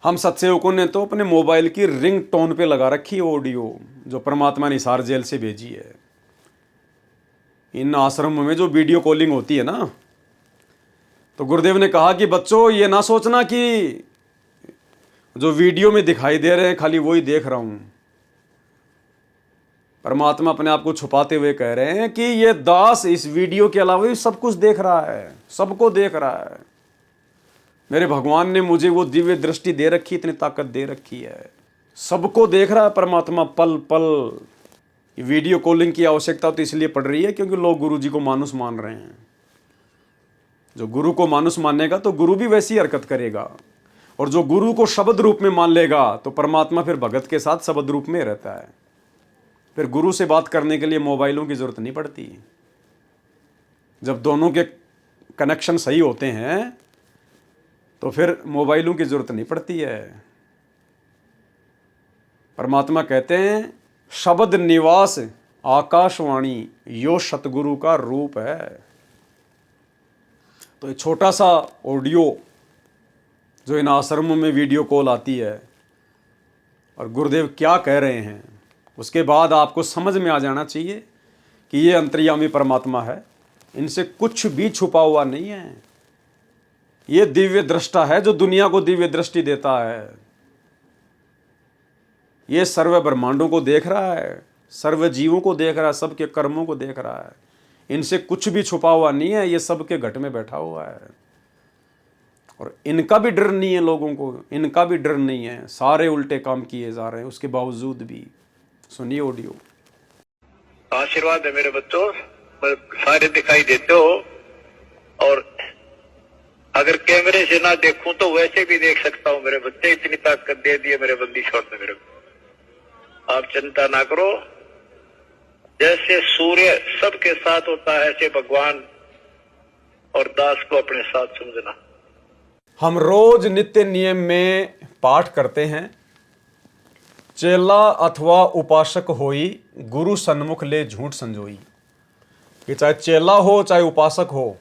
हम सत्सेवकों ने तो अपने मोबाइल की रिंग टोन पे लगा रखी है ऑडियो जो परमात्मा ने हिसार जेल से भेजी है। इन आश्रमों में जो वीडियो कॉलिंग होती है ना, तो गुरुदेव ने कहा कि बच्चों ये ना सोचना कि जो वीडियो में दिखाई दे रहे हैं खाली वही देख रहा हूं। परमात्मा अपने आप को छुपाते हुए कह रहे हैं कि ये दास इस वीडियो के अलावा भी सब कुछ देख रहा है, सबको देख रहा है। मेरे भगवान ने मुझे वो दिव्य दृष्टि दे रखी, इतनी ताकत दे रखी है, सबको देख रहा है परमात्मा पल पल। वीडियो कॉलिंग की आवश्यकता तो इसलिए पड़ रही है क्योंकि लोग गुरु जी को मानुस मान रहे हैं। जो गुरु को मानुस मानेगा तो गुरु भी वैसी हरकत करेगा, और जो गुरु को शब्द रूप में मान लेगा तो परमात्मा फिर भगत के साथ शब्द रूप में रहता है। फिर गुरु से बात करने के लिए मोबाइलों की जरूरत नहीं पड़ती। जब दोनों के कनेक्शन सही होते हैं तो फिर मोबाइलों की जरूरत नहीं पड़ती है। परमात्मा कहते हैं शब्द निवास आकाशवाणी यो सतगुरु का रूप है। तो एक छोटा सा ऑडियो जो इन आश्रमों में वीडियो कॉल आती है और गुरुदेव क्या कह रहे हैं, उसके बाद आपको समझ में आ जाना चाहिए कि ये अंतर्यामी परमात्मा है, इनसे कुछ भी छुपा हुआ नहीं है। ये दिव्य दृष्टा है जो दुनिया को दिव्य दृष्टि देता है। ये सर्व ब्रह्मांडों को देख रहा है, सर्व जीवों को देख रहा है, सबके कर्मों को देख रहा है। इनसे कुछ भी छुपा हुआ नहीं है, ये सबके घट में बैठा हुआ है। और इनका भी डर नहीं है, लोगों को इनका भी डर नहीं है। सारे उल्टे काम किए जा रहे हैं उसके बावजूद भी। सुनिए ऑडियो। आशीर्वाद है मेरे बच्चों, सारे दिखाई देते हो, और अगर कैमरे से ना देखूं तो वैसे भी देख सकता हूं मेरे बच्चे। इतनी ताकत दे दी है मेरे बंदी छोड़ ने मेरे को। आप चिंता ना करो, जैसे सूर्य सबके साथ होता है ऐसे भगवान और दास को अपने साथ समझना। हम रोज नित्य नियम में पाठ करते हैं, चेला अथवा उपासक होई गुरु सन्मुख ले झूठ संजोई। कि चाहे चेला हो चाहे उपासक हो,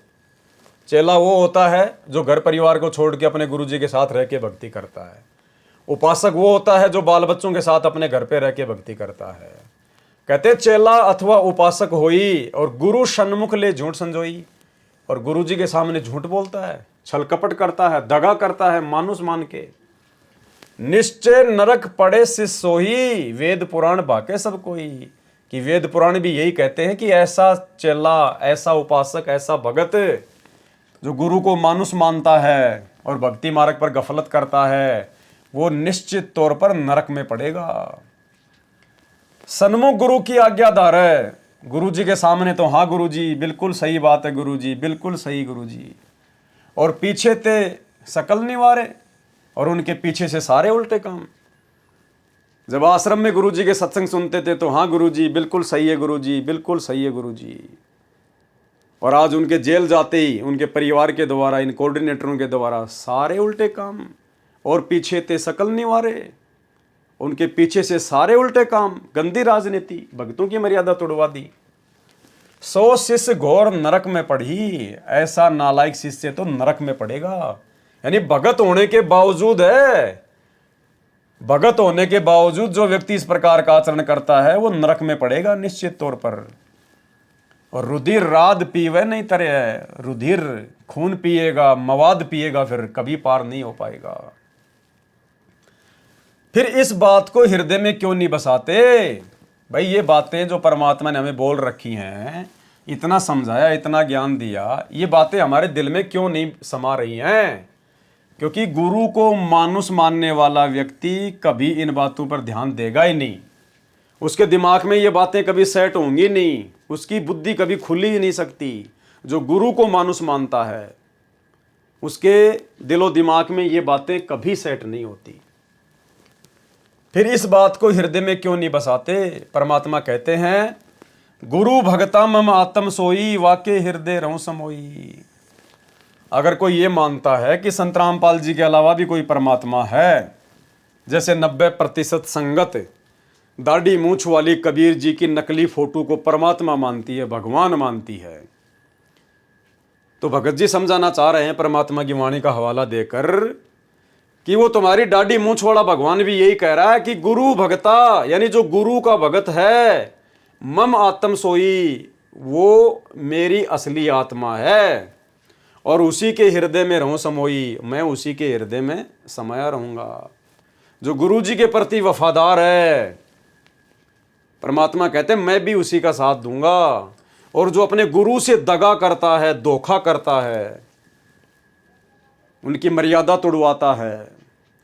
चेला वो होता है जो घर परिवार को छोड़ के अपने गुरु जी के साथ रह के भक्ति करता है। उपासक वो होता है जो बाल बच्चों के साथ अपने घर पे रह के भक्ति करता है। कहते चेला अथवा उपासक होई और गुरु सन्मुख ले झूठ संजोई। और गुरु जी के सामने झूठ बोलता है, छल कपट करता है, दगा करता है मानुस मान के। निश्चय नरक पड़े सिस सोही, वेद पुराण बाके सब कोई। कि वेद पुराण भी यही कहते हैं कि ऐसा चेला, ऐसा उपासक, ऐसा भगत जो गुरु को मानुस मानता है और भक्ति मार्ग पर गफलत करता है, वो निश्चित तौर पर नरक में पड़ेगा। सन्मुख गुरु की आज्ञाधार है। गुरु जी के सामने तो हाँ गुरु जी बिल्कुल सही बात है, गुरु जी बिल्कुल सही गुरु जी, और पीछे थे सकल निवारे, और उनके पीछे से सारे उल्टे काम। जब आश्रम में गुरु जी के सत्संग सुनते थे तो हाँ गुरु जी बिल्कुल सही है गुरु जी, बिल्कुल सही है गुरु जी, और आज उनके जेल जाते ही उनके परिवार के द्वारा, इन कोऑर्डिनेटरों के द्वारा सारे उल्टे काम, और पीछे थे सकल निवारे, उनके पीछे से सारे उल्टे काम, गंदी राजनीति, भक्तों की मर्यादा तोड़वा दी। 100 शिष्य घोर नरक में पड़ी, ऐसा नालायक शिष्य तो नरक में पड़ेगा। यानी भगत होने के बावजूद है, भगत होने के बावजूद जो व्यक्ति इस प्रकार का आचरण करता है वो नरक में पड़ेगा निश्चित तौर पर। और रुधिर राध पीवे नहीं तरे है, रुधिर खून पिएगा, मवाद पिएगा, फिर कभी पार नहीं हो पाएगा। फिर इस बात को हृदय में क्यों नहीं बसाते भाई? ये बातें जो परमात्मा ने हमें बोल रखी हैं, इतना समझाया, इतना ज्ञान दिया, ये बातें हमारे दिल में क्यों नहीं समा रही हैं? क्योंकि गुरु को मानुस मानने वाला व्यक्ति कभी इन बातों पर ध्यान देगा ही नहीं। उसके दिमाग में ये बातें कभी सेट होंगी नहीं, उसकी बुद्धि कभी खुली ही नहीं सकती। जो गुरु को मानुस मानता है उसके दिलो दिमाग में ये बातें कभी सेट नहीं होती। फिर इस बात को हृदय में क्यों नहीं बसाते? परमात्मा कहते हैं गुरु भगता मम आत्म सोई, वाके हृदय रहूं समोई। अगर कोई ये मानता है कि संत रामपाल जी के अलावा भी कोई परमात्मा है, जैसे 90% संगत दाढ़ी मूंछ वाली कबीर जी की नकली फोटो को परमात्मा मानती है, भगवान मानती है, तो भगत जी समझाना चाह रहे हैं परमात्मा की वाणी का हवाला देकर कि वो तुम्हारी डाडी मूंछ वाला भगवान भी यही कह रहा है कि गुरु भगता, यानी जो गुरु का भगत है, मम आत्म सोई, वो मेरी असली आत्मा है और उसी के हृदय में रहूं समोई, मैं उसी के हृदय में समाया रहूंगा। जो गुरु जी के प्रति वफादार है, परमात्मा कहते हैं मैं भी उसी का साथ दूंगा। और जो अपने गुरु से दगा करता है, धोखा करता है, उनकी मर्यादा तोड़वाता है,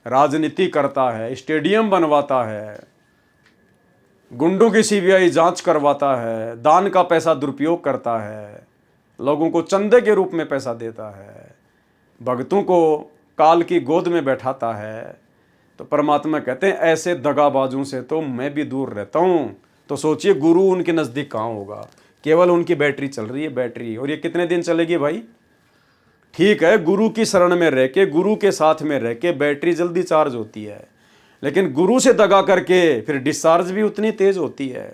राजनीति करता है, स्टेडियम बनवाता है, गुंडों की सीबीआई जांच करवाता है, दान का पैसा दुरुपयोग करता है, लोगों को चंदे के रूप में पैसा देता है, भक्तों को काल की गोद में बैठाता है, तो परमात्मा कहते हैं ऐसे दगाबाजों से तो मैं भी दूर रहता हूँ। तो सोचिए गुरु उनके नज़दीक कहाँ होगा, केवल उनकी बैटरी चल रही है, बैटरी। और ये कितने दिन चलेगी भाई? ठीक है, गुरु की शरण में रह के, गुरु के साथ में रह के बैटरी जल्दी चार्ज होती है, लेकिन गुरु से दगा करके फिर डिस्चार्ज भी उतनी तेज होती है।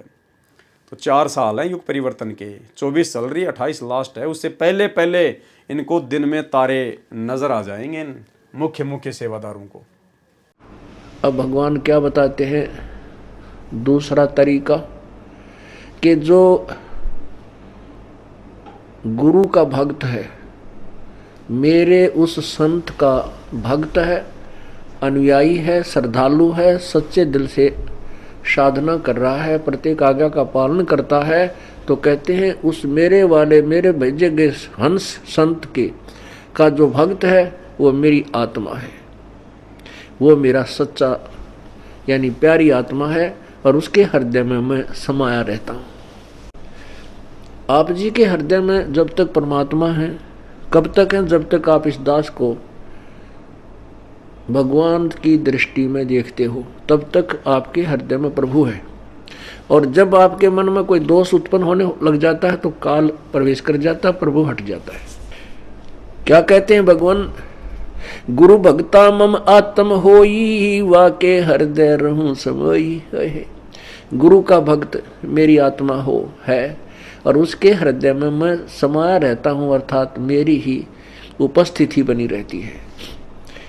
तो 4 साल हैं युग परिवर्तन के, 24 चल रही है, 28 लास्ट है। उससे पहले पहले इनको दिन में तारे नजर आ जाएंगे, इन मुख्य मुख्य सेवादारों को। अब भगवान क्या बताते हैं दूसरा तरीका, कि जो गुरु का भक्त है, मेरे उस संत का भक्त है, अनुयायी है, श्रद्धालु है, सच्चे दिल से साधना कर रहा है, प्रत्येक आज्ञा का पालन करता है, तो कहते हैं उस मेरे वाले, मेरे भेजे गए हंस संत के का जो भक्त है वो मेरी आत्मा है, वो मेरा सच्चा यानी प्यारी आत्मा है और उसके हृदय में मैं समाया रहता हूँ। आप जी के हृदय में जब तक परमात्मा है, कब तक है? जब तक आप इस दास को भगवान की दृष्टि में देखते हो, तब तक आपके हृदय में प्रभु है। और जब आपके मन में कोई दोष उत्पन्न होने लग जाता है तो काल प्रवेश कर जाता है, प्रभु हट जाता है। क्या कहते हैं भगवान? गुरु भक्ता मम आत्म होई, वाके हृदय रहूं समोई। गुरु का भक्त मेरी आत्मा हो है और उसके हृदय में मैं समाया रहता हूँ, अर्थात मेरी ही उपस्थिति बनी रहती है।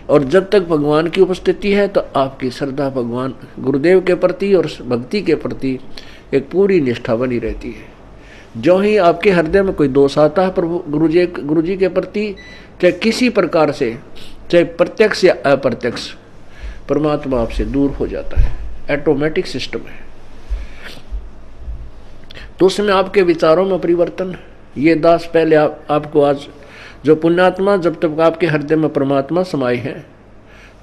और जब तक भगवान की उपस्थिति है तो आपकी श्रद्धा भगवान गुरुदेव के प्रति और भक्ति के प्रति एक पूरी निष्ठा बनी रहती है। जो ही आपके हृदय में कोई दोष आता है प्रभु गुरु जी के प्रति, चाहे किसी प्रकार से, चाहे प्रत्यक्ष या अप्रत्यक्ष, परमात्मा आपसे दूर हो जाता है। ऑटोमेटिक सिस्टम है। तो उसमें आपके विचारों में परिवर्तन, ये दास पहले आपको आज जो पुण्यात्मा, जब तक आपके हृदय में परमात्मा समाये हैं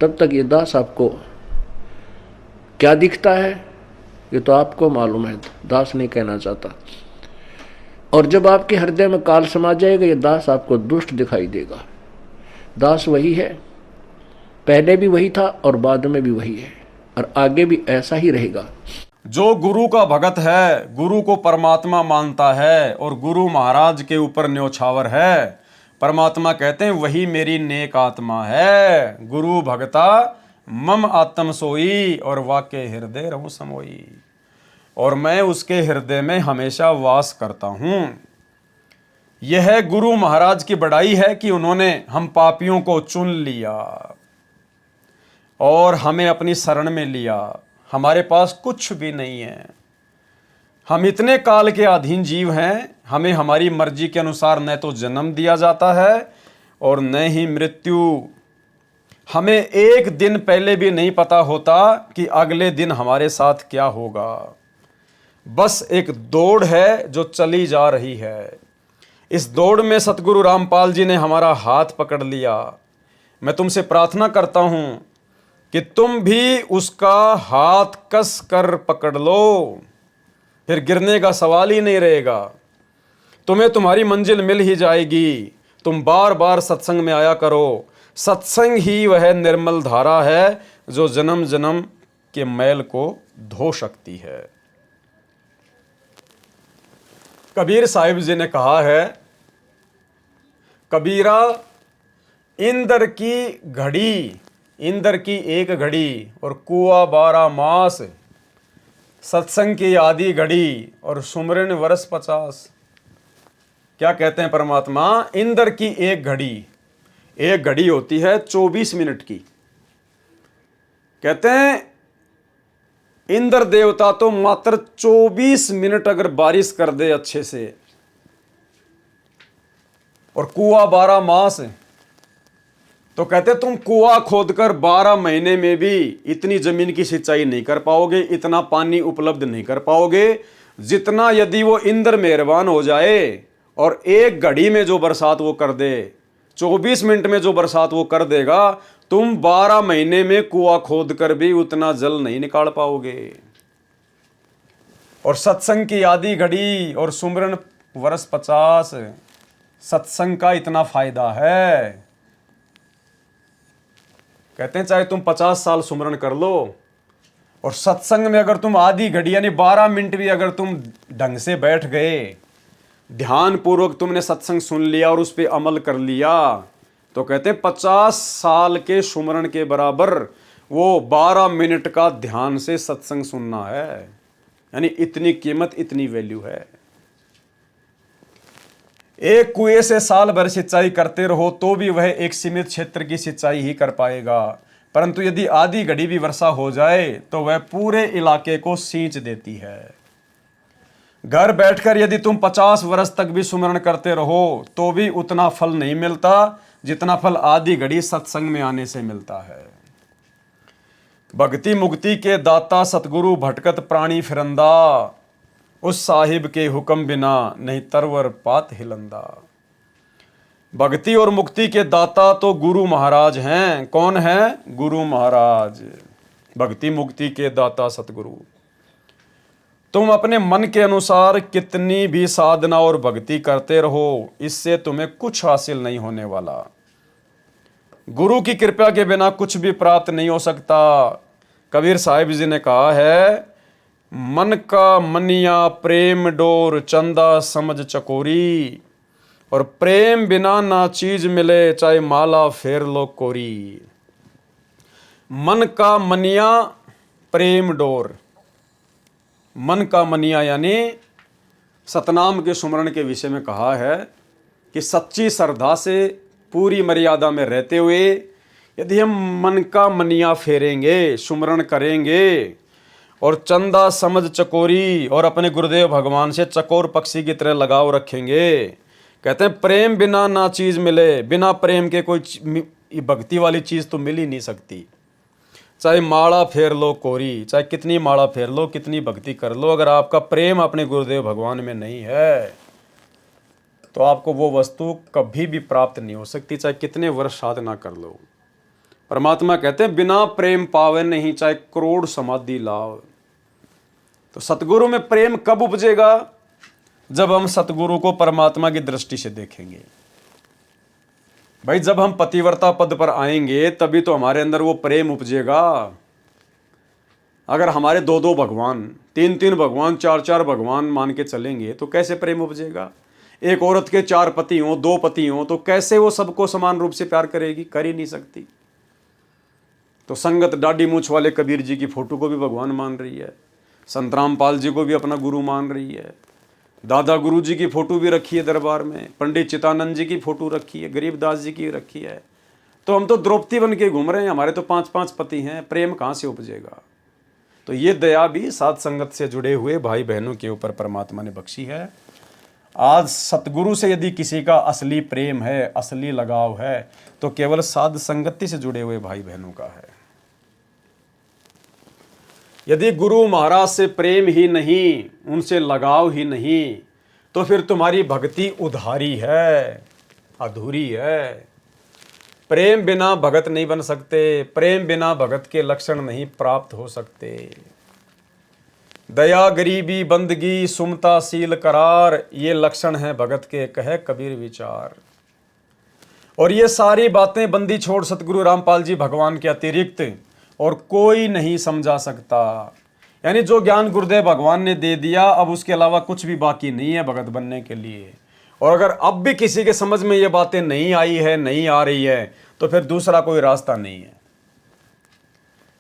तब तक ये दास आपको क्या दिखता है ये तो आपको मालूम है, दास नहीं कहना चाहता। और जब आपके हृदय में काल समा जाएगा ये दास आपको दुष्ट दिखाई देगा। दास वही है, पहले भी वही था और बाद में भी वही है और आगे भी ऐसा ही रहेगा। जो गुरु का भगत है, गुरु को परमात्मा मानता है और गुरु महाराज के ऊपर न्योछावर है, परमात्मा कहते हैं वही मेरी नेक आत्मा है। गुरु भगता मम आत्म सोई, और वाके हृदय रहूं समोई, और मैं उसके हृदय में हमेशा वास करता हूं। यह गुरु महाराज की बड़ाई है कि उन्होंने हम पापियों को चुन लिया और हमें अपनी शरण में लिया। हमारे पास कुछ भी नहीं है, हम इतने काल के अधीन जीव हैं, हमें हमारी मर्जी के अनुसार न तो जन्म दिया जाता है और न ही मृत्यु। हमें एक दिन पहले भी नहीं पता होता कि अगले दिन हमारे साथ क्या होगा। बस एक दौड़ है जो चली जा रही है। इस दौड़ में सतगुरु रामपाल जी ने हमारा हाथ पकड़ लिया। मैं तुमसे प्रार्थना करता हूं कि तुम भी उसका हाथ कस कर पकड़ लो, फिर गिरने का सवाल ही नहीं रहेगा। तुम्हें तुम्हारी मंजिल मिल ही जाएगी। तुम बार बार सत्संग में आया करो। सत्संग ही वह निर्मल धारा है जो जन्म जन्म के मैल को धो सकती है। कबीर साहिब जी ने कहा है, कबीरा इंद्र की घड़ी, इंद्र की एक घड़ी और कुआ 12 मास, सत्संग की आधी घड़ी और सुमरन वर्ष 50। क्या कहते हैं परमात्मा? इंद्र की एक घड़ी होती है 24 मिनट की। कहते हैं इंद्र देवता तो मात्र 24 मिनट अगर बारिश कर दे अच्छे से, और कुआं 12 मास, तो कहते तुम कुआं खोदकर 12 महीने में भी इतनी जमीन की सिंचाई नहीं कर पाओगे, इतना पानी उपलब्ध नहीं कर पाओगे जितना यदि वो इंद्र मेहरबान हो जाए और एक घड़ी में जो बरसात वो कर दे, 24 मिनट में जो बरसात वो कर देगा, तुम 12 महीने में कुआं खोद कर भी उतना जल नहीं निकाल पाओगे। और सत्संग की आधी घड़ी और सुमरन वर्ष 50, सत्संग का इतना फायदा है। कहते हैं चाहे तुम 50 साल सुमरन कर लो, और सत्संग में अगर तुम आधी घड़ी यानी 12 मिनट भी अगर तुम ढंग से बैठ गए, ध्यान पूर्वक तुमने सत्संग सुन लिया और उस पर अमल कर लिया, तो कहते हैं 50 साल के सुमरन के बराबर वो 12 मिनट का ध्यान से सत्संग सुनना है। यानी इतनी कीमत, इतनी वैल्यू है। एक कुएं से साल भर सिंचाई करते रहो तो भी वह एक सीमित क्षेत्र की सिंचाई ही कर पाएगा, परंतु यदि आधी घड़ी भी वर्षा हो जाए तो वह पूरे इलाके को सींच देती है। घर बैठकर यदि तुम 50 वर्ष तक भी सुमरण करते रहो तो भी उतना फल नहीं मिलता जितना फल आधी घड़ी सत्संग में आने से मिलता है। भक्ति मुक्ति के दाता सतगुरु भटकत प्राणी फिरंदा, उस साहिब के हुक्म बिना नहीं तरवर पात हिलंदा। भक्ति और मुक्ति के दाता तो गुरु महाराज हैं। कौन है? गुरु महाराज। भक्ति मुक्ति के दाता सतगुरु। तुम अपने मन के अनुसार कितनी भी साधना और भक्ति करते रहो, इससे तुम्हें कुछ हासिल नहीं होने वाला। गुरु की कृपा के बिना कुछ भी प्राप्त नहीं हो सकता। कबीर साहिब जी ने कहा है, मन का मनिया प्रेम डोर चंदा समझ चकोरी, और प्रेम बिना ना चीज मिले चाहे माला फेर लो कोरी। मन का मनिया प्रेम डोर, मन का मनिया यानी सतनाम के सुमरण के विषय में कहा है कि सच्ची श्रद्धा से पूरी मर्यादा में रहते हुए यदि हम मन का मनिया फेरेंगे, सुमरण करेंगे और चंदा समझ चकोरी और अपने गुरुदेव भगवान से चकोर पक्षी की तरह लगाव रखेंगे, कहते हैं प्रेम बिना ना चीज मिले, बिना प्रेम के कोई भक्ति वाली चीज तो मिल ही नहीं सकती। चाहे माला फेर लो कोरी, चाहे कितनी माला फेर लो, कितनी भक्ति कर लो, अगर आपका प्रेम अपने गुरुदेव भगवान में नहीं है तो आपको वो वस्तु कभी भी प्राप्त नहीं हो सकती, चाहे कितने वर्ष साधना कर लो। परमात्मा कहते हैं बिना प्रेम पावे नहीं, चाहे करोड़ समाधि लाओ। तो सतगुरु में प्रेम कब उपजेगा? जब हम सतगुरु को परमात्मा की दृष्टि से देखेंगे। भाई जब हम पतिव्रता पद पर आएंगे तभी तो हमारे अंदर वो प्रेम उपजेगा। अगर हमारे 2-2 भगवान, 3-3 भगवान, 4-4 भगवान मान के चलेंगे तो कैसे प्रेम उपजेगा? एक औरत के 4 पति हों, 2 पति हों, तो कैसे वो सबको समान रूप से प्यार करेगी? कर ही नहीं सकती। तो संगत दाढ़ी मूछ वाले कबीर जी की फोटो को भी भगवान मान रही है, संत रामपाल जी को भी अपना गुरु मान रही है, दादा गुरु जी की फोटो भी रखी है दरबार में, पंडित चितानंद जी की फोटो रखी है, गरीबदास जी की रखी है। तो हम तो द्रौपदी बन के घूम रहे हैं, हमारे तो 5-5 पति हैं, प्रेम कहाँ से उपजेगा? तो ये दया भी साध संगत से जुड़े हुए भाई बहनों के ऊपर परमात्मा ने बख्शी है। आज सतगुरु से यदि किसी का असली प्रेम है, असली लगाव है, तो केवल साध संगति से जुड़े हुए भाई बहनों का है। यदि गुरु महाराज से प्रेम ही नहीं, उनसे लगाव ही नहीं, तो फिर तुम्हारी भक्ति उधारी है, अधूरी है। प्रेम बिना भगत नहीं बन सकते, प्रेम बिना भगत के लक्षण नहीं प्राप्त हो सकते। दया गरीबी बंदगी सुमता सील करार, ये लक्षण है भगत के, कहे कबीर विचार। और ये सारी बातें बंदी छोड़ सतगुरु रामपाल जी भगवान के अतिरिक्त और कोई नहीं समझा सकता। यानी जो ज्ञान गुरुदेव भगवान ने दे दिया, अब उसके अलावा कुछ भी बाकी नहीं है भगत बनने के लिए। और अगर अब भी किसी के समझ में ये बातें नहीं आई है, नहीं आ रही है, तो फिर दूसरा कोई रास्ता नहीं है।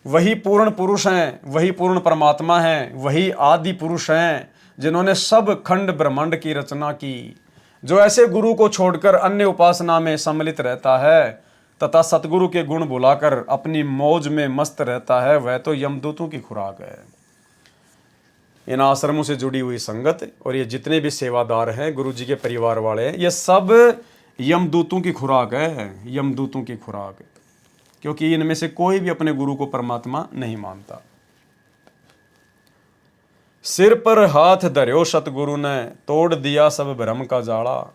वही पूर्ण पुरुष हैं, वही पूर्ण परमात्मा हैं, वही आदि पुरुष हैं जिन्होंने सब खंड ब्रह्मांड की रचना की, जो ऐसे गुरु को छोड़कर अन्य उपासना में सम्मिलित रहता है तथा सतगुरु के गुण बुलाकर अपनी मौज में मस्त रहता है, वह तो यमदूतों की खुराक है। इन आश्रमों से जुड़ी हुई संगत और ये जितने भी सेवादार हैं, गुरु जी के परिवार वाले हैं, ये सब यमदूतों की खुराक है, यमदूतों की खुराक। क्योंकि इनमें से कोई भी अपने गुरु को परमात्मा नहीं मानता। सिर पर हाथ धर्यो सतगुरु ने, तोड़ दिया सब भ्रम का जाड़ा।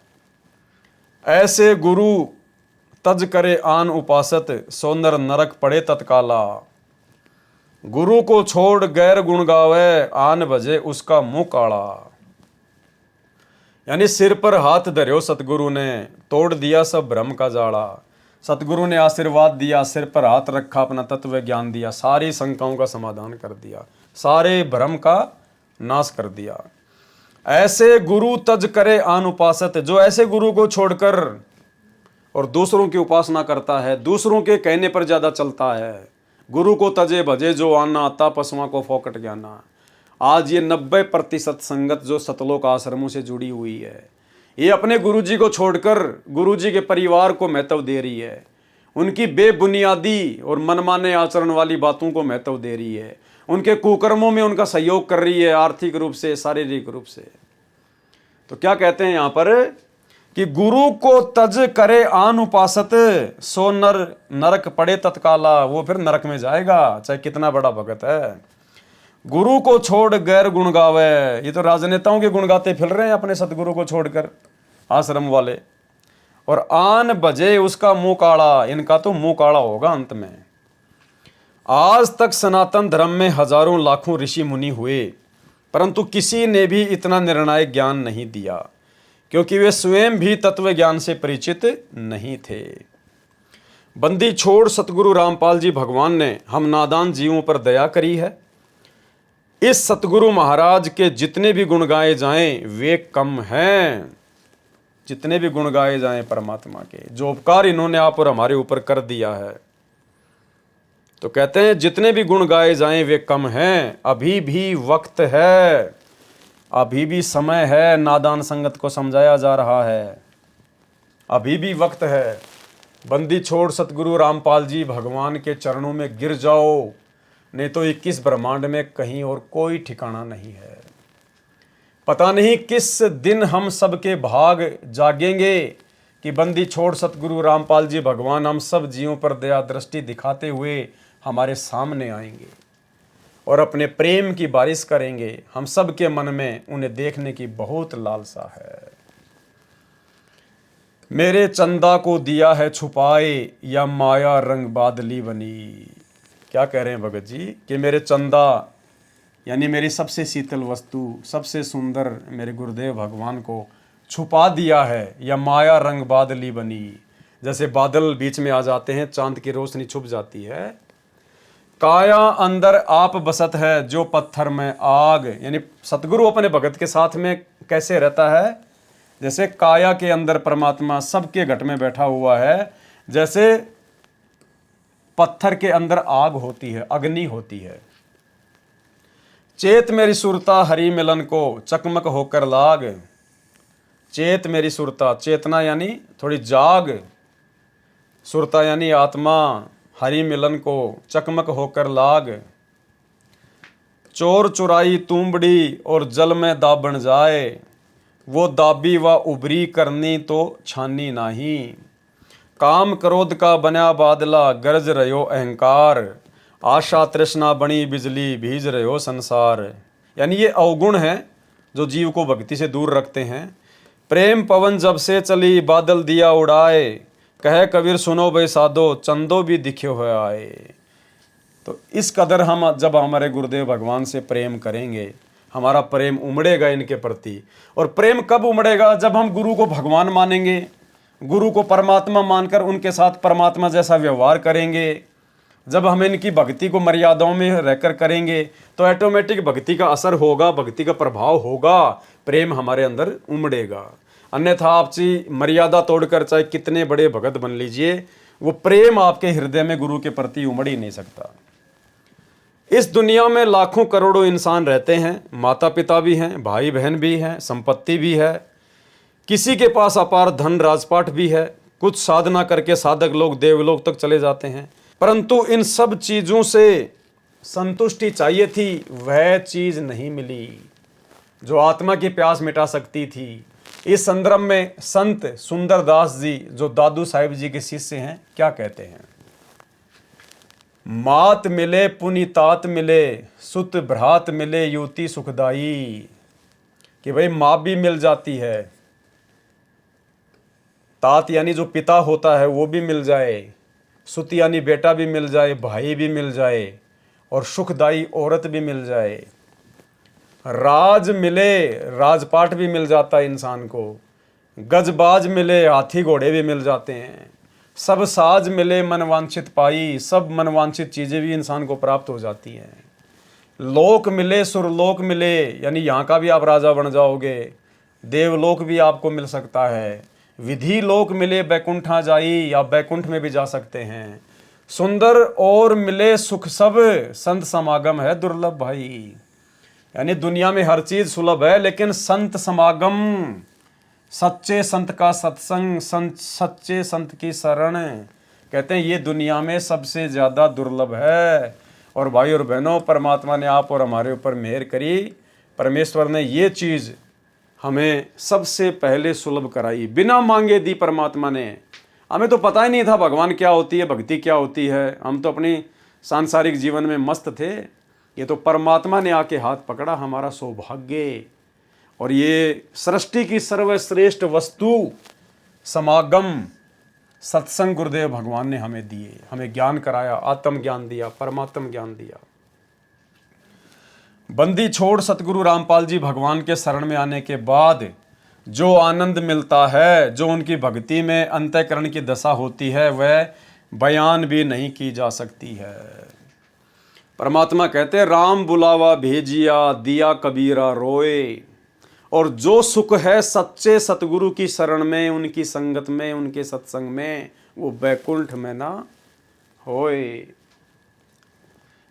ऐसे गुरु तज करे आन उपासत, सो नर नरक पड़े तत्काला। गुरु को छोड़ गैर गुण गावे, आन भजे उसका मुंह काला। यानी सिर पर हाथ धर्यो सतगुरु ने, तोड़ दिया सब भ्रम का जाड़ा। सतगुरु ने आशीर्वाद दिया, सिर पर हाथ रखा, अपना तत्व ज्ञान दिया, सारी शंकाओं का समाधान कर दिया, सारे भ्रम का नाश कर दिया। ऐसे गुरु तज करे आन उपासत, जो ऐसे गुरु को छोड़कर और दूसरों की उपासना करता है, दूसरों के कहने पर ज्यादा चलता है, गुरु को तजे भजे जो आना, आता पशुओं को फोकट ज्ञाना। आज ये 90% संगत जो सतलोक आश्रमों से जुड़ी हुई है, ये अपने गुरुजी को छोड़कर गुरुजी के परिवार को महत्व दे रही है, उनकी बेबुनियादी और मनमाने आचरण वाली बातों को महत्व दे रही है, उनके कुकर्मों में उनका सहयोग कर रही है, आर्थिक रूप से, शारीरिक रूप से। तो क्या कहते हैं यहां पर कि गुरु को तज करे आन उपासत, सो नर नरक पड़े तत्काला। वो फिर नरक में जाएगा, चाहे कितना बड़ा भगत है। गुरु को छोड़ गैर गुण गावे, ये तो राजनेताओं के गुण गाते फिर रहे हैं अपने सतगुरु को छोड़कर, आश्रम वाले। और आन बजे उसका मुंह काड़ा, इनका तो मुंह काड़ा होगा अंत में। आज तक सनातन धर्म में हजारों लाखों ऋषि मुनि हुए, परंतु किसी ने भी इतना निर्णायक ज्ञान नहीं दिया, क्योंकि वे स्वयं भी तत्व ज्ञान से परिचित नहीं थे। बंदी छोड़ सतगुरु रामपाल जी भगवान ने हम नादान जीवों पर दया करी है। इस सतगुरु महाराज के जितने भी गुण गाए जाएं वे कम हैं, जितने भी गुण गाए जाएं परमात्मा के, जो उपकार इन्होंने आप और हमारे ऊपर कर दिया है। तो कहते हैं जितने भी गुण गाए जाएं वे कम हैं, अभी भी वक्त है, अभी भी समय है, नादान संगत को समझाया जा रहा है, अभी भी वक्त है। बंदी छोड़ सतगुरु रामपाल जी भगवान के चरणों में गिर जाओ, नहीं तो 21 ब्रह्मांड में कहीं और कोई ठिकाना नहीं है। पता नहीं किस दिन हम सबके भाग जागेंगे कि बंदी छोड़ सतगुरु रामपाल जी भगवान हम सब जीवों पर दया दृष्टि दिखाते हुए हमारे सामने आएंगे और अपने प्रेम की बारिश करेंगे। हम सब के मन में उन्हें देखने की बहुत लालसा है। मेरे चंदा को दिया है छुपाए, या माया रंग बादली बनी। क्या कह रहे हैं भगत जी कि मेरे चंदा यानी मेरी सबसे शीतल वस्तु, सबसे सुंदर मेरे गुरुदेव भगवान को छुपा दिया है, या माया रंग बादली बनी। जैसे बादल बीच में आ जाते हैं, चांद की रोशनी छुप जाती है। काया अंदर आप बसत है, जो पत्थर में आग। यानी सतगुरु अपने भगत के साथ में कैसे रहता है, जैसे काया के अंदर परमात्मा सबके घट में बैठा हुआ है, जैसे पत्थर के अंदर आग होती है, अग्नि होती है। चेत मेरी सुरता हरि मिलन को, चकमक होकर लाग। चेत मेरी सुरता, चेतना यानी थोड़ी जाग, सुरता यानी आत्मा, हरि मिलन को चकमक होकर लाग। चोर चुराई तूंबड़ी और जल में दाबण जाए, वो दाबी व उबरी करनी तो छानी नाही। काम क्रोध का बना बादला, गरज रहो अहंकार। आशा तृष्णा बनी बिजली, भीज रहो संसार। यानी ये अवगुण हैं जो जीव को भक्ति से दूर रखते हैं। प्रेम पवन जब से चली, बादल दिया उड़ाए। कहे कबीर सुनो बे साधो, चंदो भी दिखे हुए आए। तो इस कदर हम जब हमारे गुरुदेव भगवान से प्रेम करेंगे, हमारा प्रेम उमड़ेगा इनके प्रति। और प्रेम कब उमड़ेगा, जब हम गुरु को भगवान मानेंगे, गुरु को परमात्मा मानकर उनके साथ परमात्मा जैसा व्यवहार करेंगे। जब हम इनकी भक्ति को मर्यादाओं में रहकर करेंगे तो ऑटोमेटिक भक्ति का असर होगा, भक्ति का प्रभाव होगा, प्रेम हमारे अंदर उमड़ेगा। अन्यथा आप जी मर्यादा तोड़कर चाहे कितने बड़े भगत बन लीजिए, वो प्रेम आपके हृदय में गुरु के प्रति उमड़ ही नहीं सकता। इस दुनिया में लाखों करोड़ों इंसान रहते हैं, माता पिता भी हैं, भाई बहन भी हैं, संपत्ति भी है, किसी के पास अपार धन राजपाट भी है, कुछ साधना करके साधक लोग देवलोक तक चले जाते हैं, परंतु इन सब चीज़ों से संतुष्टि चाहिए थी, वह चीज़ नहीं मिली जो आत्मा की प्यास मिटा सकती थी। इस संदर्भ में संत सुंदरदास जी, जो दादू साहिब जी के शिष्य हैं, क्या कहते हैं? मात मिले पुनीतात मिले, सुत भ्रात मिले युति सुखदाई। कि भाई माँ भी मिल जाती है, तात यानी जो पिता होता है वो भी मिल जाए, सुत यानी बेटा भी मिल जाए, भाई भी मिल जाए, और सुखदाई औरत भी मिल जाए। राज मिले, राजपाट भी मिल जाता है इंसान को, गजबाज मिले, हाथी घोड़े भी मिल जाते हैं, सब साज मिले मनवांछित पाई, सब मनवांछित चीज़ें भी इंसान को प्राप्त हो जाती हैं। लोक मिले, सुरलोक मिले, यानी यहाँ का भी आप राजा बन जाओगे, देवलोक भी आपको मिल सकता है। विधि लोक मिले बैकुंठा जाई, आप बैकुंठ में भी जा सकते हैं। सुंदर और मिले सुख सब, संत समागम है दुर्लभ भाई। यानी दुनिया में हर चीज सुलभ है, लेकिन संत समागम, सच्चे संत का सत्संग, सच्चे संत की शरण, कहते हैं ये दुनिया में सबसे ज़्यादा दुर्लभ है। और भाई और बहनों, परमात्मा ने आप और हमारे ऊपर मेहर करी, परमेश्वर ने ये चीज़ हमें सबसे पहले सुलभ कराई, बिना मांगे दी परमात्मा ने। हमें तो पता ही नहीं था भगवान क्या होती है, भक्ति क्या होती है, हम तो अपनी सांसारिक जीवन में मस्त थे। ये तो परमात्मा ने आके हाथ पकड़ा, हमारा सौभाग्य। और ये सृष्टि की सर्वश्रेष्ठ वस्तु समागम सत्संग गुरुदेव भगवान ने हमें दिए, हमें ज्ञान कराया, आत्म ज्ञान दिया, परमात्म ज्ञान दिया। बंदी छोड़ सतगुरु रामपाल जी भगवान के शरण में आने के बाद जो आनंद मिलता है, जो उनकी भक्ति में अंतःकरण की दशा होती है, वह बयान भी नहीं की जा सकती है। परमात्मा कहते हैं, राम बुलावा भेजिया, दिया कबीरा रोए। और जो सुख है सच्चे सतगुरु की शरण में, उनकी संगत में, उनके सत्संग में, वो बैकुंठ में ना होए।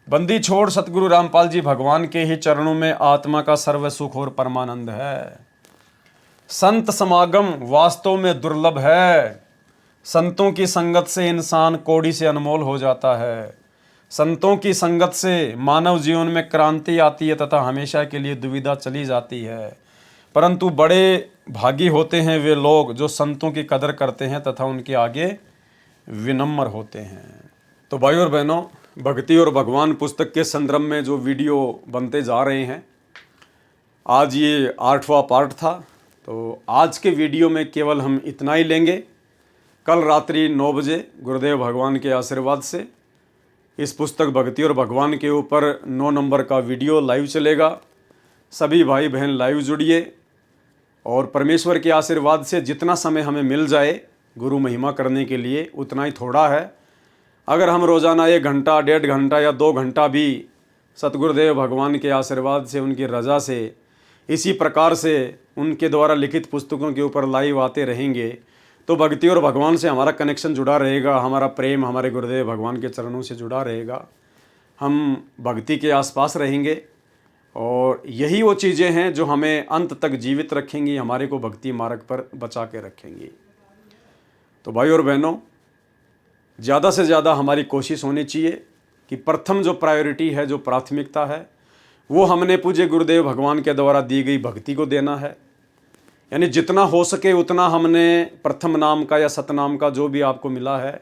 बंदी छोड़ सतगुरु रामपाल जी भगवान के ही चरणों में आत्मा का सर्व सुख और परमानंद है। संत समागम वास्तव में दुर्लभ है। संतों की संगत से इंसान कौड़ी से अनमोल हो जाता है। संतों की संगत से मानव जीवन में क्रांति आती है तथा हमेशा के लिए दुविधा चली जाती है। परंतु बड़े भागी होते हैं वे लोग जो संतों की कदर करते हैं तथा उनके आगे विनम्र होते हैं। तो भाई और बहनों, भक्ति और भगवान पुस्तक के संदर्भ में जो वीडियो बनते जा रहे हैं, आज ये 8वां पार्ट था। तो आज के वीडियो में केवल हम इतना ही लेंगे। कल रात्रि 9 बजे गुरुदेव भगवान के आशीर्वाद से इस पुस्तक भक्ति और भगवान के ऊपर 9 नंबर का वीडियो लाइव चलेगा। सभी भाई बहन लाइव जुड़िए और परमेश्वर के आशीर्वाद से जितना समय हमें मिल जाए गुरु महिमा करने के लिए उतना ही थोड़ा है। अगर हम रोज़ाना 1 घंटा, 1.5 घंटा या 2 घंटा भी सतगुरुदेव भगवान के आशीर्वाद से, उनकी रज़ा से, इसी प्रकार से उनके द्वारा लिखित पुस्तकों के ऊपर लाइव आते रहेंगे तो भक्ति और भगवान से हमारा कनेक्शन जुड़ा रहेगा, हमारा प्रेम हमारे गुरुदेव भगवान के चरणों से जुड़ा रहेगा। हम भक्ति के आसपास रहेंगे और यही वो चीज़ें हैं जो हमें अंत तक जीवित रखेंगी, हमारे को भक्ति मार्ग पर बचा के रखेंगी। तो भाई और बहनों, ज़्यादा से ज़्यादा हमारी कोशिश होनी चाहिए कि प्रथम जो प्रायोरिटी है, जो प्राथमिकता है, वो हमने पूज्य गुरुदेव भगवान के द्वारा दी गई भक्ति को देना है। यानी जितना हो सके उतना हमने प्रथम नाम का या सतनाम का जो भी आपको मिला है,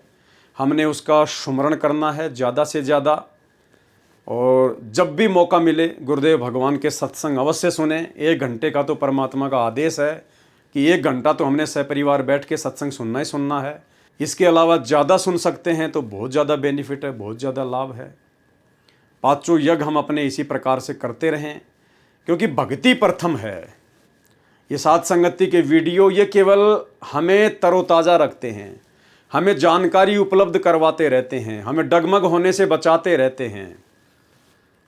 हमने उसका सुमरण करना है ज़्यादा से ज़्यादा। और जब भी मौका मिले गुरुदेव भगवान के सत्संग अवश्य सुने। 1 घंटे का तो परमात्मा का आदेश है कि 1 घंटा तो हमने सपरिवार बैठ के सत्संग सुनना ही सुनना है। इसके अलावा ज़्यादा सुन सकते हैं तो बहुत ज़्यादा बेनिफिट है, बहुत ज़्यादा लाभ है। 5 यज्ञ हम अपने इसी प्रकार से करते रहें, क्योंकि भक्ति प्रथम है। ये साथ संगति के वीडियो ये केवल हमें तरोताज़ा रखते हैं, हमें जानकारी उपलब्ध करवाते रहते हैं, हमें डगमग होने से बचाते रहते हैं।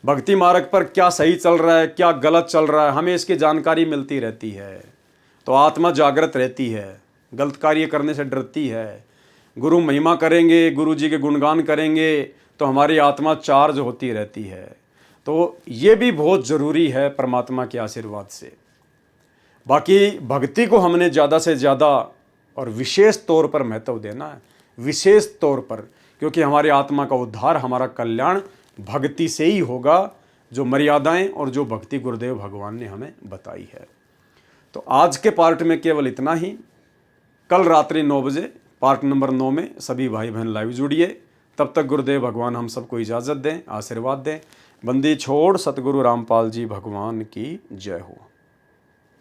भक्ति मार्ग पर क्या सही चल रहा है, क्या गलत चल रहा है, हमें इसकी जानकारी मिलती रहती है। तो आत्मा जागृत रहती है, गलत कार्य करने से डरती है। गुरु महिमा करेंगे, गुरु जी के गुणगान करेंगे तो हमारी आत्मा चार्ज होती रहती है। तो ये भी बहुत ज़रूरी है परमात्मा के आशीर्वाद से। बाकी भक्ति को हमने ज़्यादा से ज़्यादा और विशेष तौर पर महत्व देना है, विशेष तौर पर, क्योंकि हमारी आत्मा का उद्धार, हमारा कल्याण भक्ति से ही होगा, जो मर्यादाएं और जो भक्ति गुरुदेव भगवान ने हमें बताई है। तो आज के पार्ट में केवल इतना ही। कल रात्रि 9 बजे पार्ट नंबर 9 में सभी भाई बहन लाइव जुड़िए। तब तक गुरुदेव भगवान हम सबको इजाज़त दें, आशीर्वाद दें। बंदी छोड़ सतगुरु रामपाल जी भगवान की जय हो।